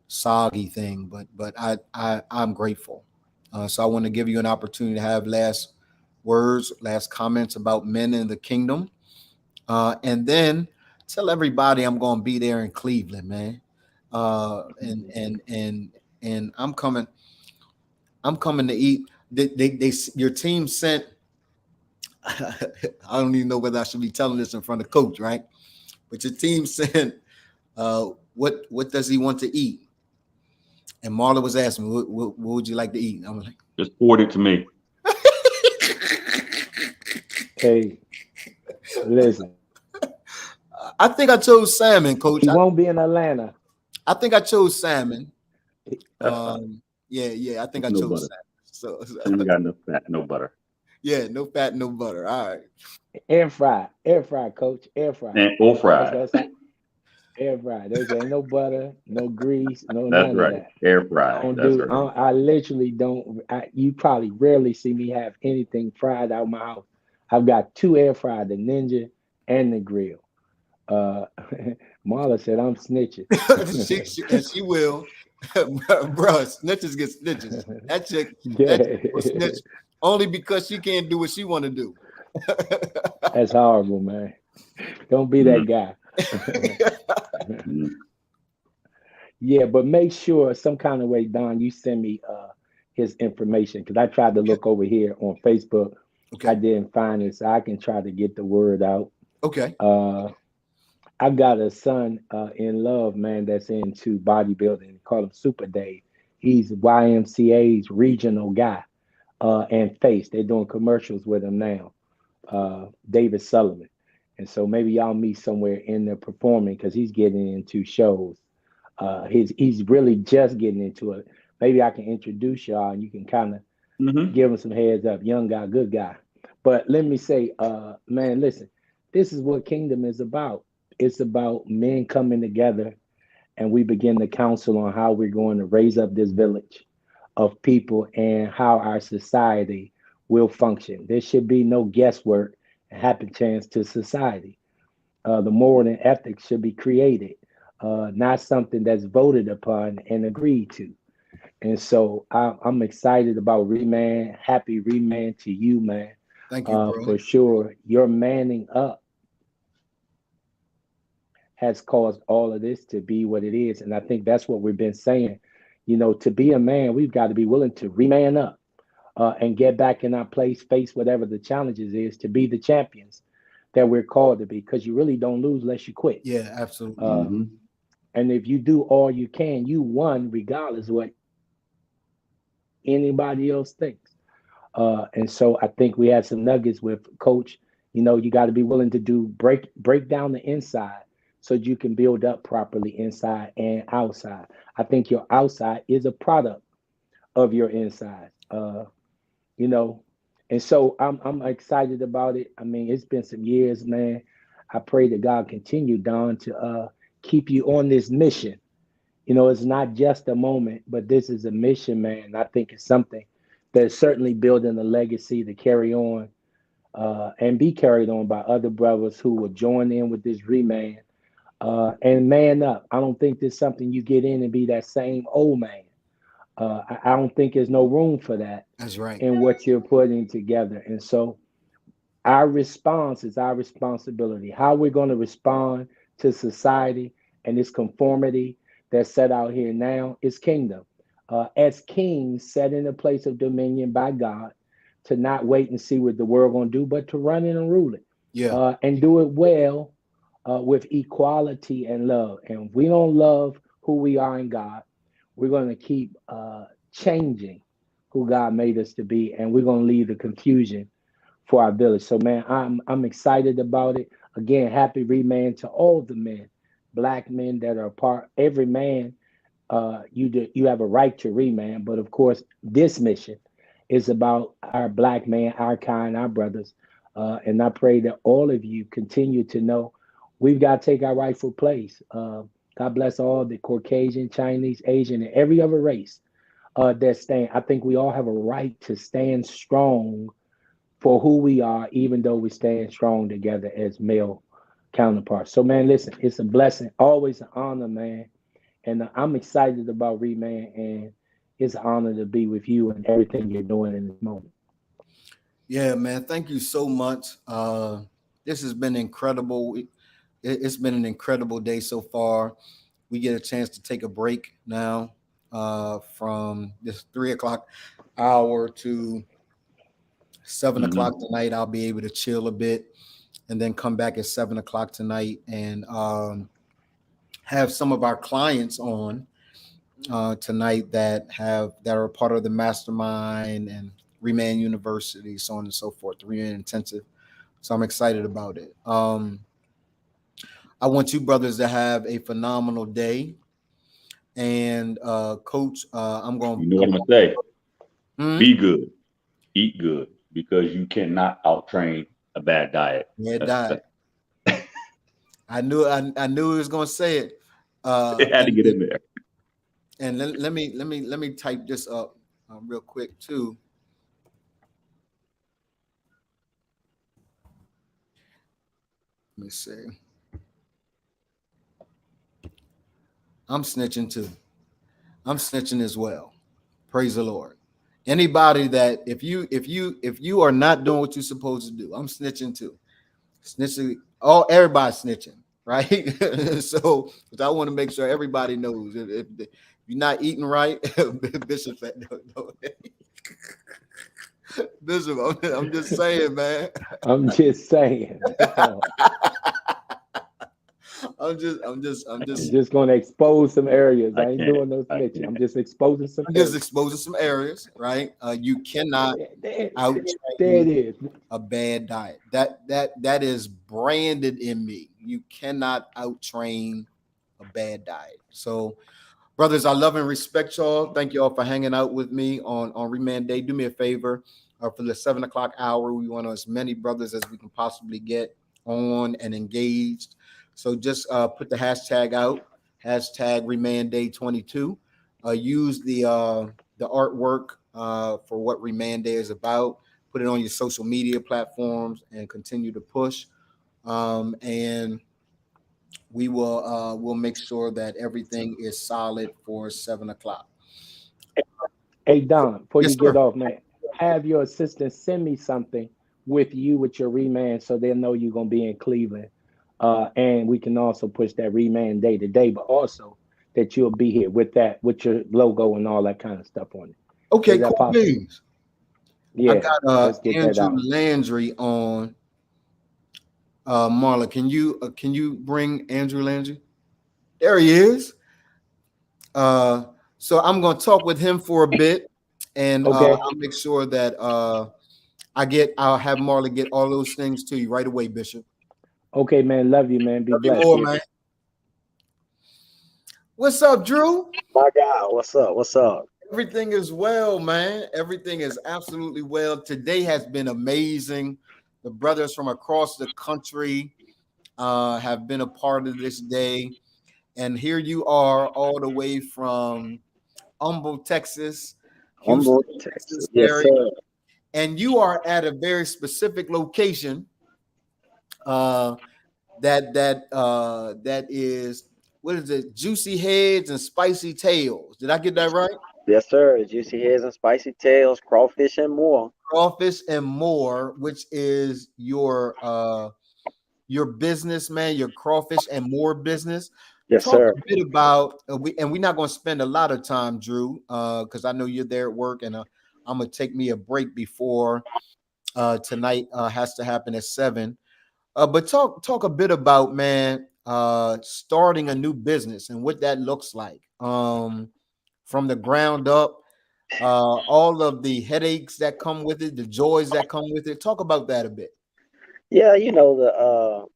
soggy thing, but I'm grateful. So I want to give you an opportunity to have last words, last comments about men in the kingdom, and then tell everybody I'm going to be there in Cleveland, man. And I'm coming. I'm coming to eat. Your team sent. I don't even know whether I should be telling this in front of coach, right? But your team sent. What does he want to eat? And Marla was asking me, what would you like to eat? I'm like, just forward it to me. Hey, listen. I think I chose salmon, coach. He won't be in Atlanta. I think I chose salmon. Yeah, I think I no chose butter. salmon. So We got no fat, no butter. yeah, no fat, no butter. All right. Air fry, coach, air fry. And all fried. Air fry. There's ain't no butter, no grease, no That's none of right. that. Air I fried. don't That's do. right. I literally don't. You probably rarely see me have anything fried out my house. I've got two air fryer, the Ninja and the grill. Uh, Marla said I'm snitching. she will, bro. Snitches get stitches. That chick will snitch Yeah, only because she can't do what she want to do. that's horrible, man. Don't be that Mm, guy. mm. Yeah, but make sure some kind of way, Don, you send me his information because I tried to look over here on Facebook. I Okay. didn't find it, so I can try to get the word out. Okay. Uh, I've got a son in love, man, that's into bodybuilding. They call him Super Dave. He's YMCA's regional guy and face. They're doing commercials with him now, David Sullivan. And so maybe y'all meet somewhere in there performing because he's getting into shows. He's really just getting into it. Maybe I can introduce y'all and you can kind of Mm-hmm. give him some heads up. Young guy, good guy. But let me say, man, listen, this is what kingdom is about. It's about men coming together and we begin to counsel on how we're going to raise up this village of people and how our society will function. There should be no guesswork and happen chance to society. The moral and ethics should be created, not something that's voted upon and agreed to. And so I'm excited about Remand. Happy Remand to you, man. Thank you, bro. For sure. Your manning up has caused all of this to be what it is. And I think that's what we've been saying. You know, to be a man, we've got to be willing to reman up and get back in our place, face whatever the challenges is to be the champions that we're called to be, because you really don't lose unless you quit. Yeah, absolutely. Mm-hmm. And if you do all you can, you won regardless of what anybody else thinks. And so I think we had some nuggets with Coach. You know, you got to be willing to do break down the inside so you can build up properly inside and outside. I think your outside is a product of your inside. You know, and so I'm excited about it. I mean, it's been some years, man. I pray that God continue, Don, to keep you on this mission. You know, it's not just a moment, but this is a mission, man. I think it's something that's certainly building a legacy to carry on and be carried on by other brothers who will join in with this remand and man up. I don't think there's something you get in and be that same old man. I don't think there's no room for that That's right. in what you're putting together. And so our response is our responsibility. How we're going to respond to society and its conformity that's set out here now is kingdom. As kings set in a place of dominion by God, to not wait and see what the world going to do, but to run in and rule it Yeah. and do it well with equality and love. And if we don't love who we are in God, we're going to keep changing who God made us to be, and we're going to leave the confusion for our village. So, man, I'm excited about it. Again, happy remand to all the men, black men that are a part. Every man, you have a right to remand, but of course, this mission is about our black man, our kind, our brothers. And I pray that all of you continue to know We've got to take our rightful place. God bless all the Caucasian, Chinese, Asian, and every other race that stand. I think we all have a right to stand strong for who we are, even though we stand strong together as male counterparts. So, man, listen, it's a blessing, always an honor, man. And I'm excited about Reman, and it's an honor to be with you and everything you're doing in this moment. Yeah, man. Thank you so much. This has been incredible. It's been an incredible day so far. We get a chance to take a break now from this 3 o'clock hour to 7 o'clock tonight. I'll be able to chill a bit and then come back at 7 o'clock tonight and have some of our clients on tonight that are part of the mastermind and Remand University, so on and so forth, the Remand Intensive. So I'm excited about it. I want you brothers to have a phenomenal day. And Coach, I'm going. You know what I'm gonna say? Hmm? Be good, eat good, because you cannot out-train a bad diet. Yeah, diet. I knew he was going to say it. It had to get in there. And let me type this up real quick too. Let me see. I'm snitching too. I'm snitching as well. Praise the Lord. Anybody that if you are not doing what you're supposed to do, I'm snitching too. Snitching. Everybody's snitching, right? So I want to make sure everybody knows if you're not eating right, Bishop. Bishop, I'm just saying, man. I'm just saying. I'm just I'm just going to expose some areas. I ain't doing no snitching. I'm just exposing some. I'm just exposing some areas, right? You cannot out there it is. A bad diet. That is branded in me. You cannot out train a bad diet. So, brothers, I love and respect y'all. Thank y'all for hanging out with me on Remand Day. Do me a favor. For the 7 o'clock hour, we want as many brothers as we can possibly get on and engaged. So just put the hashtag out, hashtag Remand Day 22. Use the artwork for what Remand Day is about. Put it on your social media platforms and continue to push. And we will we'll make sure that everything is solid for 7 o'clock. Hey Don, before Yes, you get sir. off, man, have your assistant send me something with your Remand, so they'll know you're gonna be in Cleveland. And we can also push that Remand Day today, but also that you'll be here with your logo and all that kind of stuff on it. Okay, Is that cool possible? beans. Yeah, I got let's get that Andrew out. Landry on. Marla, can you bring Andrew Landry? There he is. So I'm going to talk with him for a bit, and Okay. I'll make sure that I'll have Marla get all those things to you right away, Bishop. Okay, man. Love you, man. Be Love you blessed. more, man. What's up, Drew? My God, what's up? What's up? Everything is well, man. Everything is absolutely well. Today has been amazing. The brothers from across the country have been a part of this day. And here you are all the way from Humble, Texas, Houston, Humboldt, Texas. Yes, area. sir. And you are at a very specific location that is, what is it? Juicy Heads and Spicy Tails. Did I get that right? Yes, sir. Juicy heads and spicy tails, crawfish and more. Crawfish and More, which is your business, man, your Crawfish and More business. Yes, Talk sir. a bit about we're not going to spend a lot of time, Drew, because I know you're there at work, and I'm gonna take me a break before tonight has to happen at 7. But talk a bit about, man, starting a new business and what that looks like from the ground up, all of the headaches that come with it, the joys that come with it. Talk about that a bit. Yeah, the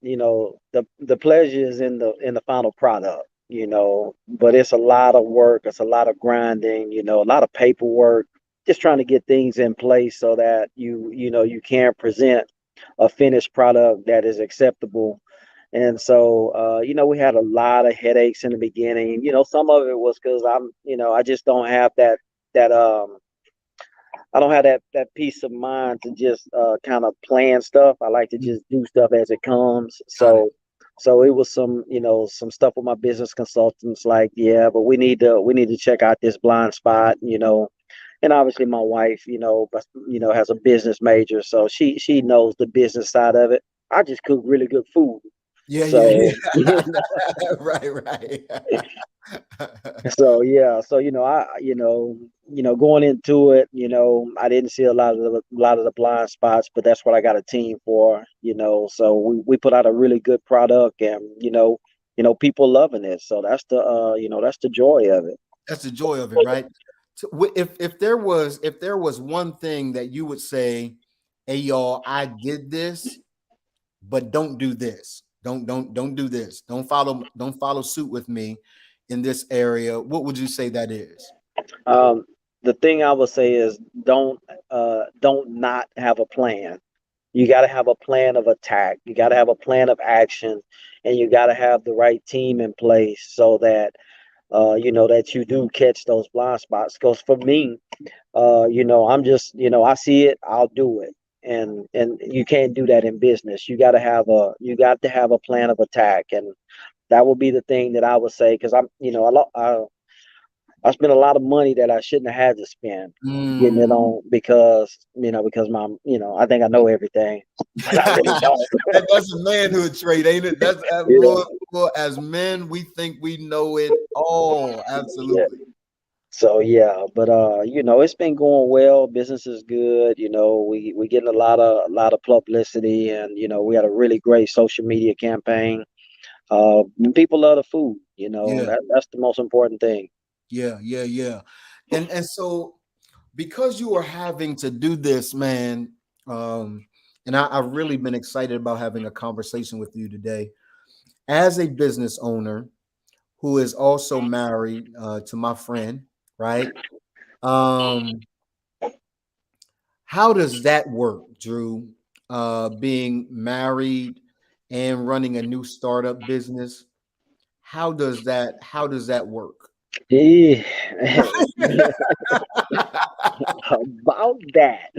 pleasure is in the final product, but it's a lot of work, it's a lot of grinding, a lot of paperwork, just trying to get things in place so that you can present a finished product that is acceptable And so, we had a lot of headaches in the beginning. Some of it was because I just don't have that I don't have that peace of mind to just kind of plan stuff. I like to Mm, just do stuff as it comes. got it. So it was some stuff with my business consultants like, yeah, but we need to check out this blind spot. And obviously my wife, has a business major, so she knows the business side of it. I just cook really good food. Yeah, yeah, So yeah. Right, right. So yeah, so going into it, I didn't see a lot of the blind spots, but that's what I got a team for. So we put out a really good product, and people loving it. So that's the joy of it. That's the joy of it, right? So if there was one thing that you would say, hey y'all, I did this, but don't do this. Don't do this. Don't follow suit with me in this area. What would you say that is? Um, the thing I would say is don't not have a plan. You got to have a plan of attack. You got to have a plan of action, and you got to have the right team in place so that that you do catch those blind spots. Because for me, I'm just, I see it, I'll do it. And you can't do that in business. You got to have a plan of attack, and that would be the thing that I would say. Because I spent a lot of money that I shouldn't have had to spend getting it Mm. on because I think I know everything, but I really don't. That's a manhood trait, ain't it? That's Yeah, as men, we think we know it all. yeah. Absolutely. So yeah, but it's been going well. Business is good. We getting a lot of publicity, and we had a really great social media campaign. People love the food. Yeah, That's the most important thing. yeah, yeah, yeah. And so because you are having to do this, man, um, and I've really been excited about having a conversation with you today. As a business owner who is also married to my friend, right? Um, how does that work, Drew? Being married and running a new startup business. How does that work? Yeah. About that.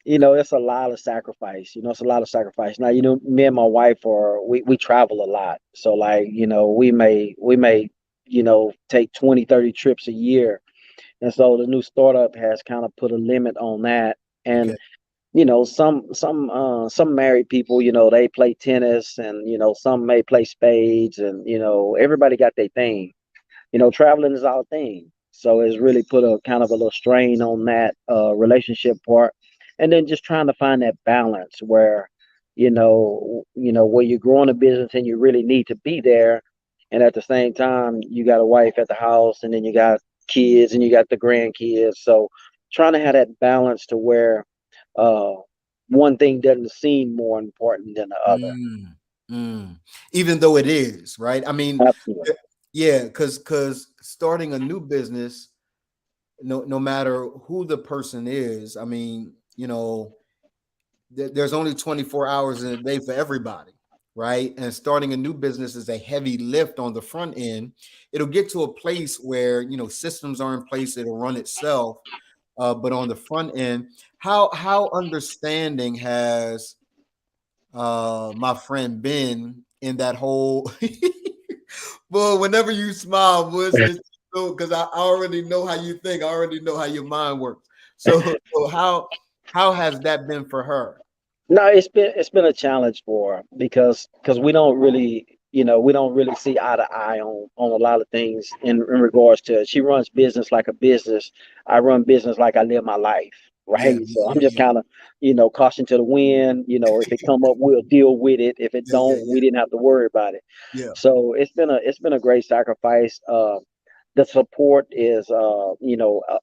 It's a lot of sacrifice. It's a lot of sacrifice. Now, me and my wife we travel a lot. So like, we may take 20, 30 trips a year. And so the new startup has kind of put a limit on that. Okay. And some married people, they play tennis, and some may play spades, and everybody got their thing. Traveling is our thing. So it's really put a kind of a little strain on that relationship part. And then just trying to find that balance where, where you're growing a business and you really need to be there. And at the same time, you got a wife at the house, and then you got kids, and you got the grandkids. So trying to have that balance to where uh, one thing doesn't seem more important than the other. Mm, mm. Even though it is, right? I mean, Absolutely. yeah, because starting a new business, no matter who the person is, I mean, there's only 24 hours in a day for everybody, right? And starting a new business is a heavy lift on the front end. It'll get to a place where systems are in place, it'll run itself. But on the front end, how understanding has my friend been in that whole well, whenever you smile, it's because I already know how you think. I already know how your mind works. So how has that been for her? No, it's been a challenge for her because we don't really see eye to eye on a lot of things in regards to she runs business like a business. I run business like I live my life, Yeah, right? yeah, So I'm yeah, just yeah, kind of caution to the wind. If it come up, we'll deal with it. If it yeah, yeah, don't, we didn't have to worry about it. yeah, So it's been a great sacrifice. The support is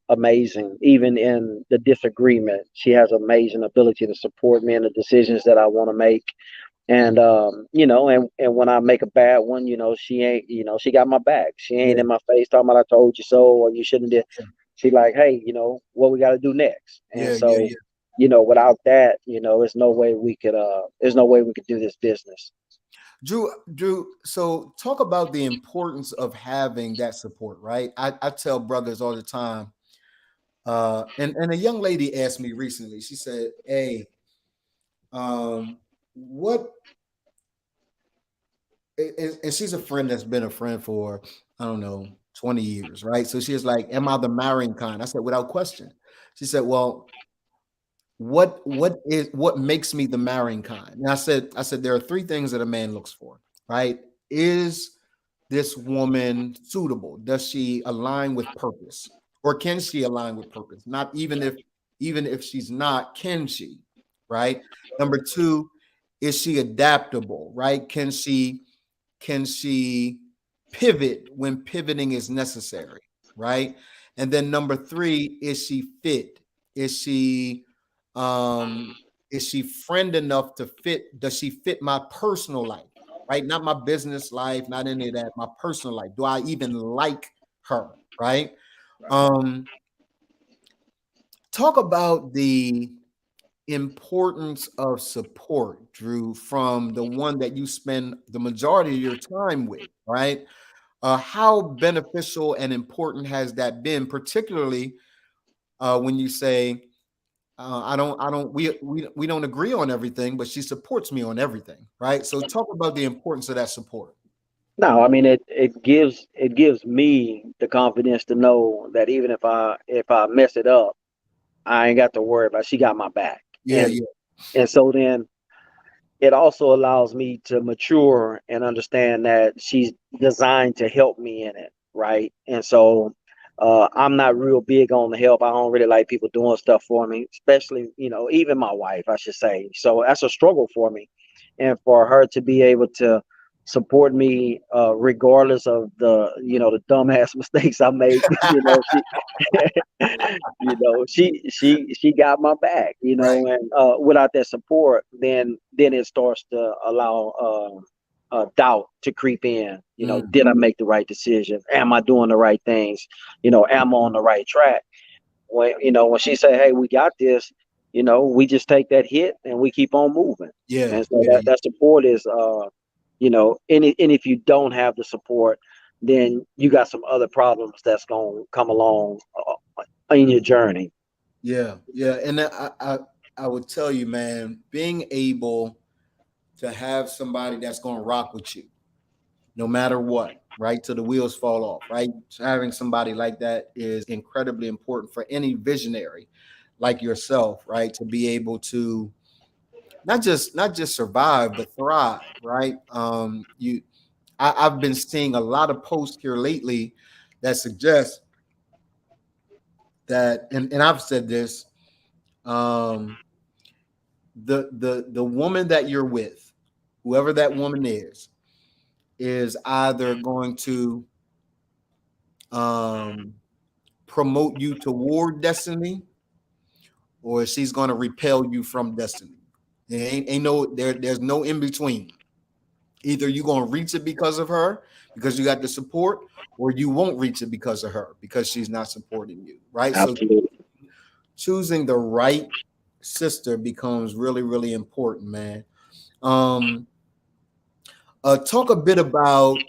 amazing, even in the disagreement. She has amazing ability to support me in the decisions that I want to make. And and when I make a bad one, she ain't, she got my back. She yeah, ain't in my face talking about I told you so, or you shouldn't did. yeah, She like, hey, what we got to do next. And yeah, yeah, so yeah. without that, there's no way we could do this business. Drew, so talk about the importance of having that support, right? I tell brothers all the time, and a young lady asked me recently, she said, hey, what, and she's a friend that's been a friend for, I don't know, 20 years, right? So she was like, am I the marrying kind? I said, without question. She said, well, what makes me the marrying kind? And I said there are three things that a man looks for, right? Is this woman suitable? Does she align with purpose, or can she align with purpose? Not even if she's not, can she? Right. Number two, is she adaptable? Right? Can she pivot when pivoting is necessary? Right. And then number three, is she fit? Is she um is she friend enough to fit? Does she fit my personal life? Right? Not my business life, not any of that, my personal life. Do I even like her? Right? Um, talk about the importance of support, Drew, from the one that you spend the majority of your time with, right? How beneficial and important has that been, particularly when you say, we don't agree on everything, but she supports me on everything, right? So talk about the importance of that support. No, I mean it gives me the confidence to know that even if I mess it up, I ain't got to worry about. She got my back, Yeah, and yeah, and so then it also allows me to mature and understand that she's designed to help me in it, right? And so I'm not real big on the help. I don't really like people doing stuff for me, especially, even my wife, I should say. So that's a struggle for me. And for her to be able to support me, regardless of the dumbass mistakes I make, she got my back, right. and without that support, then it starts to allow doubt to creep in. Mm, Did I make the right decision? Am I doing the right things? Am I on the right track? When she say, "Hey, we got this," we just take that hit and we keep on moving. yeah, And so yeah, that support is, and if you don't have the support, then you got some other problems that's gonna come along in your journey. yeah, yeah. And I would tell you, man, being able to have somebody that's going to rock with you no matter what, right? Till the wheels fall off, right? So having somebody like that is incredibly important for any visionary like yourself, right? To be able to not just survive, but thrive, right? I've been seeing a lot of posts here lately that suggest that, and I've said this, um, the woman that you're with, whoever that woman is either going to um, promote you toward destiny, or she's going to repel you from destiny. Ain't no there's no in between. Either you're going to reach it because of her, because you got the support, or you won't reach it because of her, because she's not supporting you, right? So Absolutely. choosing the right sister becomes really, really important, man. Um, talk a bit about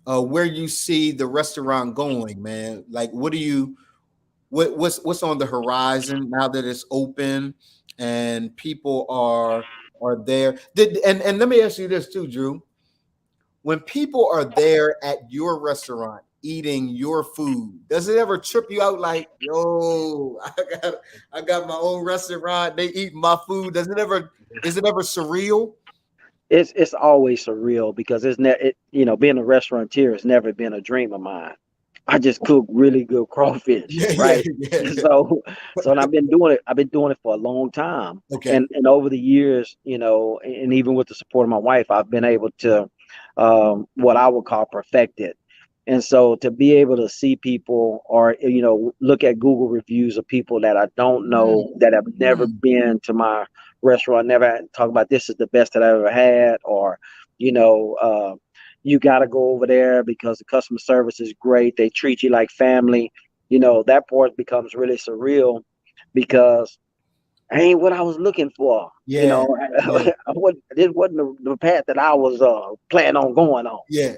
where you see the restaurant going, man. Like, what's on the horizon now that it's open and people are there? And let me ask you this too, Drew. When people are there at your restaurant eating your food, does it ever trip you out like, yo, I got my own restaurant, they eat my food? Is it ever surreal? It's always surreal because being a restaurateur has never been a dream of mine. I just cook really good crawfish, Yeah, yeah, right? yeah. So and I've been doing it for a long time. Okay. And over the years, and even with the support of my wife, I've been able to, what I would call, perfect it. And so to be able to see people, or look at Google reviews of people that I don't Mm, know, that have never mm. been to my restaurant, never talk about this is the best that I ever had, or you know uh, you got to go over there because the customer service is great, they treat you like family. That part becomes really surreal because ain't what I was looking for. You Yeah, know, yeah, this wasn't the path that I was planning on going on. yeah.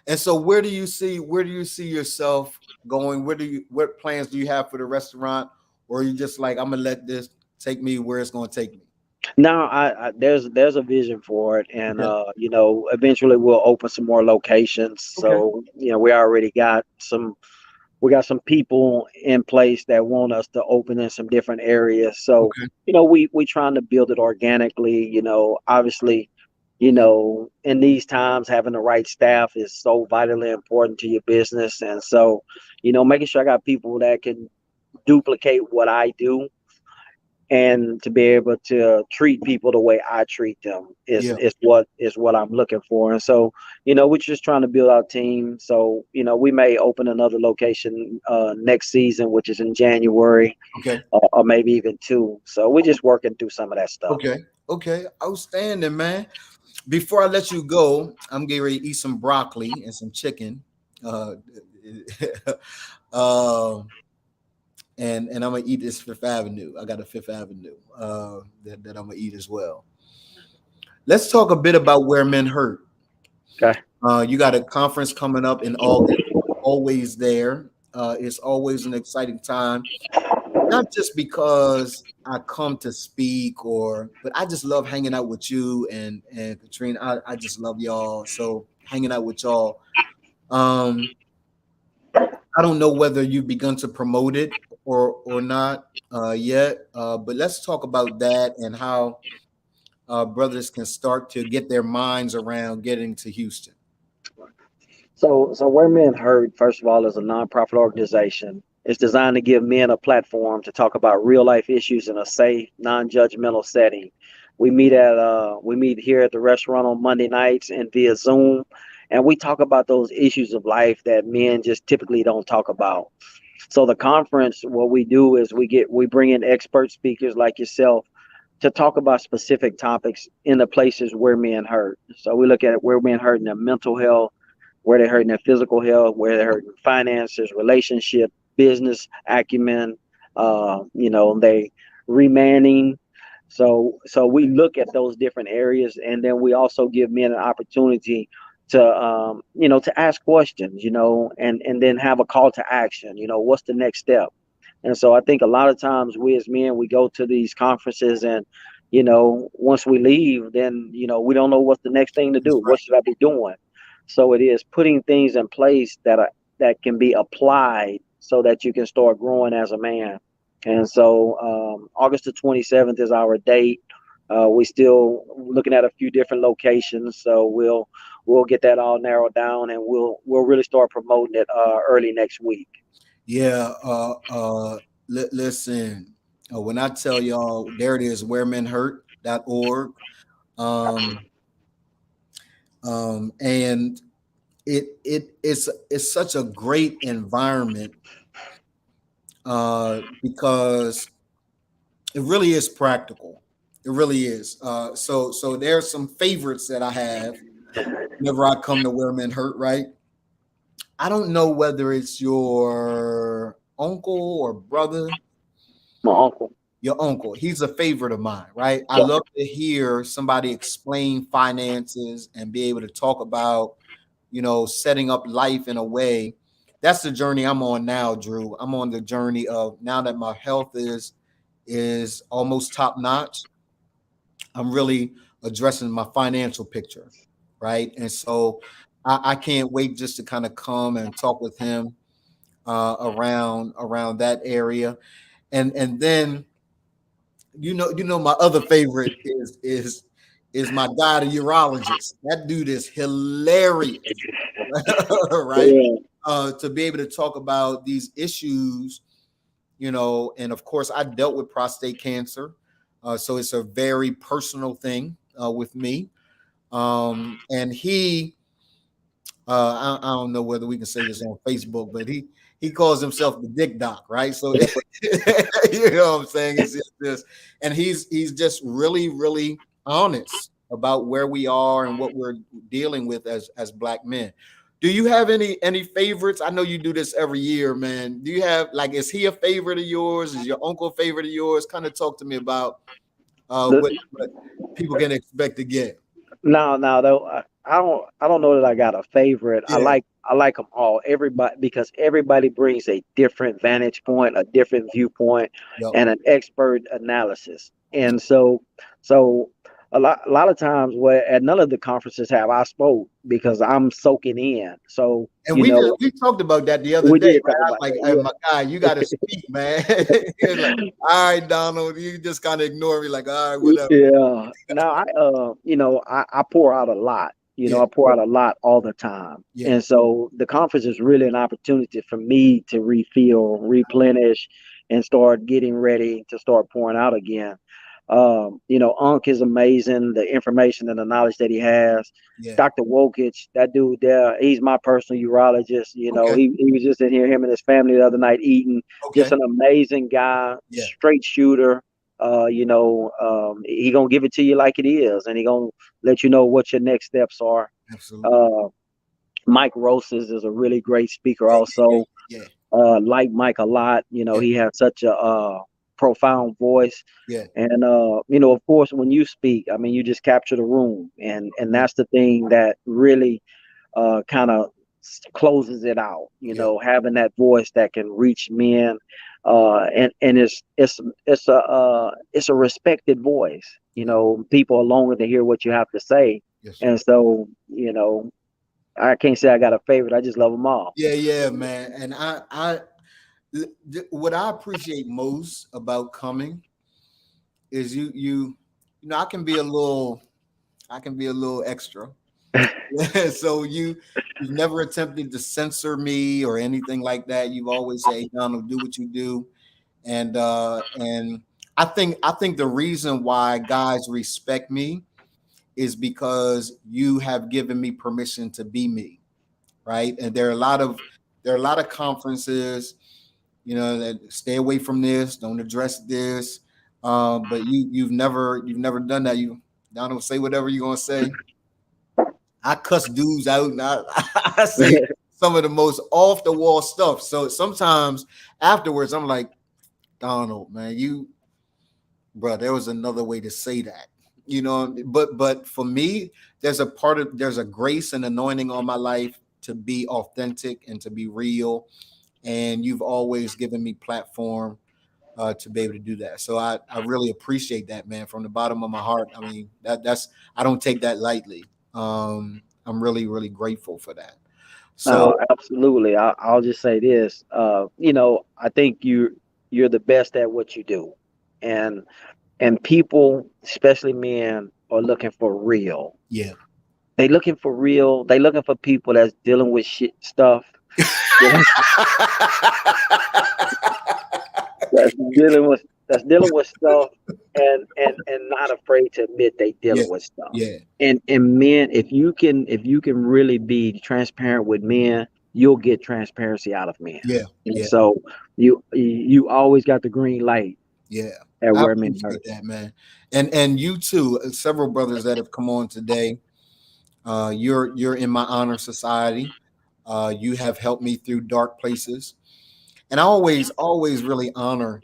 And so where do you see yourself going? What plans do you have for the restaurant? Or are you just like, I'm gonna let this take me where it's gonna take me? Now, there's a vision for it, and Okay. you know, eventually we'll open some more locations. Okay. So, you know, we got some people in place that want us to open in some different areas. So, Okay. you know, we trying to build it organically. You know, obviously, you know, in these times, having the right staff is so vitally important to your business, and so, you know, making sure I got people that can duplicate what I do and to be able to treat people the way I treat them Yeah. is what I'm looking for. And so, you know, we're just trying to build our team. So, you know, we may open another location next season, which is in January, Okay. or maybe even two. So we're just working through some of that stuff. Okay. Okay. Outstanding, man. Before I let you go, I'm getting ready to eat some broccoli and some chicken. Uh, um, and I'm gonna eat this Fifth Avenue. I got a Fifth Avenue that I'm gonna eat as well. Let's talk a bit about Where Men Hurt. Okay. You got a conference coming up in August. Always there. It's always an exciting time, not just because I come to speak but I just love hanging out with you and Katrina. I just love y'all. So hanging out with y'all. Um, I don't know whether you've begun to promote it or not yet, but let's talk about that and how brothers can start to get their minds around getting to Houston. So Where Men Hurt, first of all, is a nonprofit organization. It's designed to give men a platform to talk about real life issues in a safe, non-judgmental setting. We meet here at the restaurant on Monday nights and via Zoom, and we talk about those issues of life that men just typically don't talk about. So the conference, what we do is we bring in expert speakers like yourself to talk about specific topics in the places where men hurt. So we look at where men hurt in their mental health, where they're hurting their physical health, where they're hurting finances, relationship, business acumen. You know, they remanding. So we look at those different areas, and then we also give men an opportunity to you know, to ask questions, you know, and then have a call to action. You know, what's the next step? And so I think a lot of times we as men, we go to these conferences and, you know, once we leave, then, you know, we don't know what's the next thing to do. That's right. What should I be doing? So it is putting things in place that can be applied so that you can start growing as a man. And so August the 27th is our date. We still looking at a few different locations, so we'll get that all narrowed down, and we'll really start promoting it early next week. Yeah. Listen, when I tell y'all, there it is, wheremenhurt.org. Um, and it's such a great environment because it really is practical. It really is. So there's some favorites that I have whenever I come to Where Men Hurt, right? I don't know whether it's your uncle or brother. My uncle. Your uncle, he's a favorite of mine, right? I Yeah. love to hear somebody explain finances and be able to talk about, setting up life in a way. That's the journey I'm on now, Drew. I'm on the journey of, now that my health is almost top notch, I'm really addressing my financial picture, right? And so I can't wait just to kind of come and talk with him around that area, and then my other favorite is my guy, the urologist. That dude is hilarious, right? Yeah. To be able to talk about these issues, and of course, I dealt with prostate cancer, so it's a very personal thing with me. And he, I don't know whether we can say this on Facebook, but he calls himself the Dick Doc, right? So you know what I'm saying? It's just this, and he's just really, really honest about where we are and what we're dealing with as black men. Do you have any favorites? I know you do this every year, man. Do you have, like, is he a favorite of yours? Is your uncle a favorite of yours? Kind of talk to me about what people can expect to get. No, though I don't know that I got a favorite. Yeah. I like them all. Everybody, because everybody brings a different vantage point, a different viewpoint, Yep. and an expert analysis. And so a lot of times where at none of the conferences have I spoke because I'm soaking in. So And you know we talked about that the other we day, did right? talk I was about like, hey, that. my guy, you got to speak, man. You're like, all right, Donald, you just kind of ignore me, like, all right, whatever. Yeah. No, you know, I pour out a lot. You know, Yeah, I pour out a lot all the time. yeah, And so the conference is really an opportunity for me to refill, replenish, and start getting ready to start pouring out again. You know, Unc is amazing, the information and the knowledge that he has. yeah. Dr. Wokich, that dude there, he's my personal urologist. You know, Okay, he was just in here, him and his family the other night eating. Just okay. an amazing guy, Yeah, straight shooter. You know, he gonna give it to you like it is, and he gonna let you know what your next steps are. absolutely. Uh, Mike Roses is a really great speaker, Yeah, yeah, also. yeah, Like Mike a lot. You know, yeah, he has such a profound voice, yeah, and you know, of course, when you speak, I mean, you just capture the room, and yeah, that's the thing that really kind of closes it out. You yeah, know, having that voice that can reach men, and it's a respected voice. You yeah. know, people are longing to hear what you have to say, Yes, sir. and so you know, I can't say I got a favorite. I just love them all. Yeah, yeah, man. And what I appreciate most about coming is you know, I can be a little extra. So you've never attempted to censor me or anything like that. You've always said, hey, Donald, do what you do. And I think the reason why guys respect me is because you have given me permission to be me, right? And there are a lot of conferences, you know, that stay away from this, don't address this. But you've never done that. You Donald, say whatever you're gonna say. I cuss dudes out, and I say some of the most off the wall stuff. So sometimes afterwards, I'm like, Donald, man, bro, there was another way to say that, you know. But for me, there's a grace and anointing on my life to be authentic and to be real. And you've always given me platform to be able to do that. So I really appreciate that, man, from the bottom of my heart. I mean, that's I don't take that lightly. I'm really, really grateful for that. No, So absolutely. I'll just say this. You know, I think you're the best at what you do, and people, especially men, are looking for real. yeah. They looking for real. They looking for people that's dealing with shit stuff. That's dealing with stuff, and not afraid to admit they Yeah, dealing with stuff. yeah, And men, if you can really be transparent with men, you'll get transparency out of men. yeah, And yeah, so you always got the green light yeah. at I where men appreciate hurt. that, man. And you too, several brothers that have come on today. You're in my honor society. You have helped me through dark places. And I always really honor,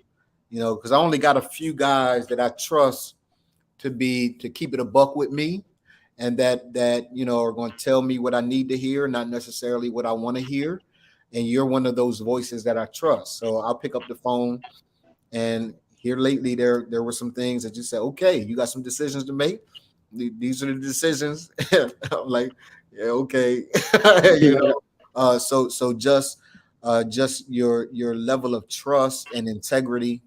you know, because I only got a few guys that I trust to keep it a buck with me, and that you know are going to tell me what I need to hear, not necessarily what I want to hear. And you're one of those voices that I trust. So I'll pick up the phone. And here lately, there were some things that you said, okay, you got some decisions to make. These are the decisions. I'm like, yeah, okay, you know. So just your level of trust and integrity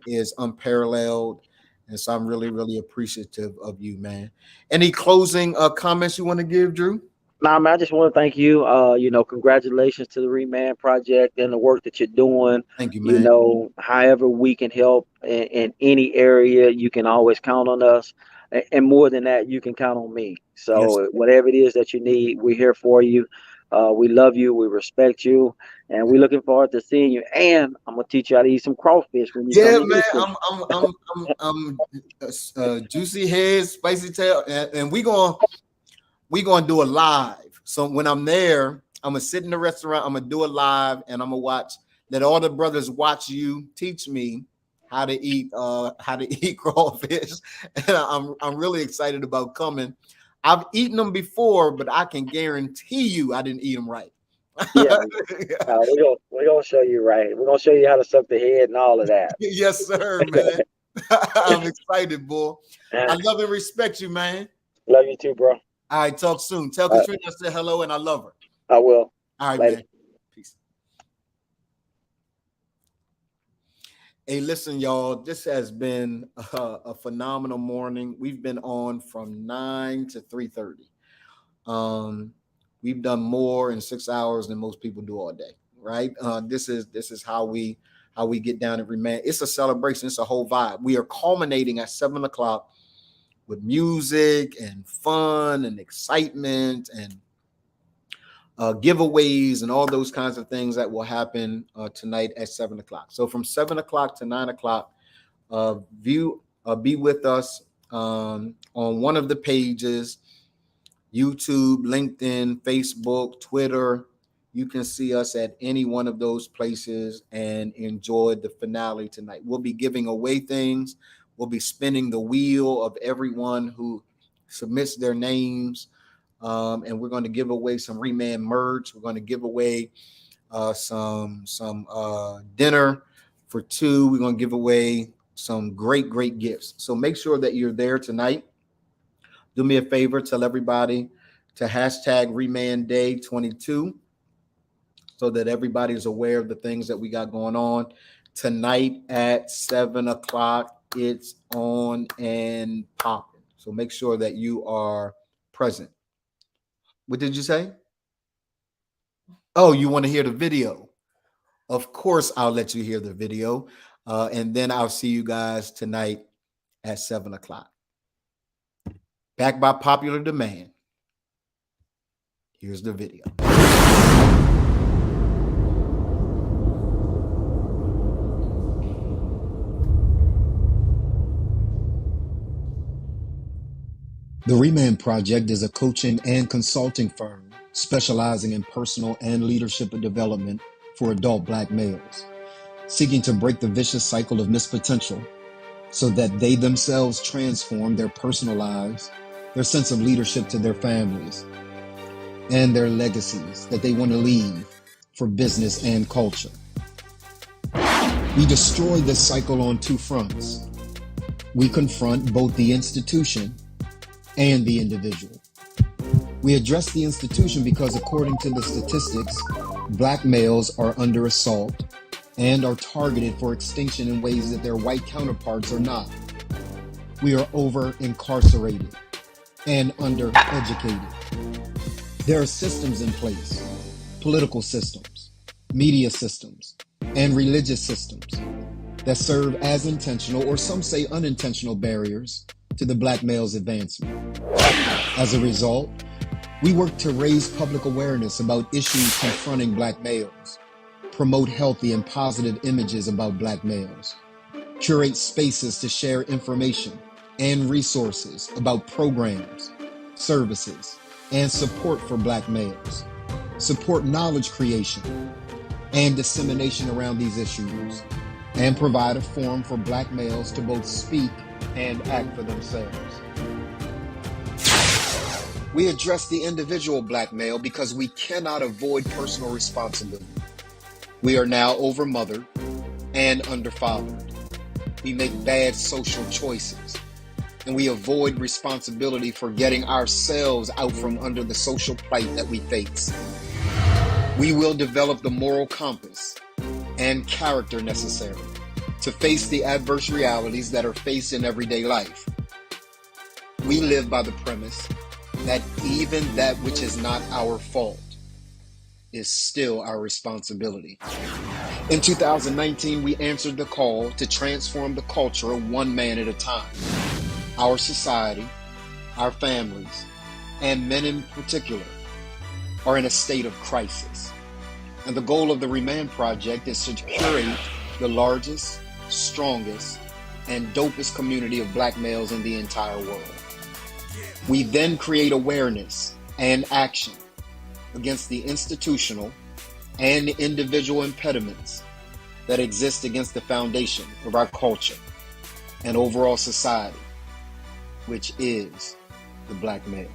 is unparalleled, and so I'm really really appreciative of you, man. Any closing comments you want to give, Drew? Nah, man, I just want to thank you. You know, congratulations to the Remand Project and the work that you're doing. Thank you, You man. know, however we can help in any area, you can always count on us. And more than that, you can count on me. Yes. So whatever it is that you need, we're here for you. We love you. We respect you. And we're looking forward to seeing you. And I'm going to teach you how to eat some crawfish when you come Yeah, to man. Houston. I'm juicy head, spicy tail, and we gonna do a live. So when I'm there, I'm gonna sit in the restaurant, I'm gonna do it live, and I'm gonna let all the brothers watch you teach me how to eat crawfish. And I'm really excited about coming. I've eaten them before, but I can guarantee you I didn't eat them right. Yeah, we're gonna show you right. We're gonna show you how to suck the head and all of that. Yes, sir, man. I'm excited, boy. I love and respect you, man. Love you too, bro. All right, talk soon. Tell Katrina I said hello and I love her. I will. All right, Later. man. Peace. Hey, listen, y'all. This has been a phenomenal morning. We've been on from 9 to 3:30. We've done more in 6 hours than most people do all day, right? This is how we get down and Remand. It's a celebration. It's a whole vibe. We are culminating at 7 o'clock with music and fun and excitement and giveaways and all those kinds of things that will happen tonight at 7 o'clock. So from 7 o'clock to 9 o'clock, be with us on one of the pages, YouTube, LinkedIn, Facebook, Twitter. You can see us at any one of those places and enjoy the finale tonight. We'll be giving away things. We'll be spinning the wheel of everyone who submits their names. And we're going to give away some Reman merch. We're going to give away some dinner for two. We're going to give away some great gifts. So make sure that you're there tonight. Do me a favor, tell everybody to hashtag Remand Day 22 so that everybody's aware of the things that we got going on. Tonight at 7 o'clock, it's on and popping. So make sure that you are present. What did you say? Oh, you want to hear the video? Of course, I'll let you hear the video. And then I'll see you guys tonight at 7 o'clock. Back by popular demand. Here's the video. The Remand Project is a coaching and consulting firm specializing in personal and leadership development for adult Black males, seeking to break the vicious cycle of mispotential so that they themselves transform their personal lives, their sense of leadership to their families, and their legacies that they want to leave for business and culture. We destroy this cycle on two fronts. We confront both the institution and the individual. We address the institution because, according to the statistics, Black males are under assault and are targeted for extinction in ways that their white counterparts are not. We are over-incarcerated and under-educated. There are systems in place, political systems, media systems, and religious systems that serve as intentional, or some say unintentional, barriers to the Black male's advancement. As a result, we work to raise public awareness about issues confronting Black males, promote healthy and positive images about Black males, curate spaces to share information and resources about programs, services, and support for Black males, support knowledge creation and dissemination around these issues, and provide a forum for Black males to both speak and act for themselves. We address the individual Black male because we cannot avoid personal responsibility. We are now overmothered and underfathered. We make bad social choices, and we avoid responsibility for getting ourselves out from under the social plight that we face. We will develop the moral compass and character necessary to face the adverse realities that are faced in everyday life. We live by the premise that even that which is not our fault is still our responsibility. In 2019, we answered the call to transform the culture one man at a time. Our society, our families, and men in particular are in a state of crisis. And the goal of the Remand Project is to curate the largest, strongest, and dopest community of Black males in the entire world. We then create awareness and action against the institutional and individual impediments that exist against the foundation of our culture and overall society, which is the black male.